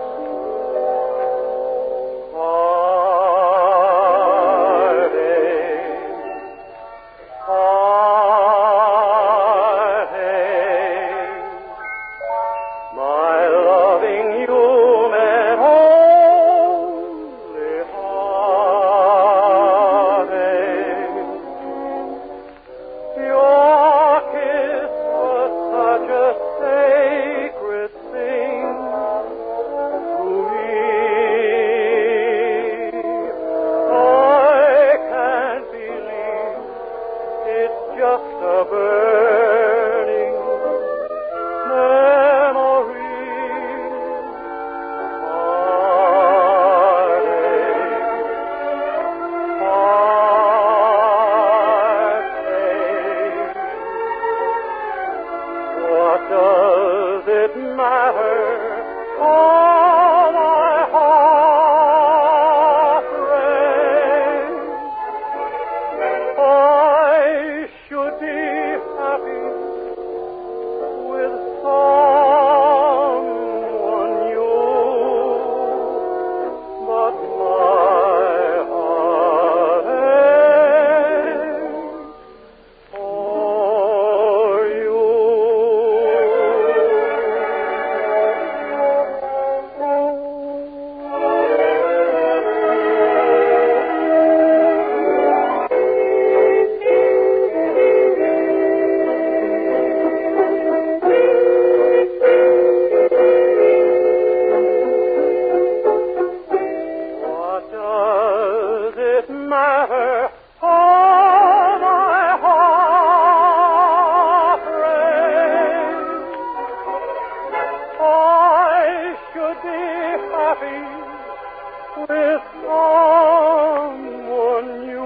with someone new.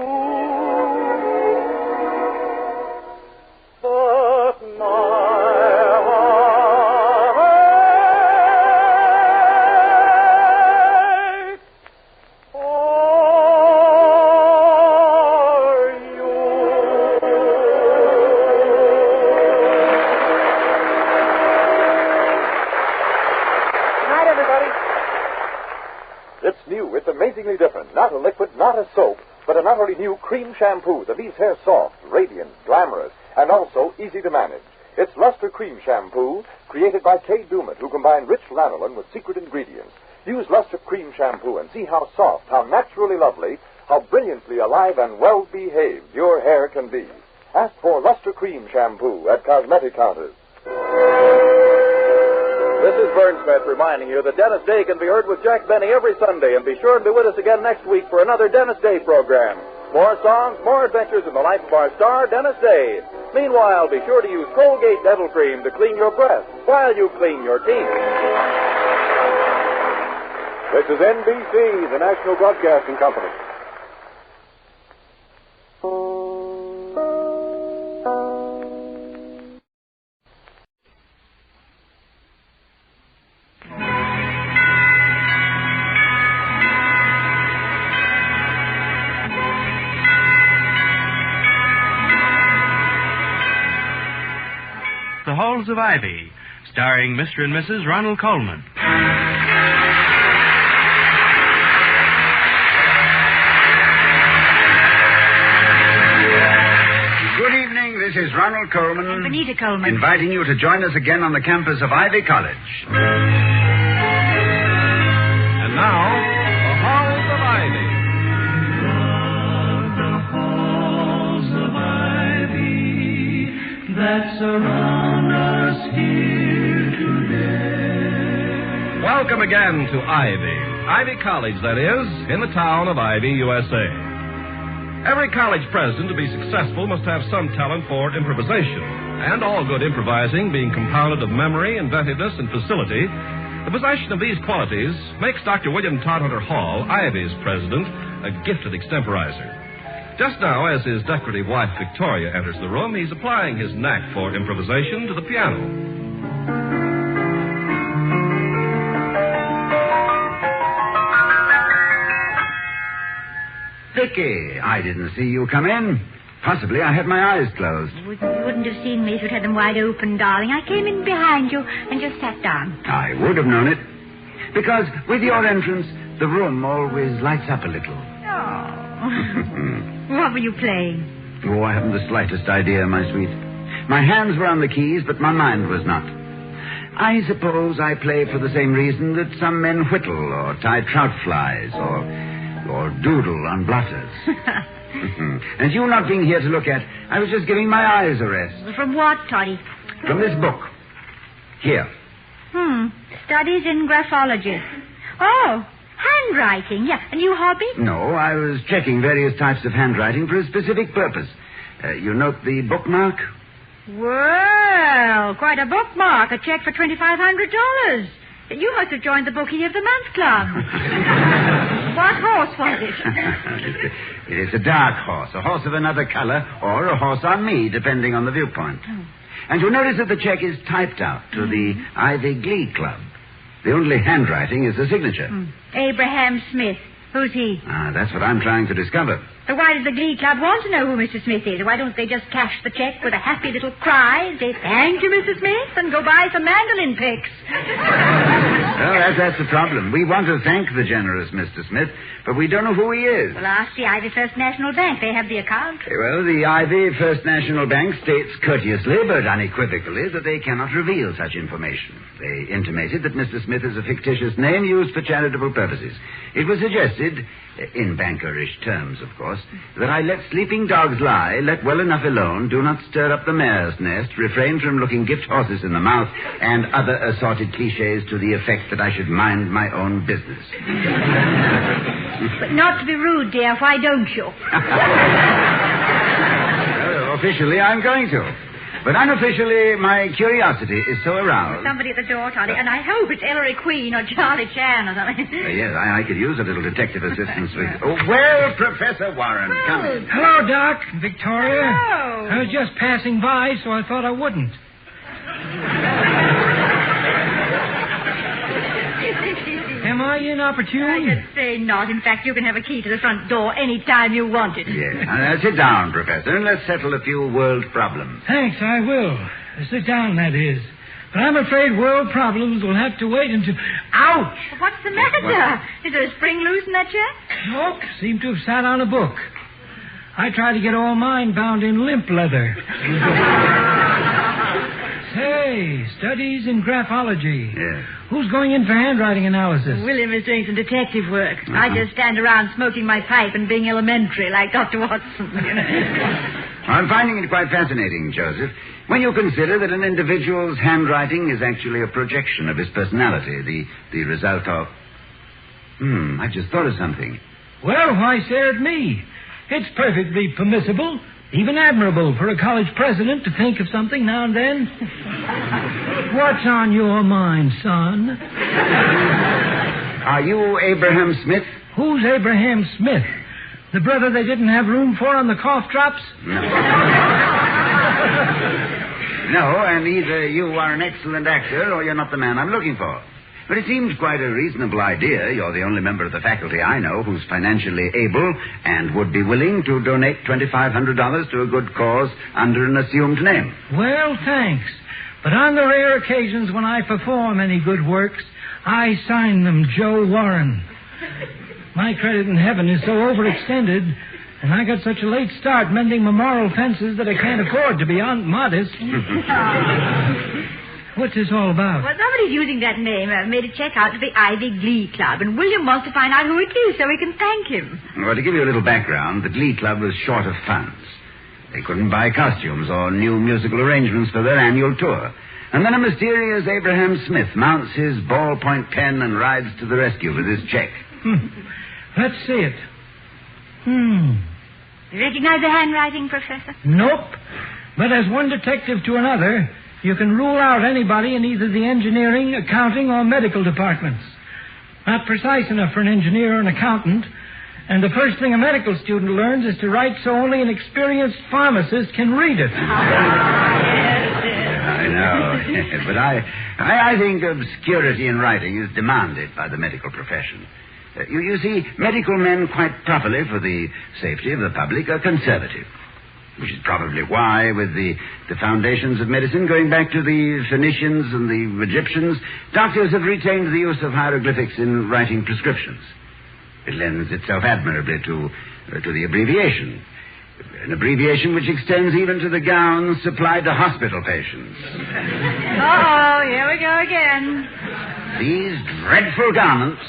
But my heart for you. Good night, everybody. It's new. It's amazingly different. Not a liquid, not a soap, but an utterly new cream shampoo that leaves hair soft, radiant, glamorous, and also easy to manage. It's Luster Cream Shampoo, created by Kay Dumas, who combined rich lanolin with secret ingredients. Use Luster Cream Shampoo and see how soft, how naturally lovely, how brilliantly alive and well-behaved your hair can be. Ask for Luster Cream Shampoo at cosmetic counters. This is Vern Smith reminding you that Dennis Day can be heard with Jack Benny every Sunday, and be sure to be with us again next week for another Dennis Day program. More songs, more adventures in the life of our star, Dennis Day. Meanwhile, be sure to use Colgate Dental Cream to clean your breath while you clean your teeth. This is NBC, the National Broadcasting Company. The Halls of Ivy, starring Mr. and Mrs. Ronald Colman. Good evening, this is Ronald Colman. And Benita Colman. Inviting you to join us again on the campus of Ivy College. And now, the Halls of Ivy. That surround us here today. Welcome again to Ivy. Ivy College, that is, in the town of Ivy, USA. Every college president to be successful must have some talent for improvisation. And all good improvising being compounded of memory, inventiveness, and facility, the possession of these qualities makes Dr. William Todhunter Hall, Ivy's president, a gifted extemporizer. Just now, as his decorative wife Victoria enters the room, he's applying his knack for improvisation to the piano. Vicky, I didn't see you come in. Possibly I had my eyes closed. You wouldn't have seen me if you'd had them wide open, darling. I came in behind you and just sat down. I would have known it. Because with your entrance, the room always lights up a little. Oh. What were you playing? Oh, I haven't the slightest idea, my sweet. My hands were on the keys, but my mind was not. I suppose I play for the same reason that some men whittle or tie trout flies or doodle on blotters. And you not being here to look at, I was just giving my eyes a rest. From what, Toddy? From this book. Here. Studies in graphology. Oh, handwriting. Yeah, a new hobby? No, I was checking various types of handwriting for a specific purpose. You note the bookmark? Well, quite a bookmark. A check for $2,500. You must have joined the Bookie of the Month Club. What horse was it? It is a dark horse, a horse of another color, or a horse on me, depending on the viewpoint. And you'll notice that the check is typed out to the Ivy Glee Club. The only handwriting is the signature. Abraham Smith. Who's he? That's what I'm trying to discover. But why does the Glee Club want to know who Mr. Smith is? Why don't they just cash the check with a happy little cry and say, "Thank you, Mr. Smith," and go buy some mandolin picks? Well, that's the problem. We want to thank the generous Mr. Smith, but we don't know who he is. Well, ask the Ivy First National Bank. They have the account. Well, the Ivy First National Bank states courteously but unequivocally that they cannot reveal such information. They intimated that Mr. Smith is a fictitious name used for charitable purposes. It was suggested, in bankerish terms, of course, that I let sleeping dogs lie, let well enough alone, do not stir up the mare's nest, refrain from looking gift horses in the mouth, and other assorted cliches to the effect that I should mind my own business. But not to be rude, dear, why don't you? Well, officially, I'm going to. But unofficially, my curiosity is so aroused. Somebody at the door, Toddy, and I hope it's Ellery Queen or Charlie Chan or something. Yes, I could use a little detective assistance with... Oh, well, Professor Warren, come in. Hello, Doc. Victoria. Hello. I was just passing by, so I thought I wouldn't. Am I inopportune? I should say not. In fact, you can have a key to the front door any time you want it. Yes. Now, sit down, Professor, and let's settle a few world problems. Thanks, I will. Sit down, that is. But I'm afraid world problems will have to wait until... Ouch! What's the matter? Is there a spring loose in that chair? Nope. Seem to have sat on a book. I tried to get all mine bound in limp leather. Say, studies in graphology. Yes. Who's going in for handwriting analysis? William is doing some detective work. I just stand around smoking my pipe and being elementary like Dr. Watson. You know. I'm finding it quite fascinating, Joseph, when you consider that an individual's handwriting is actually a projection of his personality, the result of... I just thought of something. Well, why stare at me? It's perfectly permissible, even admirable, for a college president to think of something now and then. What's on your mind, son? Are you Abraham Smith? Who's Abraham Smith? The brother they didn't have room for on the cough drops? No. No, and either you are an excellent actor or you're not the man I'm looking for. But it seems quite a reasonable idea. You're the only member of the faculty I know who's financially able and would be willing to donate $2,500 to a good cause under an assumed name. Well, thanks. But on the rare occasions when I perform any good works, I sign them Joe Warren. My credit in heaven is so overextended, and I got such a late start mending memorial fences that I can't afford to be modest. What's this all about? Well, somebody's using that name made a check out to the Ivy Glee Club, and William wants to find out who it is so we can thank him. Well, to give you a little background, the Glee Club was short of funds. They couldn't buy costumes or new musical arrangements for their annual tour. And then a mysterious Abraham Smith mounts his ballpoint pen and rides to the rescue with his check. Let's see it. You recognize the handwriting, Professor? Nope. But as one detective to another, you can rule out anybody in either the engineering, accounting, or medical departments. Not precise enough for an engineer or an accountant. And the first thing a medical student learns is to write so only an experienced pharmacist can read it. I know. But I think obscurity in writing is demanded by the medical profession. You see, medical men, quite properly for the safety of the public, are conservative. Which is probably why, with the foundations of medicine going back to the Phoenicians and the Egyptians, doctors have retained the use of hieroglyphics in writing prescriptions. It lends itself admirably to the abbreviation. An abbreviation which extends even to the gowns supplied to hospital patients. Uh-oh, here we go again. These dreadful garments,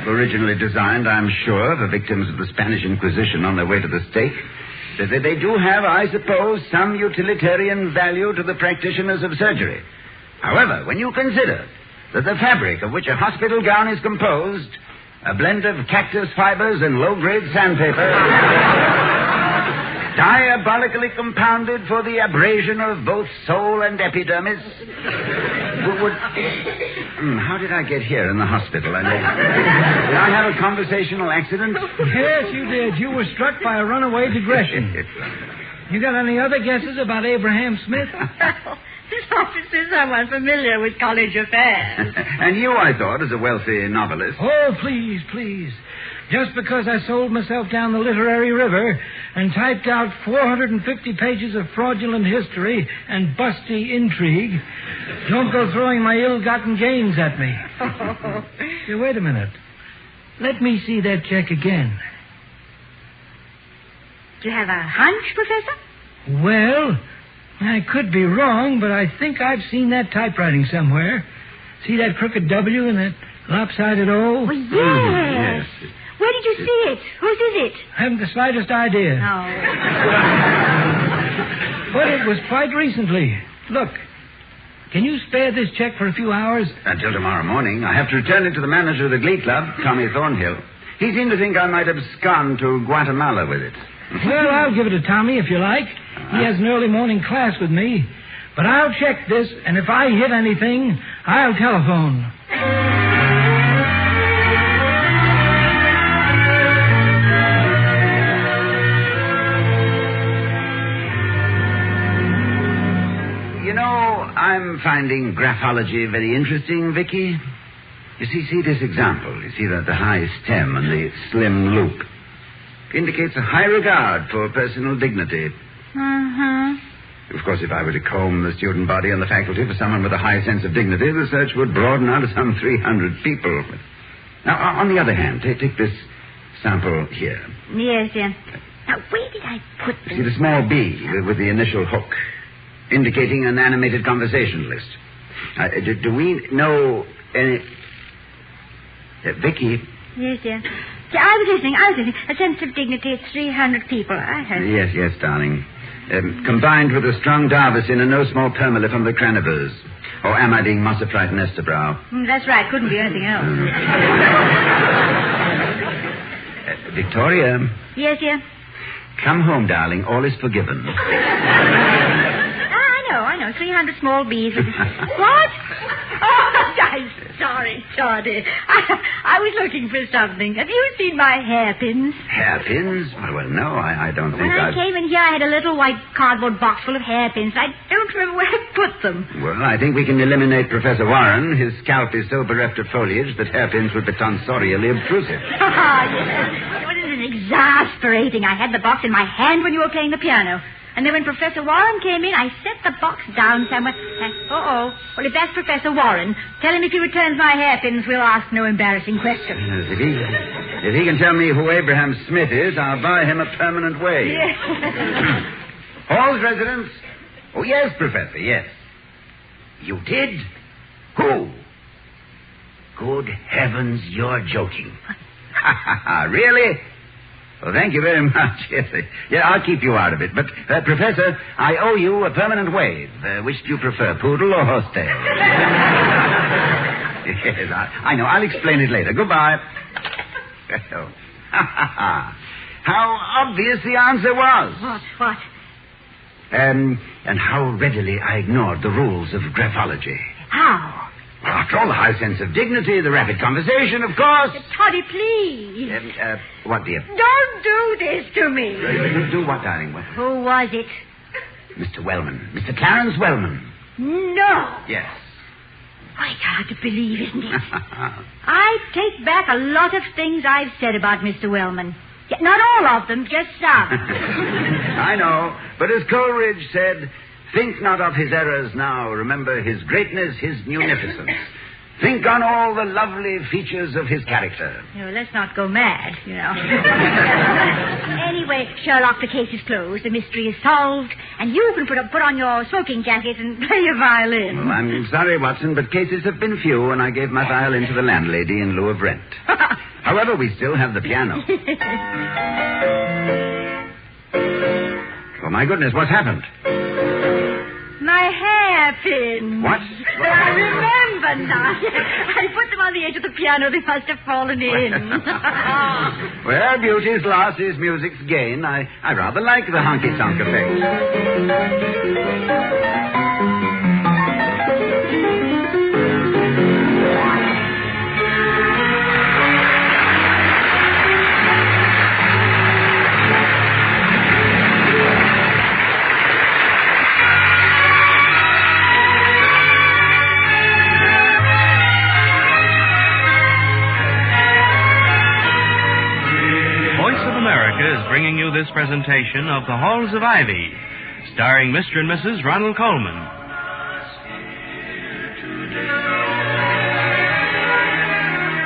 originally designed, I'm sure, for victims of the Spanish Inquisition on their way to the stake, they do have, I suppose, some utilitarian value to the practitioners of surgery. However, when you consider that the fabric of which a hospital gown is composed, a blend of cactus fibers and low-grade sandpaper, diabolically compounded for the abrasion of both soul and epidermis, how did I get here in the hospital? Did I have a conversational accident? Yes, you did. You were struck by a runaway digression. You got any other guesses about Abraham Smith? This officer is someone familiar with college affairs. And you, I thought, as a wealthy novelist. Oh, please, please. Just because I sold myself down the literary river and typed out 450 pages of fraudulent history and busty intrigue, don't go throwing my ill-gotten gains at me. Hey, wait a minute. Let me see that check again. Do you have a hunch, Professor? Well, I could be wrong, but I think I've seen that typewriting somewhere. See that crooked W and that lopsided O? Oh, yes. Where did you see it? Whose is it? I haven't the slightest idea. No. But it was quite recently. Look, can you spare this check for a few hours? Until tomorrow morning. I have to return it to the manager of the Glee Club, Tommy Thornhill. He seemed to think I might abscond to Guatemala with it. Well, I'll give it to Tommy if you like. He has an early morning class with me. But I'll check this, and if I hit anything, I'll telephone. I'm finding graphology very interesting, Vicky. You see this example. You see the high stem and the slim loop. Indicates a high regard for personal dignity. Of course, if I were to comb the student body on the faculty for someone with a high sense of dignity, the search would broaden out to some 300 people. Now, on the other hand, take this sample here. Yes, yes. Now, where did I put this? See the small B with the initial hook, indicating an animated conversationalist. Do we know any... Vicky? Yes, yes. Yeah, I was listening. A sense of dignity at 300 people. I heard. Yes, darling. Combined with a strong Darvison and no small permala from the Cranibers. Or am I being Mossophrite and Esterbrow? That's right. Couldn't be anything else. Victoria? Yes, yes. Come home, darling. All is forgiven. I know. 300 small bees. What? Oh, I'm sorry, Charlie. I was looking for something. Have you seen my hairpins? Hairpins? Well, no, I don't think When I came in here, I had a little white cardboard box full of hairpins. I don't remember where I put them. Well, I think we can eliminate Professor Warren. His scalp is so bereft of foliage that hairpins would be tonsorially obtrusive. Yes. It was exasperating. I had the box in my hand when you were playing the piano. And then when Professor Warren came in, I set the box down somewhere. Well, if that's Professor Warren, tell him if he returns my hairpins, we'll ask no embarrassing questions. If he can tell me who Abraham Smith is, I'll buy him a permanent wage. Yes. Hall's residence? Oh, yes, Professor, yes. You did? Who? Good heavens, you're joking. Really? Well, thank you very much. Yes, I'll keep you out of it. But, Professor, I owe you a permanent wave. Which do you prefer, Poodle or Hostel? Yes, I know. I'll explain it later. Goodbye. How obvious the answer was. What? And how readily I ignored the rules of graphology. How? After all, the high sense of dignity, the rapid conversation, of course. Toddy, please. What, dear? Don't do this to me. Do what, darling? What? Who was it? Mr. Wellman. Mr. Clarence Wellman. No. Yes. Quite hard to believe, isn't it? I take back a lot of things I've said about Mr. Wellman. Yeah, not all of them, just some. I know. But as Coleridge said... Think not of his errors now. Remember his greatness, his munificence. Think on all the lovely features of his character. Let's not go mad, Anyway, Sherlock, the case is closed. The mystery is solved. And you can put on your smoking jacket and play your violin. Well, I'm sorry, Watson, but cases have been few, and I gave my violin to the landlady in lieu of rent. However, we still have the piano. Oh, my goodness, what's happened? My hairpins. What? I remember now. I put them on the edge of the piano. They must have fallen in. Well, beauty's loss is music's gain. I rather like the honky-tonk effect. Is bringing you this presentation of The Halls of Ivy, starring Mr. and Mrs. Ronald Colman.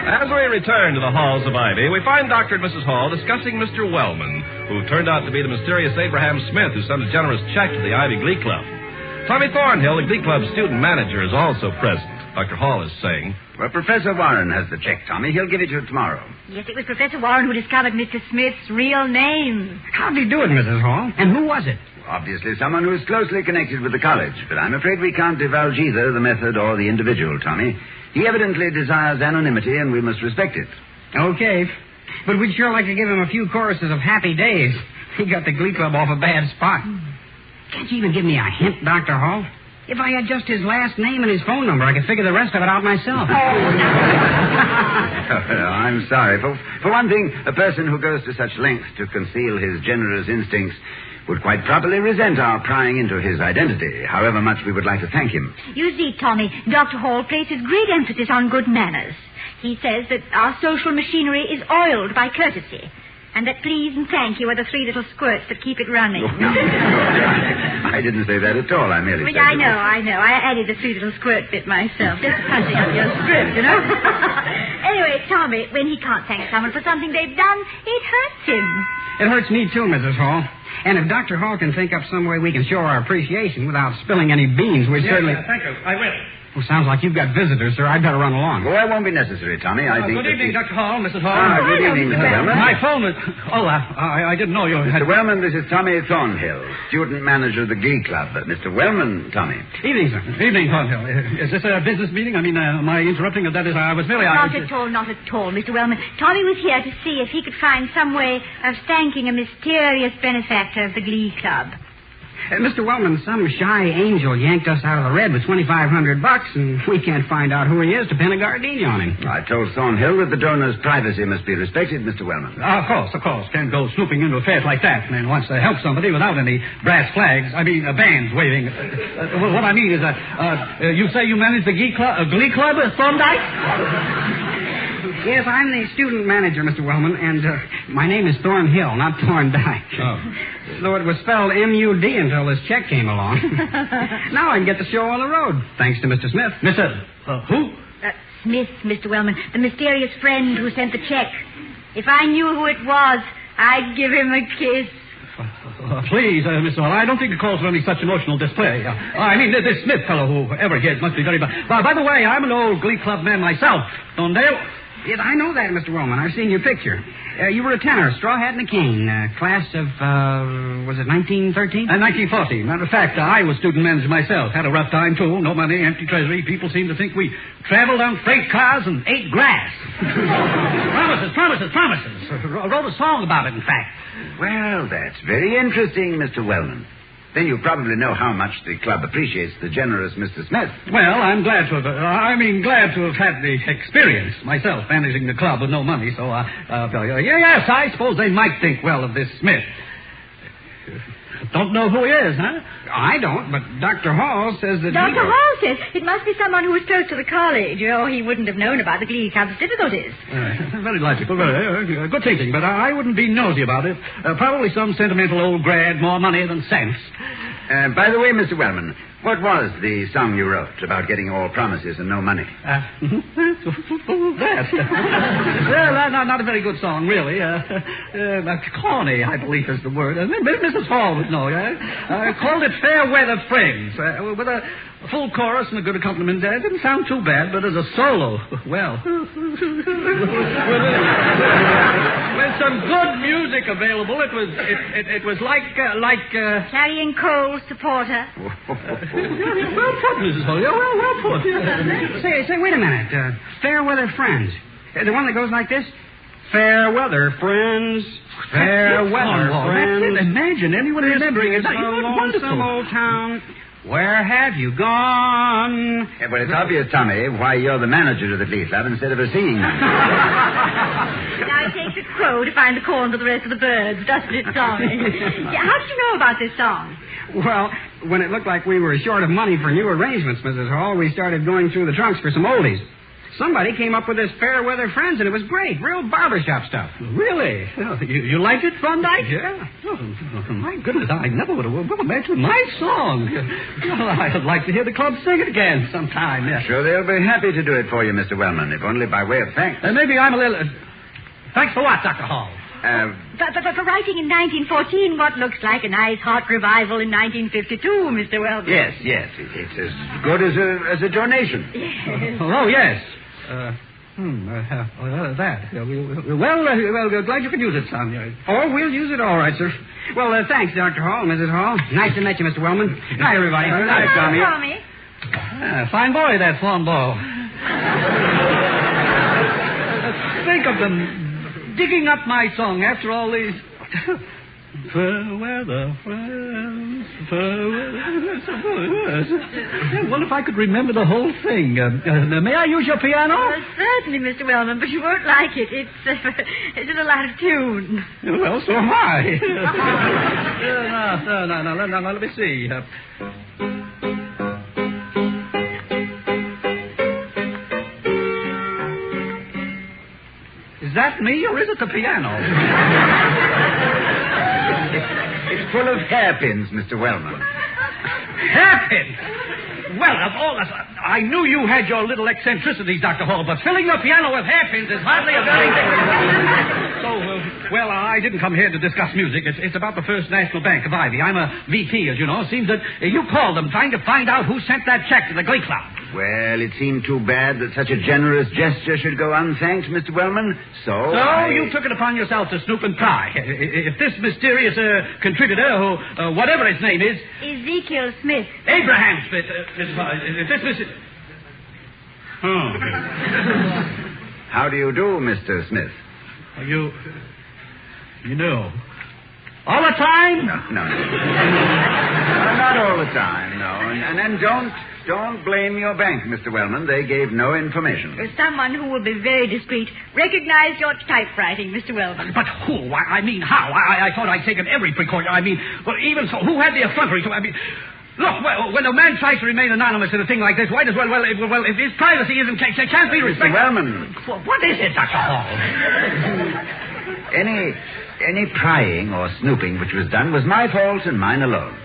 As we return to the Halls of Ivy, we find Dr. and Mrs. Hall discussing Mr. Wellman, who turned out to be the mysterious Abraham Smith who sent a generous check to the Ivy Glee Club. Tommy Thornhill, the Glee Club's student manager, is also present. Dr. Hall is saying... Well, Professor Warren has the check, Tommy. He'll give it to you tomorrow. Yes, it was Professor Warren who discovered Mr. Smith's real name. How'd he do it, Mrs. Hall? And who was it? Obviously someone who is closely connected with the college, but I'm afraid we can't divulge either the method or the individual, Tommy. He evidently desires anonymity, and we must respect it. Okay. But we'd sure like to give him a few choruses of happy days. He got the Glee Club off a bad spot. Can't you even give me a hint, Dr. Hall? If I had just his last name and his phone number, I could figure the rest of it out myself. I'm sorry. For one thing, a person who goes to such lengths to conceal his generous instincts would quite properly resent our prying into his identity, however much we would like to thank him. You see, Tommy, Dr. Hall places great emphasis on good manners. He says that our social machinery is oiled by courtesy, and that please and thank you are the three little squirts that keep it running. I didn't say that at all. I merely said... I know. I added the three little squirt bit myself, just punching up your script, you know. Anyway, Tommy, when he can't thank someone for something they've done, it hurts him. It hurts me too, Mrs. Hall. And if Dr. Hall can think up some way we can show our appreciation without spilling any beans, we certainly... Thank you. I will. Well, sounds like you've got visitors, sir. I'd better run along. Well, that won't be necessary, Tommy. I think... Good evening, Dr. Hall, Mrs. Hall. Good evening, Mr. Wellman. My phone was... Oh, I didn't know you had... Mr. Wellman, this is Tommy Thornhill, student manager of the Glee Club. Mr. Wellman, Tommy. Evening, sir. Evening, Thornhill. Is this a business meeting? I mean, am I interrupting? That is, I was merely... Not at all, Mr. Wellman. Tommy was here to see if he could find some way of thanking a mysterious benefactor of the Glee Club. Mr. Wellman, some shy angel yanked us out of the red with $2,500, and we can't find out who he is to pin a gardenia on him. I told Thornhill that the donor's privacy must be respected, Mr. Wellman. Of course. Can't go snooping into affairs like that. Man wants to help somebody without any brass flags. I mean, bands waving. What I mean is that, you say you manage the Glee Club at Thorndike? Yes, I'm the student manager, Mr. Wellman, and my name is Thornhill, not Thorndike. Oh. Though it was spelled M-U-D until this check came along. Now I can get the show on the road, thanks to Mr. Smith. Mr. Who? Smith, Mr. Wellman, the mysterious friend who sent the check. If I knew who it was, I'd give him a kiss. Please, Miss Hall, I don't think it calls for any such emotional display. I mean, this Smith fellow, whoever he is, must be very bad. By the way, I'm an old Glee Club man myself. Thorndale? Yes, I know that, Mr. Wellman. I've seen your picture. You were a tenor, straw hat and a cane. Class of, was it 1913? 1940. Matter of fact, I was student manager myself. Had a rough time, too. No money, empty treasury. People seem to think we traveled on freight cars and ate grass. Promises. Wrote a song about it, in fact. Well, that's very interesting, Mr. Wellman. Then you probably know how much the club appreciates the generous Mr. Smith. Well, I'm glad to have had the experience myself managing the club with no money. So, yes, I suppose they might think well of this Smith. Don't know who he is, huh? I don't, but Dr. Hall says that... Dr. Hall says it must be someone who was close to the college. Oh, he wouldn't have known about the Glee Club's difficulties. Very logical, very good thinking, but I wouldn't be nosy about it. Probably some sentimental old grad, more money than sense. By the way, Mr. Wellman, what was the song you wrote about getting all promises and no money? Not a very good song, really. Corny, I believe is the word. Mrs. Hall would know. I called it Fair Weather Friends, with a full chorus and a good accompaniment. It didn't sound too bad, but as a solo, well. With some good music available, it was like carrying coal supporter. Well put, Mrs. Hall. Well put. Say, wait a minute. Fair Weather Friends. The one that goes like this? Fair weather friends. Fair weather friends. Imagine anyone remembering it. Lonesome old town. Where have you gone? Well, it's obvious, Tommy, why you're the manager of the Glee Club instead of a singing man. Now it takes a crow to find the corn for the rest of the birds, doesn't it, Tommy? How did you know about this song? Well, when it looked like we were short of money for new arrangements, Mrs. Hall, we started going through the trunks for some oldies. Somebody came up with this Fair Weather Friends, and it was great. Real barbershop stuff. Really? You liked it, Thorndike? Yeah. Oh, my goodness, I never would have imagined my song. Well, I'd like to hear the club sing it again sometime. Yeah. Sure, they'll be happy to do it for you, Mr. Wellman, if only by way of thanks. Maybe I'm a little... Thanks for what, Dr. Hall? But for writing in 1914 what looks like a nice hot revival in 1952, Mr. Wellman. Yes. It's as good as a donation. Yes. Oh, yes. That. Well, glad you could use it, son. Oh, we'll use it all right, sir. Well, thanks, Dr. Hall, Mrs. Hall. Nice to meet you, Mr. Wellman. Hi, everybody. Hi, Tommy. Fine boy, that Flambeau. Think of them digging up my song after all these... Fair weather friends, fair weather friends. I wonder if I could remember the whole thing. May I use your piano? Certainly, Mr. Wellman, but you won't like it. It's a little out of tune. Well, so am I. No, let me see. Is that me, or is it the piano? It's full of hairpins, Mr. Wellman. Hairpins? Well, of all us, I knew you had your little eccentricities, Dr. Hall, but filling your piano with hairpins is hardly a very... Well, I didn't come here to discuss music. It's about the First National Bank of Ivy. I'm a VP, as you know. It seems that you called them trying to find out who sent that check to the Glee Club. Well, it seemed too bad that such a generous gesture should go unthanked, Mr. Wellman. So you took it upon yourself to snoop and pry. If this mysterious contributor, who, whatever his name is... Ezekiel Smith. Abraham Smith. If this Mr... Oh. How do you do, Mr. Smith? You know. All the time? No. Not all the time, no. And then don't blame your bank, Mr. Wellman. They gave no information. Someone who will be very discreet recognized your typewriting, Mr. Wellman. But who? I mean, how? I thought I'd taken every precaution. I mean, well, even so, who had the effrontery to... Look, when a man tries to remain anonymous in a thing like this, why does... Well, if his privacy can't be respected... Mr. Wellman. What is it, Dr. Hall? Any prying or snooping which was done was my fault and mine alone.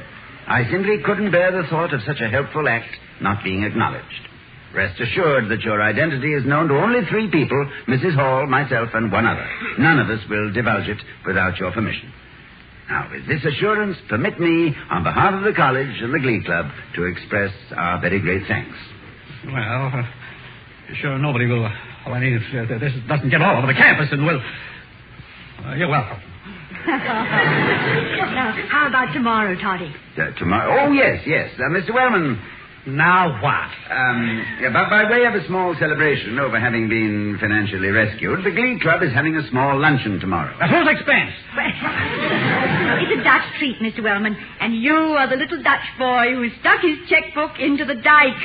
I simply couldn't bear the thought of such a helpful act not being acknowledged. Rest assured that your identity is known to only 3 people, Mrs. Hall, myself, and one other. None of us will divulge it without your permission. Now, with this assurance, permit me, on behalf of the college and the Glee Club, to express our very great thanks. Well, sure nobody will... Well, I mean, if this doesn't get all over the campus, and will... you're welcome. Now, how about tomorrow, Toddy? Tomorrow? Oh, yes. Mr. Wellman... Now what? By way of a small celebration over having been financially rescued, the Glee Club is having a small luncheon tomorrow. At whose expense? It's a Dutch treat, Mr. Wellman, and you are the little Dutch boy who stuck his checkbook into the dike.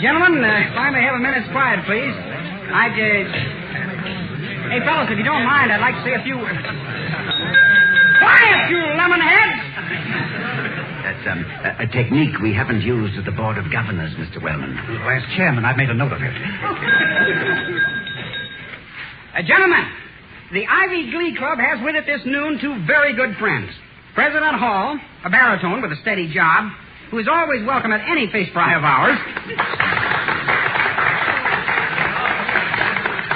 Gentlemen, if I may have a minute's quiet, please. Hey, fellas, if you don't mind, I'd like to say a few words. Quiet, you lemonheads! That's a technique we haven't used at the Board of Governors, Mr. Wellman. Well, as chairman, I've made a note of it. Gentlemen, the Ivy Glee Club has with it this noon 2 very good friends. President Hall, a baritone with a steady job, who is always welcome at any fish fry of ours.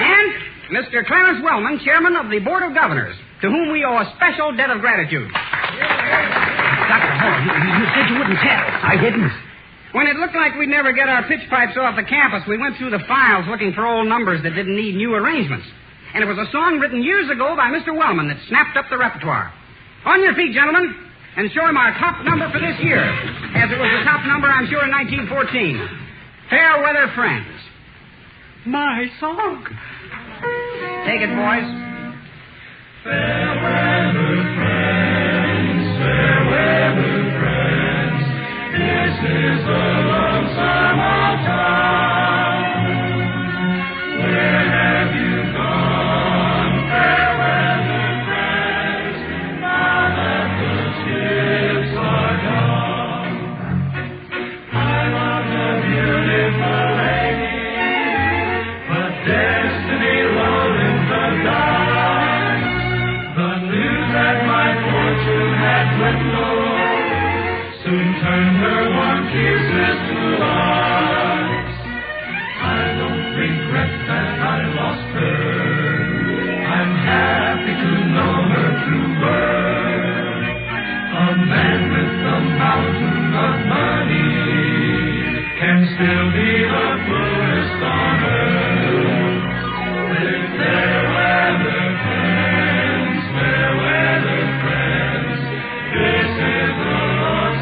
And Mr. Clarence Wellman, chairman of the Board of Governors, to whom we owe a special debt of gratitude. Dr. Hall, you said you wouldn't tell. I didn't. When it looked like we'd never get our pitch pipes off the campus, we went through the files looking for old numbers that didn't need new arrangements. And it was a song written years ago by Mr. Wellman that snapped up the repertoire. On your feet, gentlemen. And show him our top number for this year, as it was the top number, I'm sure, in 1914. Fair Weather Friends. My song. Take it, boys. Fair weather friends, fair weather friends, this is the lonesome old town. Where have you gone, fair weather friends, now that the ships are gone? I love a beautiful lady, but destiny rolled in the dice. The news that my fortune had dwindled soon turned her warm kisses to ice. I don't regret that I lost her. I'm happy to know her through birth. A man with a mountain of money can still be the poorest on earth. With fair weather friends, this is the Lord's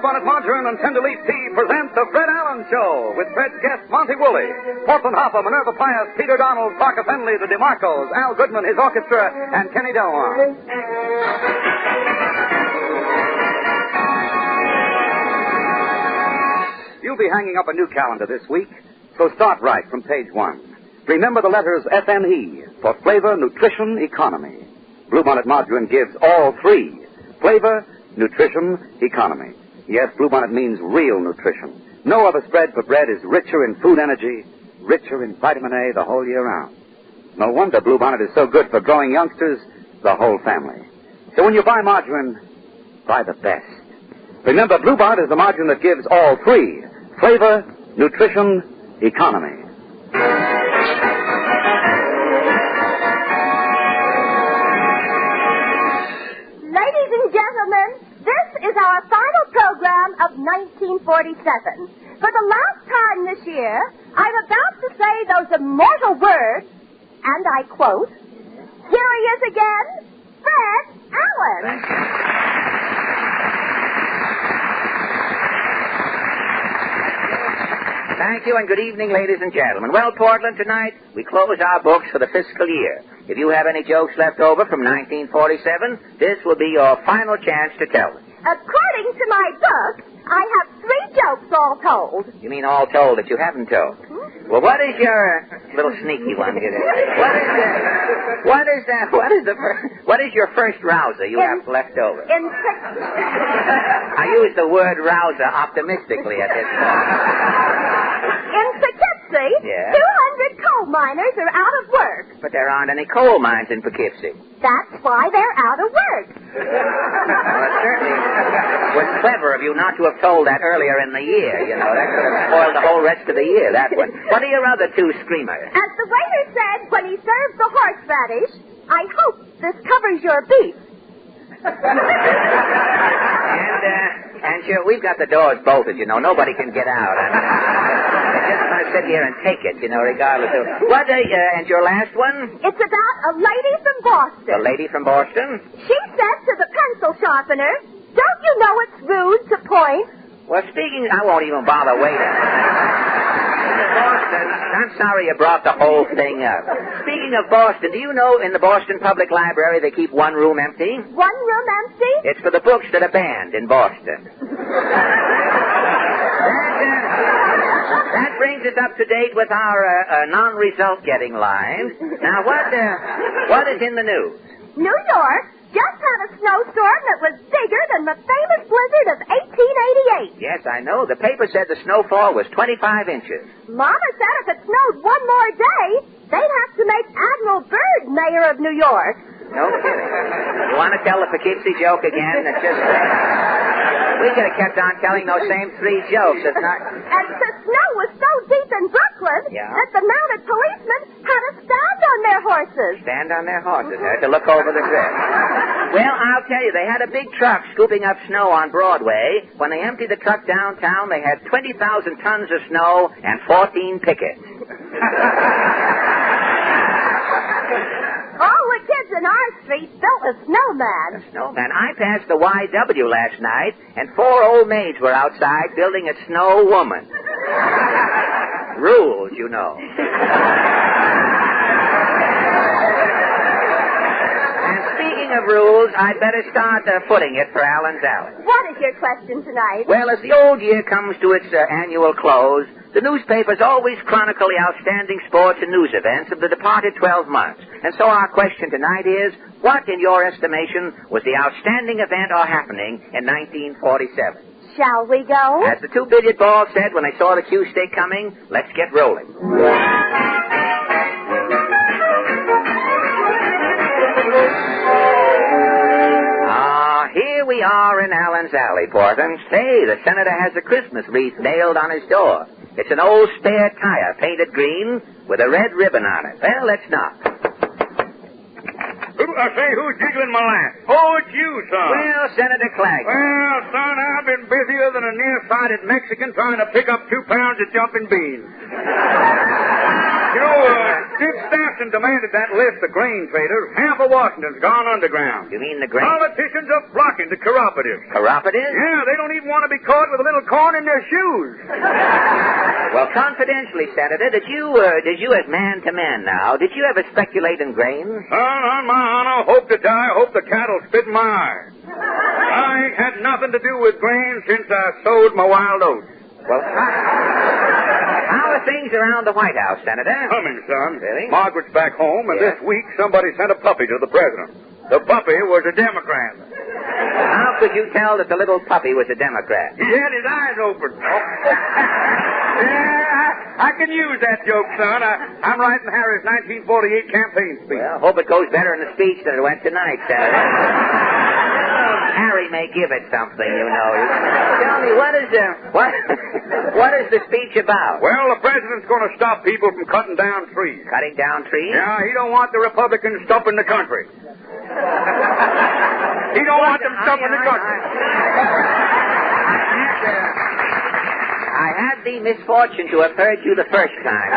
Bluebonnet Margarine and Tenderleaf Tea present The Fred Allen Show with Fred's guest Monty Wooley, Portland Hopper, Minerva Pius, Peter Donald, Parker Fenley, the DeMarcos, Al Goodman, his orchestra, and Kenny Delmar. You'll be hanging up a new calendar this week, so start right from page 1. Remember the letters FNE for flavor, nutrition, economy. Bluebonnet Margarine gives all three: flavor, nutrition, economy. Yes, Bluebonnet means real nutrition. No other spread for bread is richer in food energy, richer in vitamin A the whole year round. No wonder Bluebonnet is so good for growing youngsters, the whole family. So when you buy margarine, buy the best. Remember, Bluebonnet is the margarine that gives all three: flavor, nutrition, economy. Ladies and gentlemen, this is our final program of 1947. For the last time this year, I'm about to say those immortal words, and I quote, "Here he is again, Fred Allen." Thank you, and good evening, ladies and gentlemen. Well, Portland, tonight we close our books for the fiscal year. If you have any jokes left over from 1947, this will be your final chance to tell them. According to my book, I have 3 jokes all told. You mean all told that you haven't told? Well, what is your little sneaky one? What is your first rouser you have left over? I use the word rouser optimistically at this point. In Poughkeepsie, Yeah. 200 coal miners are out of work. But there aren't any coal mines in Poughkeepsie. That's why they're out of work. Well, it certainly was clever of you not to have told that earlier in the year. You know, that could have spoiled the whole rest of the year, that one. What are your other 2 screamers? As the waiter said when he served the horseradish, I hope this covers your beef. And sure, we've got the doors bolted, you know. Nobody can get out. I'm just going to sit here and take it, you know, regardless of... What, and your last one? It's about a lady from Boston. A lady from Boston? She said to the pencil sharpener, "Don't you know it's rude to point?" Well, I won't even bother waiting. Boston, I'm sorry you brought the whole thing up. Speaking of Boston, do you know in the Boston Public Library they keep one room empty? One room empty? It's for the books that are banned in Boston. That brings us up to date with our non-result getting line. Now, what is in the news? New York just had a snowstorm that was bigger than the famous blizzard of 1888. Yes, I know. The paper said the snowfall was 25 inches. Mama said if it snowed one more day, they'd have to make Admiral Byrd mayor of New York. No kidding. You want to tell the Poughkeepsie joke again? That's just... We could have kept on telling those same 3 jokes. It's not... And the snow was so deep in Brooklyn that the mounted policemen had to stand on their horses. Stand on their horses, to look over the drift. Well, I'll tell you, they had a big truck scooping up snow on Broadway. When they emptied the truck downtown, they had 20,000 tons of snow and 14 pickets. All the kids in our street built a snowman. A snowman? I passed the YW last night, and 4 old maids were outside building a snow woman. Rules, you know. And speaking of rules, I'd better start footing it for Allen's Alley. What is your question tonight? Well, as the old year comes to its annual close, the newspapers always chronicle the outstanding sports and news events of the departed 12 months. And so our question tonight is, what, in your estimation, was the outstanding event or happening in 1947? Shall we go? As the 2 billiard balls said when they saw the cue stick coming, let's get rolling. Here we are in Allen's Alley, Portland. Say, the senator has a Christmas wreath nailed on his door. It's an old spare tire painted green with a red ribbon on it. Well, let's knock. Who's jiggling my lamp? Oh, it's you, son. Well, Senator Clegg. Well, son, I've been busier than a nearsighted Mexican trying to pick up 2 pounds of jumping beans. You know, Dick Stafford Washington demanded that list of grain traders, half of Washington's gone underground. You mean the grain? Politicians are flocking to cooperatives. Cooperatives? Yeah, they don't even want to be caught with a little corn in their shoes. Well, confidentially, Senator, did you as man to man now, did you ever speculate in grain? Son, on my honor, hope to die, hope the cattle spit in my eye. I ain't had nothing to do with grain since I sowed my wild oats. Well, how are things around the White House, Senator? Humming, son. Really? Margaret's back home, and Yeah. this week somebody sent a puppy to the president. The puppy was a Democrat. How could you tell that the little puppy was a Democrat? He had his eyes open. Yeah, I can use that joke, son. I'm writing Harry's 1948 campaign speech. Well, hope it goes better in the speech than it went tonight, Senator. Harry may give it something, you know. Tell me, what is the speech about? Well, the president's going to stop people from cutting down trees. Cutting down trees? Yeah, he don't want the Republicans stumping the country. He don't want them stumping the country. I had the misfortune to have heard you the first time.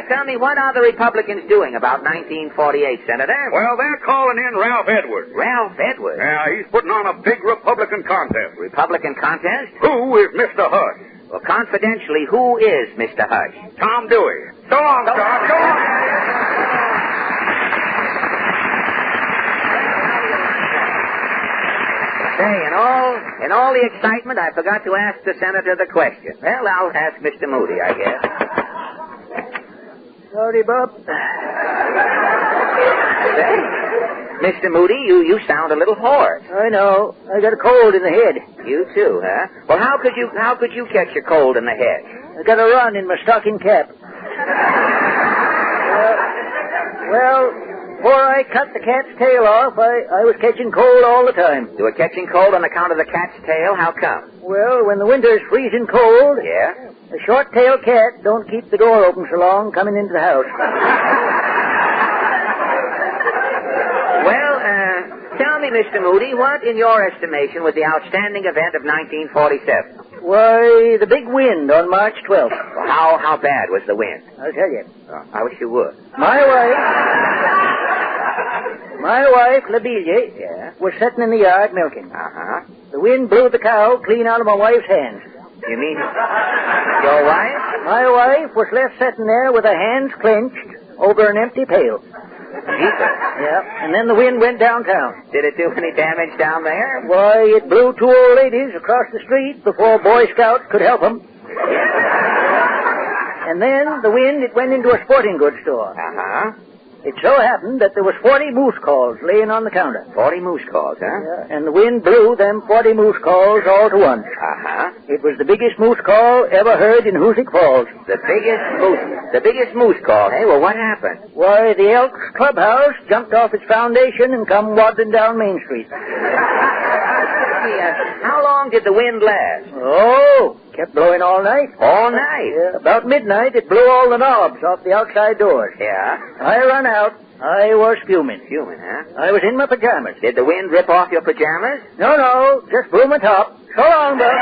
Tell me, what are the Republicans doing about 1948, Senator? Well, they're calling in Ralph Edwards. Ralph Edwards? Yeah, he's putting on a big Republican contest. Republican contest? Who is Mr. Hush? Well, confidentially, who is Mr. Hush? Tom Dewey. So long, Tom. So long. Say, in all the excitement, I forgot to ask the Senator the question. Well, I'll ask Mr. Moody, I guess. Sorry, Bob. Mr. Moody, you sound a little hoarse. I know. I got a cold in the head. You too, huh? Well, how could you catch a cold in the head? I got a run in my stocking cap. Well, before I cut the cat's tail off, I was catching cold all the time. You were catching cold on account of the cat's tail? How come? Well, when the winter's freezing cold, Yeah? a short-tailed cat don't keep the door open so long coming into the house. Well, tell me, Mr. Moody, what, in your estimation, was the outstanding event of 1947? Why, the big wind on March 12th. Well, how bad was the wind? I'll tell you. Oh, I wish you would. My wife, Labelia, was sitting in the yard milking. Uh-huh. The wind blew the cow clean out of my wife's hands. You mean your wife? My wife was left sitting there with her hands clenched over an empty pail. Jesus. Yeah, and then the wind went downtown. Did it do any damage down there? Why, it blew two old ladies across the street before Boy Scouts could help them. And then the wind, it went into a sporting goods store. Uh-huh. It so happened that there was 40 moose calls laying on the counter. 40 moose calls, huh? Yeah, and the wind blew them 40 moose calls all to once. Uh-huh. It was the biggest moose call ever heard in Hoosick Falls. The biggest moose call, hey? Well, what happened? Why, the Elks Clubhouse jumped off its foundation and come waddling down Main Street. How long did the wind last? Oh, kept blowing all night. All night? Yeah, about midnight, it blew all the knobs off the outside doors. Yeah? I ran out. I was fuming. Fuming, huh? I was in my pajamas. Did the wind rip off your pajamas? No, just blew my top. So long, Buck.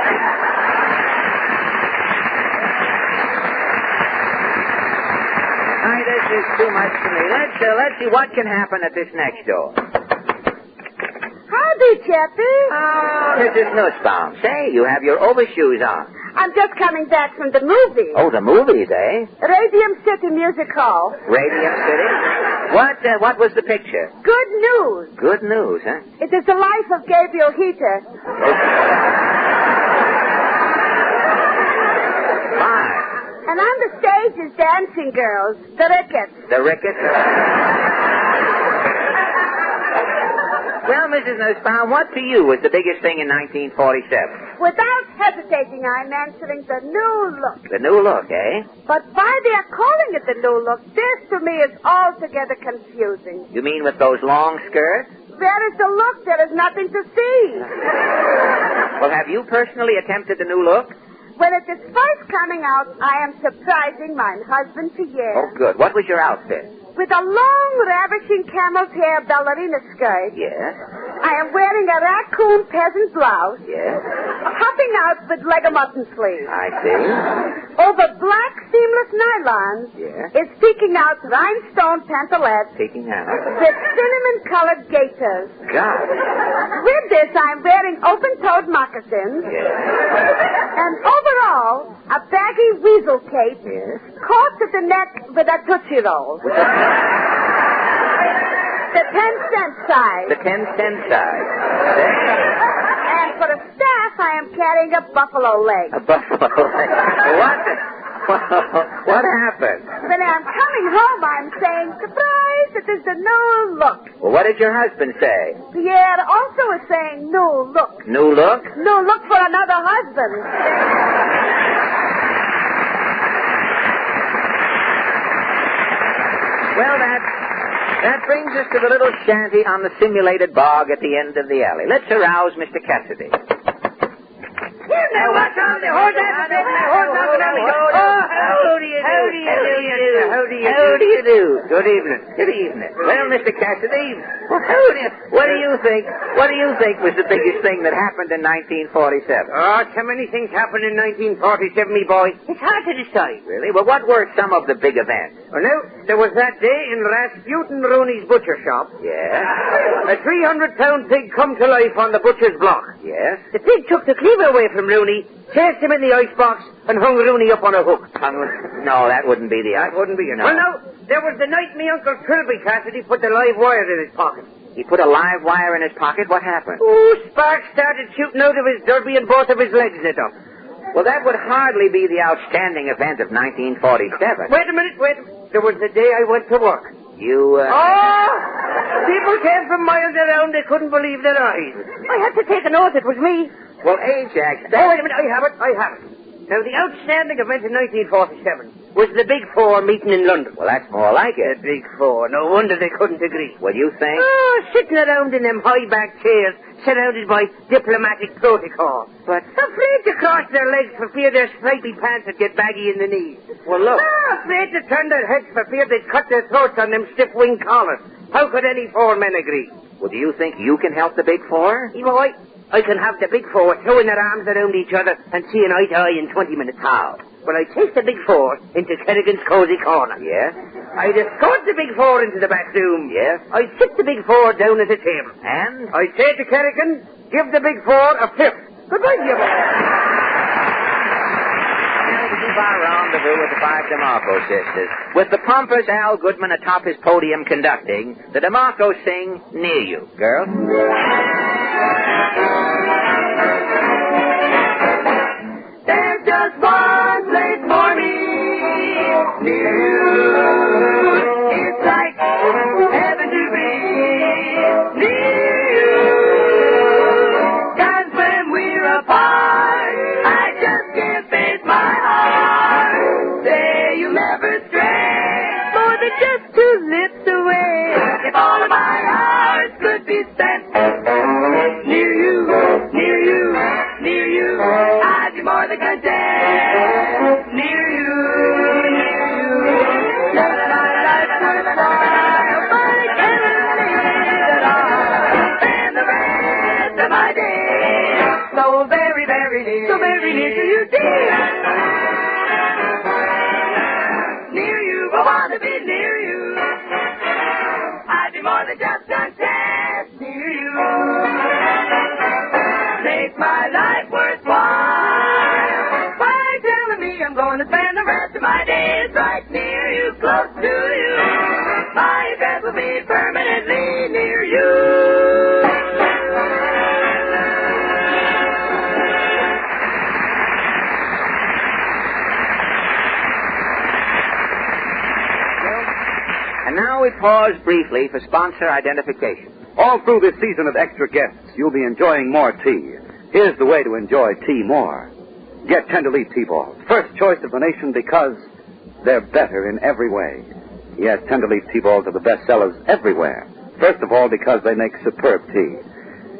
This is too much for me. Let's see what can happen at this next door. Howdy, Chappie. Oh, Mrs. Nussbaum. Say, you have your overshoes on. I'm just coming back from the movie. Oh, the movies, eh? Radium City Music Hall. Radium City? What was the picture? Good news. Good news, huh? It is the life of Gabriel Heater. Fine. And on the stage is dancing girls, the Ricketts. The Ricketts? Well, Mrs. Nussbaum, what to you was the biggest thing in 1947? Without hesitating, I'm answering the new look. The new look, eh? But why they are calling it the new look, this to me is altogether confusing. You mean with those long skirts? There is the look, there is nothing to see. Well, have you personally attempted the new look? When it is first coming out, I am surprising my husband Pierre. Oh, good. What was your outfit? With a long, ravishing camel's hair ballerina skirt. Yes. I am wearing a raccoon peasant blouse. Yes. Popping out with leg of mutton sleeves. I see. Over black seamless nylons Yes. is peeking out rhinestone pantalettes Peeking out. with cinnamon-colored gaiters. God. With this, I'm wearing open-toed moccasins. Yes. And overall, a baggy weasel cape caught at the neck with a Tootsie Roll. The 10-cent size. The 10-cent size. And for a staff, I am carrying a buffalo leg. A buffalo leg. What happened? When I'm coming home, I'm saying, surprise, it is the new look. Well, what did your husband say? Pierre also is saying new look. New look? New look for another husband. Well, that brings us to the little shanty on the simulated bog at the end of the alley. Let's arouse Mr. Cassidy. Now, what's on the horse? How do you do? Good evening. Good evening. Well, Mr. Cassidy, what do you think was the biggest thing that happened in 1947? Oh, so many things happened in 1947, me boy. It's hard to decide. Really? Well, what were some of the big events? Well, now, there was that day in Rasputin Rooney's butcher shop. Yes. A 300-pound pig come to life on the butcher's block. Yes. The pig took the cleaver away from Rooney, chased him in the icebox, and hung Rooney up on a hook. No, that wouldn't be the... That wouldn't be it. No. Well, now, there was the night me Uncle Trilby Cassidy put the live wire in his pocket. He put a live wire in his pocket? What happened? Oh, sparks started shooting out of his derby and both of his legs lit up. Well, that would hardly be the outstanding event of 1947. Wait a minute. There was the day I went to work. You, Oh! People came from miles around. They couldn't believe their eyes. I had to take an oath it was me. Well, Ajax... Oh, wait a minute. I have it. Now, the outstanding event in 1947 was the Big Four meeting in London. Well, that's more like it. The Big Four. No wonder they couldn't agree. Well, you think? Oh, sitting around in them high-backed chairs, surrounded by diplomatic protocol. But... Afraid to cross their legs for fear their stripy pants would get baggy in the knees. Well, look. Afraid to turn their heads for fear they'd cut their throats on them stiff wing collars. How could any four men agree? Well, do you think you can help the Big Four? You know, I can have the Big Four throwing their arms around each other and seeing eye to eye in 20 minutes. How? Well, I take the Big Four into Kerrigan's cozy corner. Yes? I'd escort the Big Four into the back room. Yes? I'd sit the Big Four down at the table. And? I'd say to Kerrigan, give the Big Four a fifth. Goodbye, you boy. Our rendezvous with the five DeMarco sisters. With the pompous Al Goodman atop his podium conducting, the DeMarcos sing Near You. Girl? There's just one place for me, near you. It's like heaven to be near you. 'Cause when we're apart, I just can't face my heart. Say you'll never stray more than just 2 lips away. If all of my hearts could be spent near you, near you, near you, I'd be more than content. Near you, near you, la la la la la la la la. But I can't believe it all. Spend the rest of my days so very, very near, so very near to you, dear. Near you, I want to be near you. I'd be more than just content near you. Make my life worthwhile by telling me I'm going to spend the rest of my days right near you, close to you. My address will be permanently near you. And now we pause briefly for sponsor identification. All through this season of extra guests, you'll be enjoying more tea. Here's the way to enjoy tea more. Get Tenderleaf tea balls, first choice of the nation because they're better in every way. Yes, Tenderleaf tea balls are the best sellers everywhere. First of all, because they make superb tea.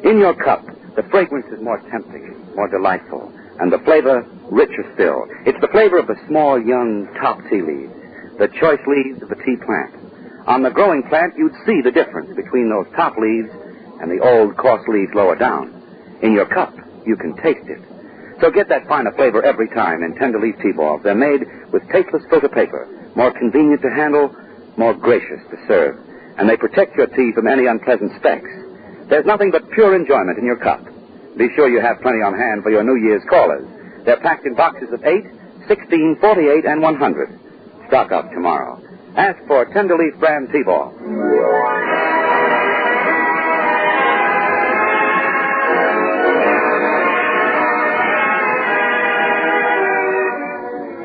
In your cup, the fragrance is more tempting, more delightful, and the flavor richer still. It's the flavor of the small, young top tea leaves, the choice leaves of the tea plant. On the growing plant, you'd see the difference between those top leaves and the old, coarse leaves lower down. In your cup, you can taste it. So get that finer flavor every time in tender-leaf tea balls. They're made with tasteless filter paper, more convenient to handle, more gracious to serve. And they protect your tea from any unpleasant specks. There's nothing but pure enjoyment in your cup. Be sure you have plenty on hand for your New Year's callers. They're packed in boxes of 8, 16, 48, and 100. Stock up tomorrow. Ask for Tenderleaf brand T-Ball.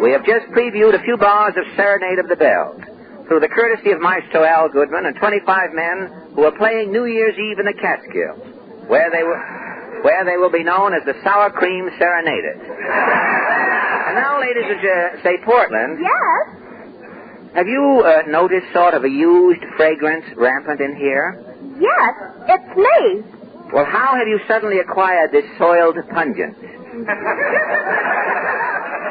We have just previewed a few bars of Serenade of the Bells through the courtesy of Maestro Al Goodman and 25 men who are playing New Year's Eve in the Catskills, where they will be known as the Sour Cream Serenaders. And now, ladies of, say, Portland. Yes? Have you noticed sort of a used fragrance rampant in here? Yes, it's me. Well, how have you suddenly acquired this soiled pungent?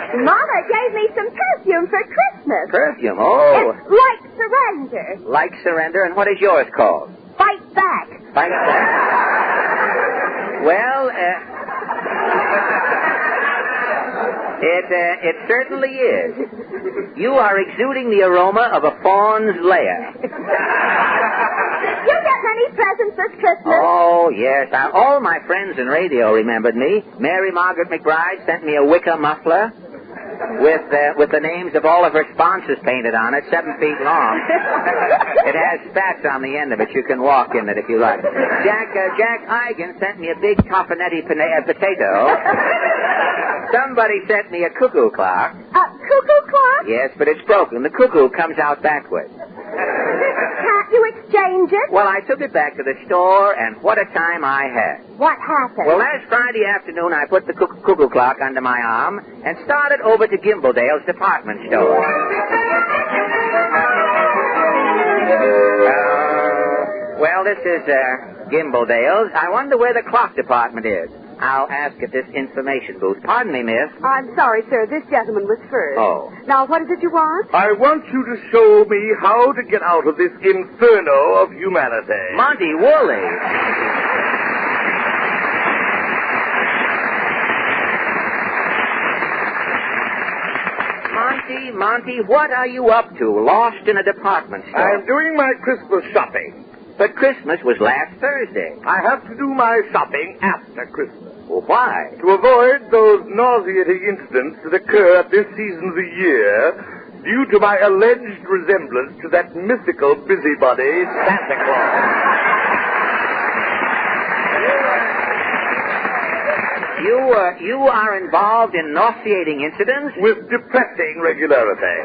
Mama gave me some perfume for Christmas. Perfume? Oh. It's Like Surrender. Like Surrender, and what is yours called? Fight Back. Fight Back. Well, it certainly is. You are exuding the aroma of a fawn's lair. Did you get many presents this Christmas? Oh, yes. All my friends in radio remembered me. Mary Margaret McBride sent me a wicker muffler with the names of all of her sponsors painted on it, 7 feet long. It has spats on the end of it. You can walk in it if you like. Jack Eigen sent me a big Toffanetti potato. Somebody sent me a cuckoo clock. A cuckoo clock? Yes, but it's broken. The cuckoo comes out backwards. Can't you exchange it? Well, I took it back to the store, and what a time I had. What happened? Well, last Friday afternoon, I put the cuckoo clock under my arm and started over to Gimbledale's department store. Well, this is Gimbledale's. I wonder where the clock department is. I'll ask at this information booth. Pardon me, miss. I'm sorry, sir. This gentleman was first. Oh. Now, what is it you want? I want you to show me how to get out of this inferno of humanity. Monty Wooley. Monty, what are you up to? Lost in a department store? I'm doing my Christmas shopping. But Christmas was last Thursday. I have to do my shopping after Christmas. Well, why? To avoid those nauseating incidents that occur at this season of the year due to my alleged resemblance to that mythical busybody, Santa Claus. You are involved in nauseating incidents? With depressing regularity.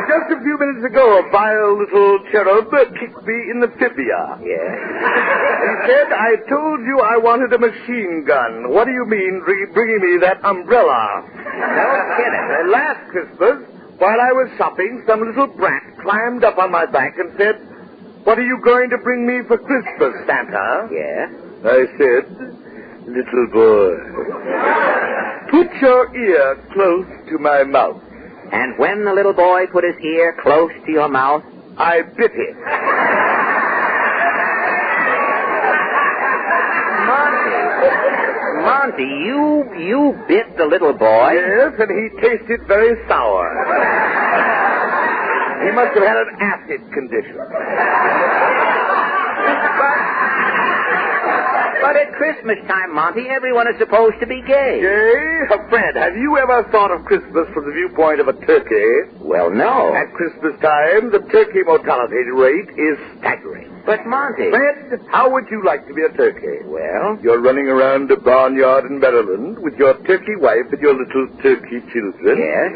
Just a few minutes ago, a vile little cherub kicked me in the fibia. Yes? He said, I told you I wanted a machine gun. What do you mean bringing me that umbrella? Don't get it. Last Christmas, while I was shopping, some little brat climbed up on my back and said, what are you going to bring me for Christmas, Santa? Yes? I said, little boy, put your ear close to my mouth. And when the little boy put his ear close to your mouth? I bit it. Monty, you bit the little boy? Yes, and he tasted very sour. He must have had an acid condition. But at Christmas time, Monty, everyone is supposed to be gay. Gay? Fred, have you ever thought of Christmas from the viewpoint of a turkey? Well, no. At Christmas time, the turkey mortality rate is staggering. But, Monty... Fred, how would you like to be a turkey? Well? You're running around a barnyard in Maryland with your turkey wife and your little turkey children. Yes?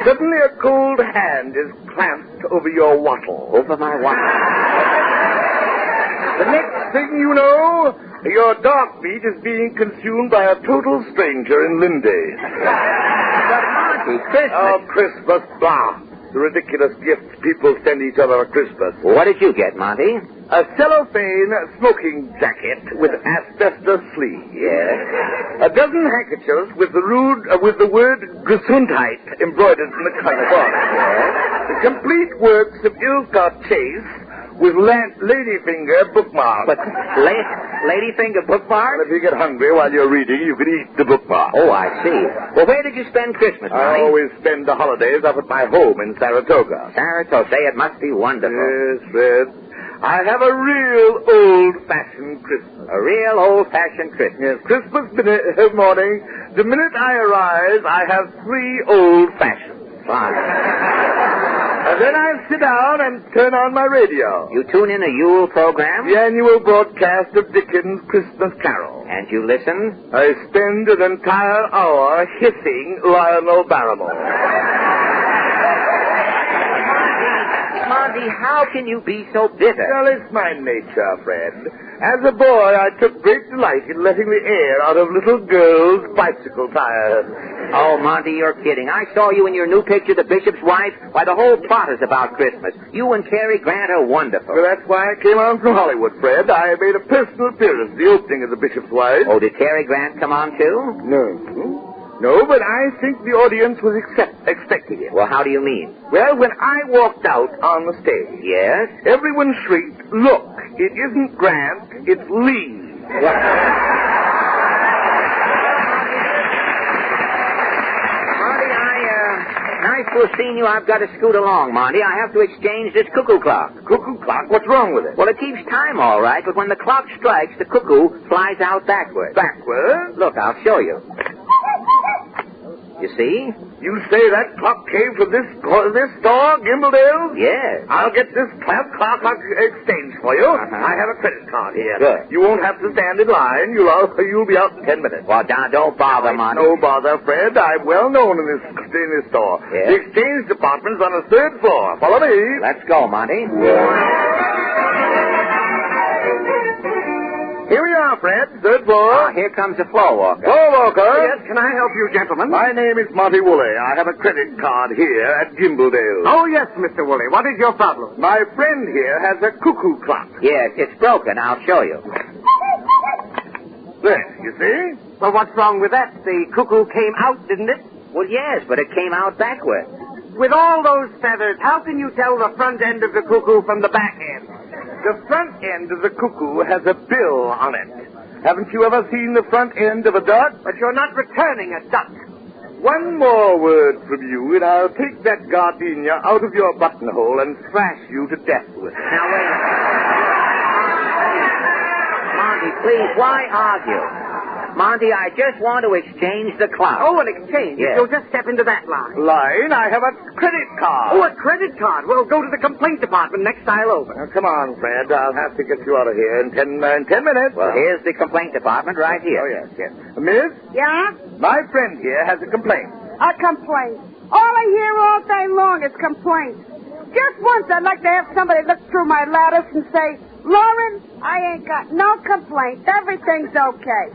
Suddenly a cold hand is clamped over your wattle. Over my wattle? The next thing you know, your dog meat is being consumed by a total stranger in Lindy's. But, Monty, Christmas... Oh, Christmas, blah. The ridiculous gifts people send each other at Christmas. What did you get, Monty? A cellophane smoking jacket with asbestos sleeves. Yes. A dozen handkerchiefs with the word Gesundheit embroidered in the corner. Yes. The complete works of Ilka Chase with ladyfinger bookmark. But ladyfinger bookmark? Well, if you get hungry while you're reading, you can eat the bookmark. Oh, I see. Well, where did you spend Christmas, Monty? I always spend the holidays up at my home in Saratoga. Saratoga. Say, it must be wonderful. Yes, Fred. I have a real old-fashioned Christmas. A real old-fashioned Christmas. Yes, Christmas morning. The minute I arise, I have 3 old-fashions. Fine. And then I sit down and turn on my radio. You tune in a Yule program? The annual broadcast of Dickens' Christmas Carol. And you listen? I spend an entire hour hissing Lionel Barrymore. Monty, how can you be so bitter? Well, it's my nature, friend. As a boy, I took great delight in letting the air out of little girls' bicycle tires. Oh, Monty, you're kidding. I saw you in your new picture, The Bishop's Wife. Why, the whole plot is about Christmas. You and Cary Grant are wonderful. Well, that's why I came on from Hollywood, Fred. I made a personal appearance at the opening of The Bishop's Wife. Oh, did Cary Grant come on, too? No, but I think the audience was expecting it. Well, how do you mean? Well, when I walked out on the stage... Yes? Everyone shrieked, "Look, it isn't Grant, it's Lee." Monty, nice to have seen you. I've got to scoot along, Monty. I have to exchange this cuckoo clock. Cuckoo clock? What's wrong with it? Well, it keeps time all right, but when the clock strikes, the cuckoo flies out backwards. Backwards? Look, I'll show you. You see? You say that clock came from this store, Gimbledale's? Yes. I'll get this clock exchanged for you. I have a credit card here. Good. You won't have to stand in line. You'll be out in 10 minutes. Well, don't bother, Monty. No bother, Fred. I'm well known in this store. Yes. The exchange department's on the 3rd floor. Follow me. Let's go, Monty. Here we are, Fred. 3rd floor. Here comes the floor walker. Floor walker. Yes, can I help you, gentlemen? My name is Monty Wooley. I have a credit card here at Gimbledale's. Oh, yes, Mr. Wooley. What is your problem? My friend here has a cuckoo clock. Yes, it's broken. I'll show you. There, you see? Well, what's wrong with that? The cuckoo came out, didn't it? Well, yes, but it came out backwards. With all those feathers, how can you tell the front end of the cuckoo from the back end? The front end of the cuckoo has a bill on it. Haven't you ever seen the front end of a duck? But you're not returning a duck. One more word from you, and I'll take that gardenia out of your buttonhole and thrash you to death with it. Now, wait. Monty, please, why argue? Monty, I just want to exchange the clock. Oh, an exchange? Yes. You'll just step into that line. Line? I have a credit card. Oh, a credit card. Well, go to the complaint department next aisle over. Now, come on, Fred. I'll have to get you out of here in 10 minutes. Well, here's the complaint department right here. Oh, yes. Miss? Yeah? My friend here has a complaint. A complaint. All I hear all day long is complaints. Just once I'd like to have somebody look through my lattice and say, "Lauren, I ain't got no complaints. Everything's okay."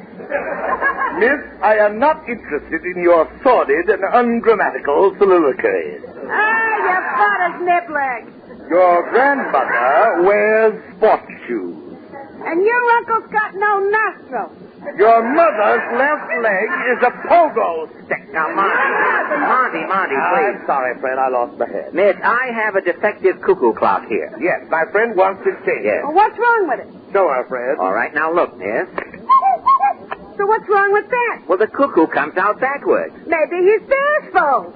Miss, I am not interested in your sordid and ungrammatical soliloquies. Your father's nibleg. Your grandmother wears sport shoes. And your uncle's got no nostrils. Your mother's left leg is a pogo stick. Now, Monty, please. I'm sorry, Fred. I lost my head. Miss, I have a defective cuckoo clock here. Yes, my friend wants to change. Yes. Well, what's wrong with it? Show her, Fred. All right, now look, miss. So what's wrong with that? Well, the cuckoo comes out backwards. Maybe he's bashful.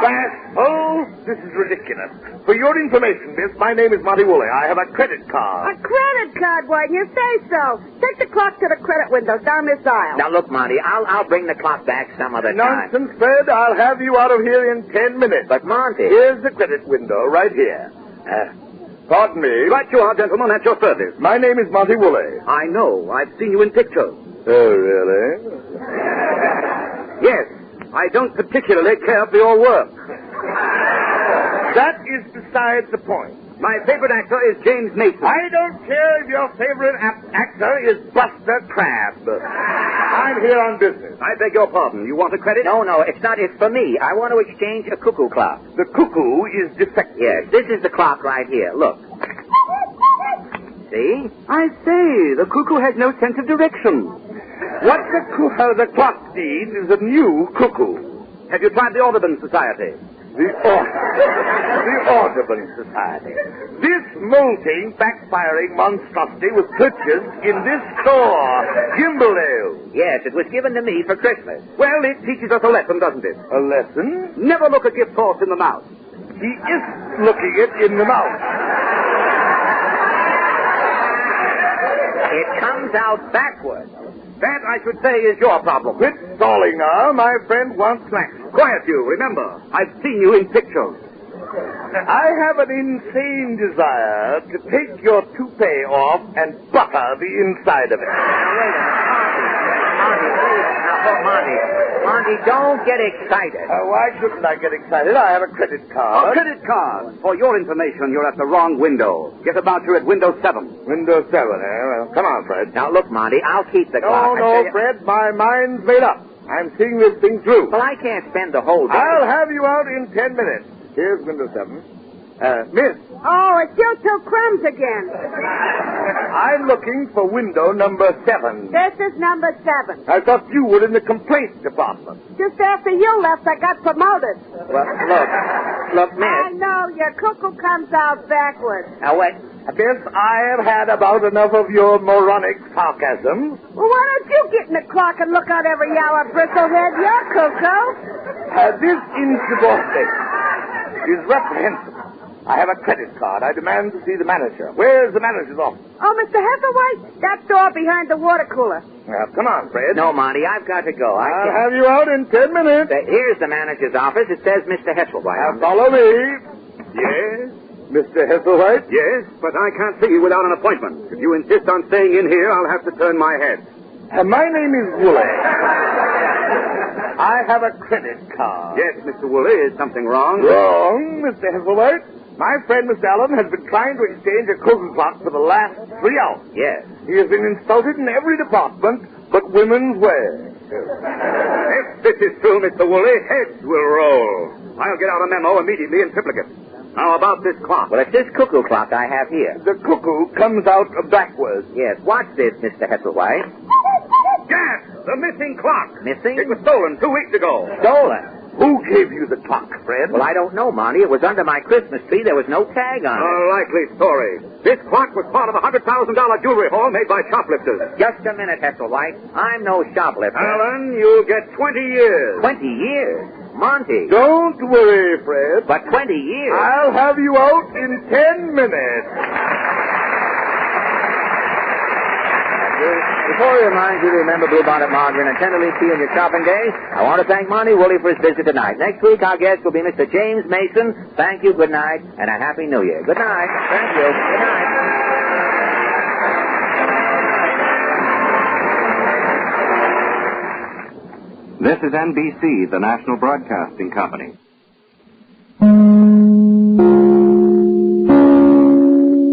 Bashful? This is ridiculous. For your information, miss, my name is Monty Wooley. I have a credit card. A credit card? Why didn't you say so? Take the clock to the credit window down this aisle. Now, look, Monty, I'll bring the clock back some other time. Nonsense, Fred. I'll have you out of here in 10 minutes. But, Monty... Here's the credit window right here. Pardon me. Right you are, gentlemen, at your service. My name is Monty Wooley. I know. I've seen you in pictures. Oh, really? Yes. I don't particularly care for your work. That is beside the point. My favorite actor is James Mason. I don't care if your favorite actor is Buster Crabbe. I'm here on business. I beg your pardon. You want a credit? No, it's not. It's for me. I want to exchange a cuckoo clock. The cuckoo is defective. Yes, this is the clock right here. Look. See? I say, the cuckoo has no sense of direction. What the clock needs is a new cuckoo. Have you tried the Audubon Society? The Audubon Audubon Society. This molting, backfiring monstrosity was purchased in this store, Gimbledale. Yes, it was given to me for Christmas. Well, it teaches us a lesson, doesn't it? A lesson? Never look a gift horse in the mouth. He is looking it in the mouth. It comes out backwards. That, I should say, is your problem. Quit stalling now. My friend wants snacks. Quiet, you. Remember, I've seen you in pictures. I have an insane desire to take your toupee off and butter the inside of it. Monty, don't get excited. Why shouldn't I get excited? I have a credit card. A credit card. For your information, you're at the wrong window. Get about you're at window 7. Window 7, eh? Well, come on, Fred. Now, look, Monty, I'll keep the clock. No, Fred, my mind's made up. I'm seeing this thing through. Well, I can't spend the whole day. I'll have you out in 10 minutes. Here's window 7. Miss. Oh, it's you two crumbs again. I'm looking for window number 7. This is number 7. I thought you were in the complaint department. Just after you left, I got promoted. Well, look, Miss. I know, your cuckoo comes out backwards. Now, wait. Miss, I have had about enough of your moronic sarcasm. Well, why don't you get in the clock and look out every hour, bristlehead? You're cuckoo. This insubordinate is reprehensible. I have a credit card. I demand to see the manager. Where's the manager's office? Oh, Mr. Heatherwhite? That door behind the water cooler. Well, come on, Fred. No, Monty, I've got to go. I'll have you out in 10 minutes. Here's the manager's office. It says Mr. Heselwhite. Now, follow me. Yes? Mr. Heselwhite? Yes, but I can't see you without an appointment. If you insist on staying in here, I'll have to turn my head. My name is Wooley. I have a credit card. Yes, Mr. Wooley. Is something wrong? Wrong, Mr. Heselwhite. My friend, Mr. Allen, has been trying to exchange a cuckoo clock for the last 3 hours. Yes. He has been insulted in every department but women's wear. If this is true, Mr. Wooley, heads will roll. I'll get out a memo immediately in triplicate. Now, about this clock. Well, it's this cuckoo clock I have here. The cuckoo comes out backwards. Yes. Watch this, Mr. Heselwhite. Gas! The missing clock! Missing? It was stolen 2 weeks ago. Stolen? Who gave you the clock, Fred? Well, I don't know, Monty. It was under my Christmas tree. There was no tag on it. A likely story. This clock was part of a $100,000 jewelry haul made by shoplifters. Just a minute, Heselwhite. I'm no shoplifter. Alan, you'll get 20 years. 20 years? Monty. Don't worry, Fred. But 20 years? I'll have you out in 10 minutes. Before we remind you to remember Bluebonnet Margarine and tenderly tea on your shopping day, I want to thank Monty Wooley for his visit tonight. Next week, our guest will be Mr. James Mason. Thank you, good night, and a Happy New Year. Good night. Thank you. Good night. This is NBC, the National Broadcasting Company.